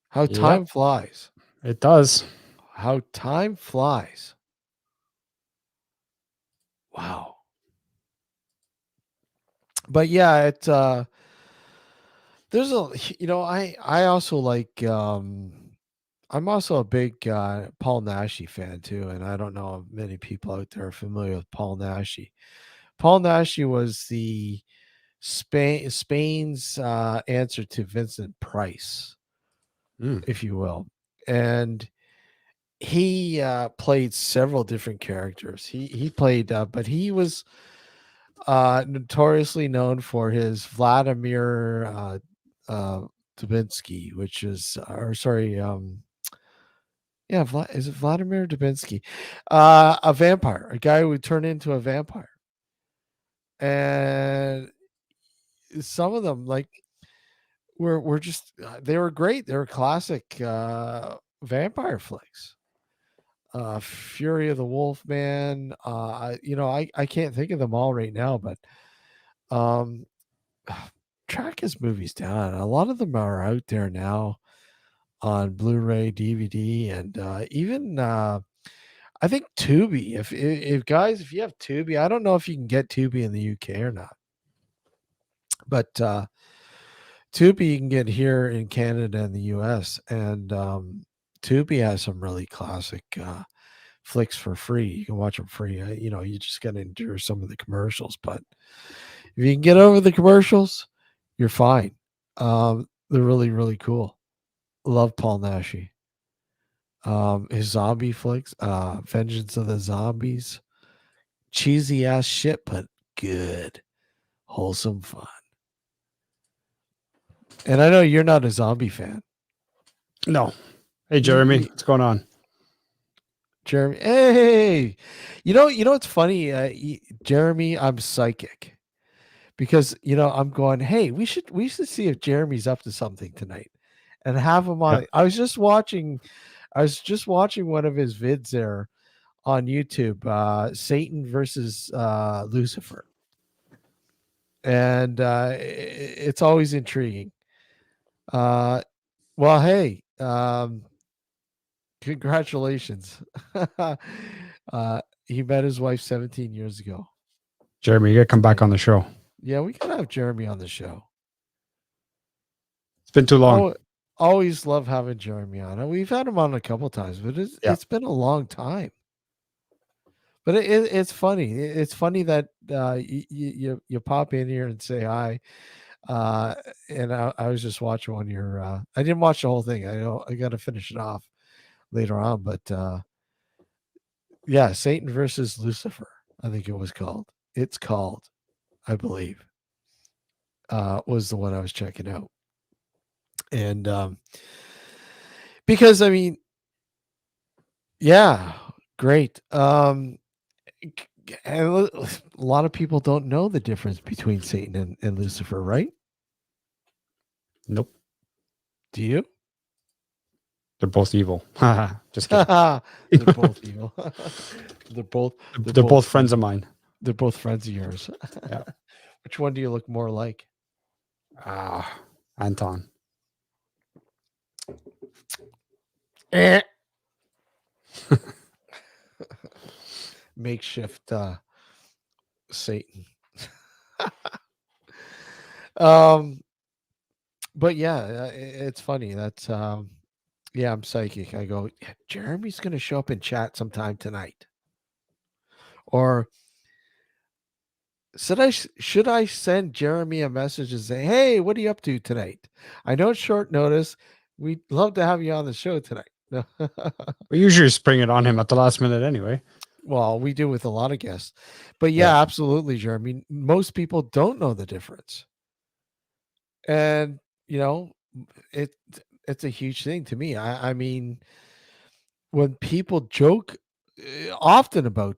How time Yep. flies. It does. How time flies. Wow. But yeah, it's there's a I also like I'm also a big Paul Naschy fan too, and I don't know if many people out there are familiar with Paul Naschy. Paul Naschy was the Spain's answer to Vincent Price, Mm. if you will, and he played several different characters. He played, but he was notoriously known for his Vladimir Dubinsky, which is, or sorry, yeah, is it Vladimir Dubinsky? A vampire, a guy who would turn into a vampire. And some of them, like, were just they were great. They were classic vampire flicks. Fury of the Wolf Man. I can't think of them all right now, but um, track his movies down. A lot of them are out there now on Blu-ray, DVD, and even I think Tubi. If guys, if you have Tubi, I don't know if you can get Tubi in the UK or not, but Tubi you can get here in Canada and the US, and Tubi has some really classic flicks for free. You can watch them free. You just got to endure some of the commercials, but if you can get over the commercials, you're fine. They're really, really cool. Love Paul Naschy. His zombie flicks, Vengeance of the Zombies, cheesy ass shit, but good, wholesome fun. And I know you're not a zombie fan. No. Hey, Jeremy, what's going on? Jeremy, hey, you know what's funny, Jeremy? I'm psychic because I'm going. Hey, we should see if Jeremy's up to something tonight, and have him on. Yeah. I was just watching one of his vids there on YouTube, Satan versus Lucifer, and it's always intriguing. Well, hey, congratulations. He met his wife 17 years ago. Jeremy, you got to come back on the show. Yeah, we gotta have Jeremy on the show. It's been too long. always love having Jeremy on. We've had him on a couple times, but Yeah. it's been a long time. But it's funny. It's funny that you pop in here and say hi. And I was just watching one of your. I didn't watch the whole thing. I know I got to finish it off later on, but yeah, Satan versus Lucifer. I think it was called. It's called, I believe, was the one I was checking out, and because I mean, yeah, great. And a lot of people don't know the difference between Satan and Lucifer, right? Nope. Do you? They're both evil. Just kidding. They're both evil. They're both friends of mine. They're both friends of yours. Yeah. Which one do you look more like? Anton. Makeshift Satan. But yeah, it's funny. That's yeah, I'm psychic. I go, yeah, Jeremy's gonna show up in chat sometime tonight. Or should I send Jeremy a message and say, hey, what are you up to tonight? I know it's short notice. We'd love to have you on the show tonight. We usually spring it on him at the last minute anyway. Well, we do with a lot of guests. But yeah, absolutely, Jeremy. Most people don't know the difference. And you know, it's a huge thing to me. I mean, when people joke often about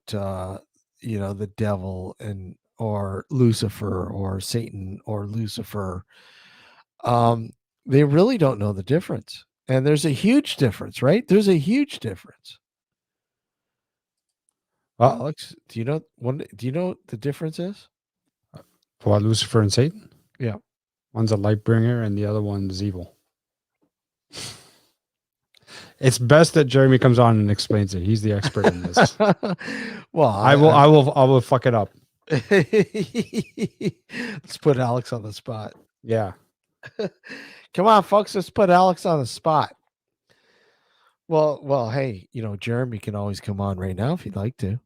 you know, the devil and or Lucifer or Satan or Lucifer, they really don't know the difference. And there's a huge difference, right? There's a huge difference. Well, Alex, do you know what the difference is? what, Lucifer and Satan? Yeah. One's a light bringer and the other one's evil. It's best that Jeremy comes on and explains it. He's the expert in this. Well, I will fuck it up. Let's put Alex on the spot. Yeah. Come on, folks. Let's put Alex on the spot. Well, hey, you know, Jeremy can always come on right now if you'd like to.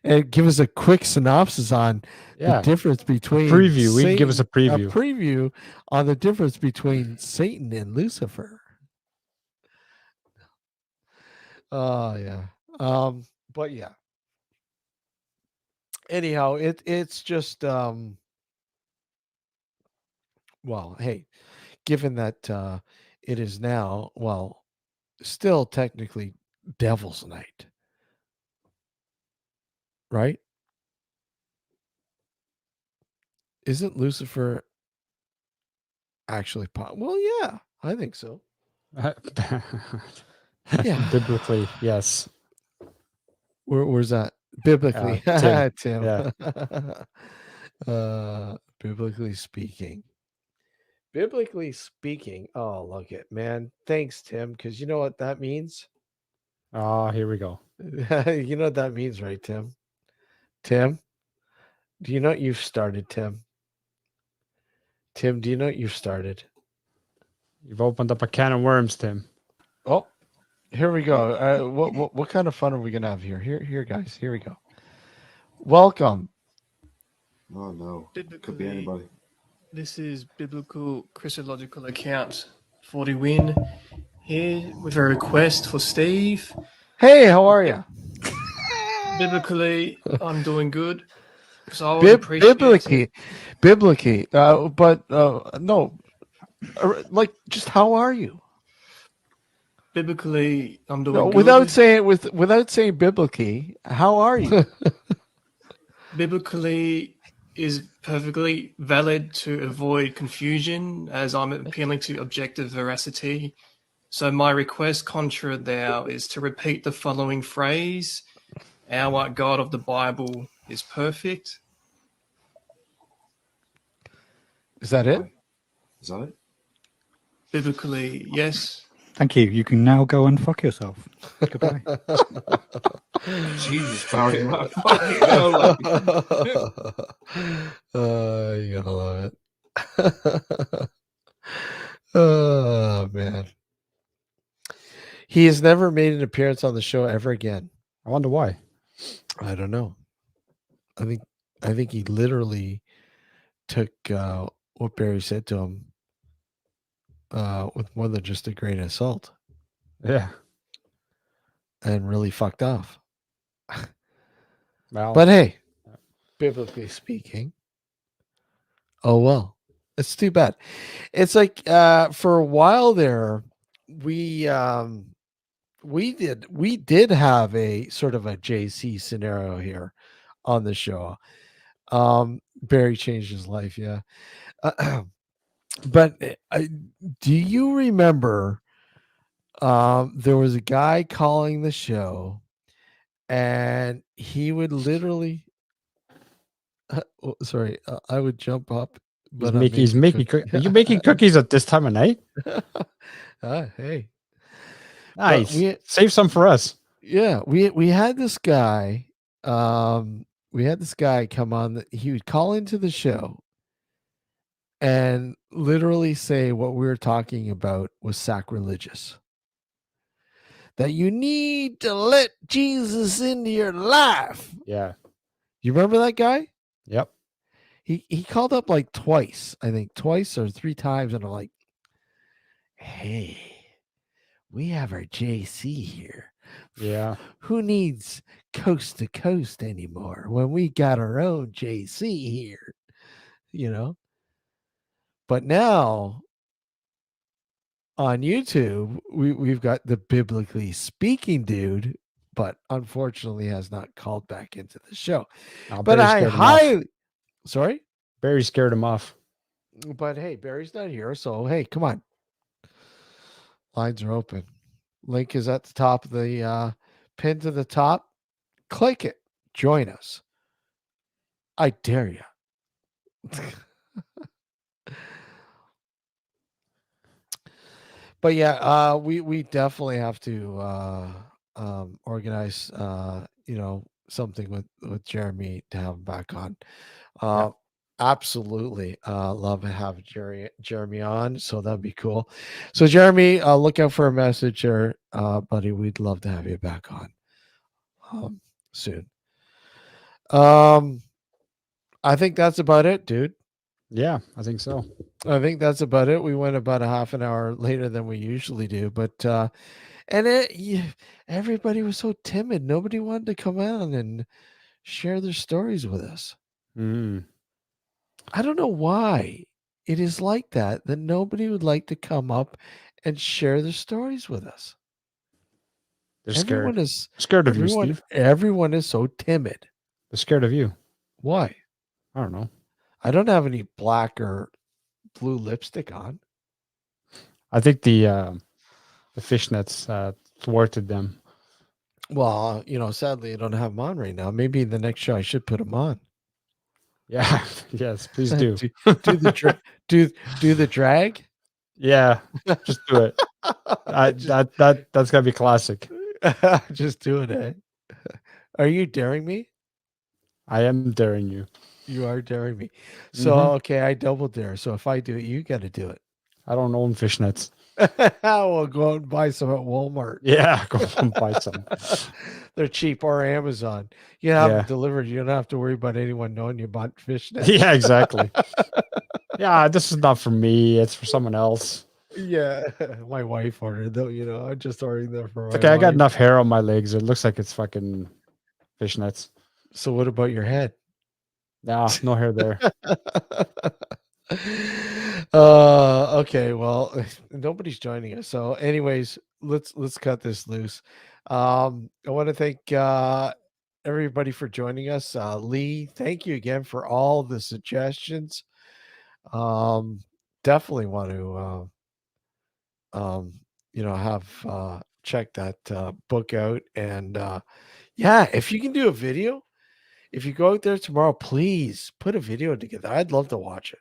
And give us a quick synopsis on the difference between preview. Satan, We can give us a preview. A preview on the difference between Satan and Lucifer. Oh yeah. But yeah. Anyhow, it's just well, hey, given that it is now, well, still technically Devil's Night. Right? Isn't Lucifer actually well, yeah, I think so. Yeah. Biblically, yes. Where's that? Biblically. Tim. Yeah. Biblically speaking. Biblically speaking. Oh, look it, man. Thanks, Tim, because you know what that means? Oh, here we go. You know what that means, right, Tim? Tim? Do you know what you've started, Tim? Tim, do you know what you've started? You've opened up a can of worms, Tim. Oh, here we go. What kind of fun are we gonna have here? Here, guys. Here we go. Welcome. Oh no, could be anybody. This is Biblical Christological Account 40 Win here with a request for Steve. Hey, how are you? Biblically, I'm doing good. So I would appreciate biblically, but no, like, just how are you? Biblically, I'm doing No, good. without saying biblically, how are you? Biblically is perfectly valid to avoid confusion, as I'm appealing to objective veracity. So my request contra thou is to repeat the following phrase: "Our God of the Bible is perfect." Is that it? Is that it? Biblically, yes. Thank you. You can now go and fuck yourself. Goodbye. Jesus, Barry. Fucking hell, like. You gotta love it. Oh man. He has never made an appearance on the show ever again. I wonder why. I don't know. I think he literally took what Barry said to him with more than just a grain of salt Yeah. and really fucked off. Well, But hey, biblically speaking, oh well. It's too bad. It's like for a while there, we we did have a sort of a JC scenario here on the show. Barry changed his life, yeah. But do you remember there was a guy calling the show and he would literally sorry, I would jump up, he's but I'm making. He's making making. Are you making cookies at this time of night? hey, but Nice. Save some for us. yeah, we had this guy. We had this guy come on. He would call into the show and literally say what we were talking about was sacrilegious. That you need to let Jesus into your life. Yeah. You remember that guy? Yep. He called up like twice, I think twice or three times, and I'm like, hey, we have our JC here. Yeah. Who needs coast to coast anymore when we got our own JC here? You know? But now on YouTube, we've got the biblically speaking dude, but unfortunately has not called back into the show. Oh, But Barry I scared him off. highly sorry, Barry scared him off. but hey, Barry's not here, so hey, come on. Lines are open. Link is at the top of the pin to the top. Click it. Join us. I dare you. But yeah, we definitely have to organize something with Jeremy to have him back on. Yeah. Absolutely, love to have Jeremy on, so that'd be cool. So Jeremy, look out for a message here, buddy. We'd love to have you back on soon. I think that's about it, dude. Yeah, I think so. I think that's about it. We went about a half an hour later than we usually do, but everybody was so timid. Nobody wanted to come on and share their stories with us. Mm. I don't know why it is like that. That nobody would like to come up and share their stories with us. They're Everyone scared. is Scared of you, Steve. Everyone is so timid. They're scared of you. Why? I don't know. I don't have any black or blue lipstick on. I think the fishnets thwarted them. Well, sadly, I don't have them on right now. Maybe the next show I should put them on. Yeah. Yes, please do. do the drag. Yeah, just do it. That's gotta be classic. Just do it, eh? Are you daring me? I am daring you. You are daring me. So okay, I double dare. So if I do it, you got to do it. I don't own fishnets. We'll go out and buy some at Walmart. Yeah, go and buy some. They're cheap, or Amazon. You have them delivered. You don't have to worry about anyone knowing you bought fishnets. Yeah, exactly. Yeah, this is not for me. It's for someone else. Yeah, my wife ordered though. I'm just ordering them for my Okay, I got wife. enough hair on my legs. It looks like it's fucking fishnets. So what about your head? Nah, no hair there. Okay, well, nobody's joining us. So anyways, let's cut this loose. I want to thank everybody for joining us. Lee, thank you again for all the suggestions. Definitely want to have check that book out. And yeah, if you can do a video, if you go out there tomorrow, please put a video together. I'd love to watch it.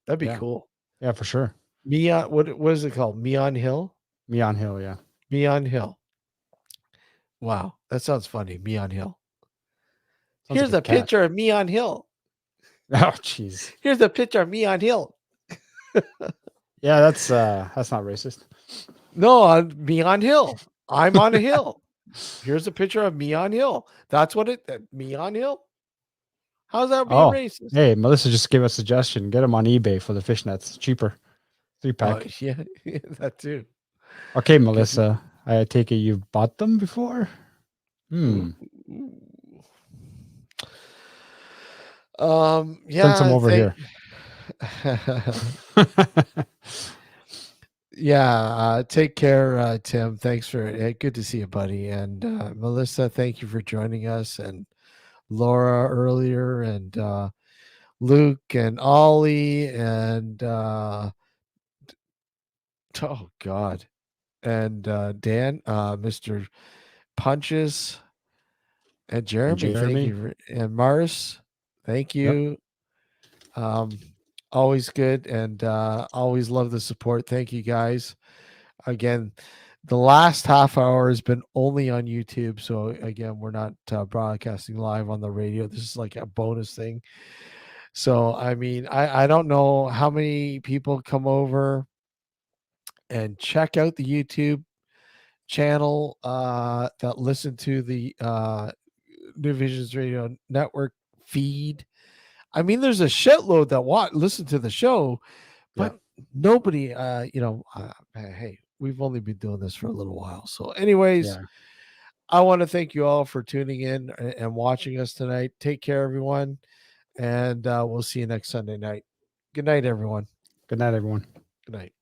That'd be cool. Yeah, for sure. Meon, what is it called? Meon Hill? Meon Hill, yeah. Meon Hill. Wow, that sounds funny. Meon Hill. Sounds Here's like a picture of Meon Hill. Oh, jeez. Here's a picture of Meon Hill. Yeah, that's not racist. No, on me on hill. I'm on a hill. Here's a picture of me on hill. That's what me on hill. How's that being Oh, racist? hey, Melissa just gave a suggestion. Get them on eBay for the fishnets. Cheaper. 3-pack. Yeah, that too. Okay, Melissa. I take it you've bought them before? Ooh. Send Yeah. some over here. Yeah. Take care, Tim. Thanks for good to see you, buddy. And Melissa, thank you for joining us. And Laura earlier, and Luke and Ollie, and oh God, and Dan, Mr. Punches, and Jeremy. Thank you, and Mars. Thank you. Always good, and always love the support. Thank you guys. Again, the last half hour has been only on YouTube, so again, we're not broadcasting live on the radio. This is like a bonus thing. So I mean, I don't know how many people come over and check out the YouTube channel that listen to the New Visions Radio Network feed. I mean, there's a shitload that listen to the show, but nobody, hey, we've only been doing this for a little while. So, anyways, I want to thank you all for tuning in and watching us tonight. Take care, everyone, and we'll see you next Sunday night. Good night, everyone. Good night, everyone. Good night.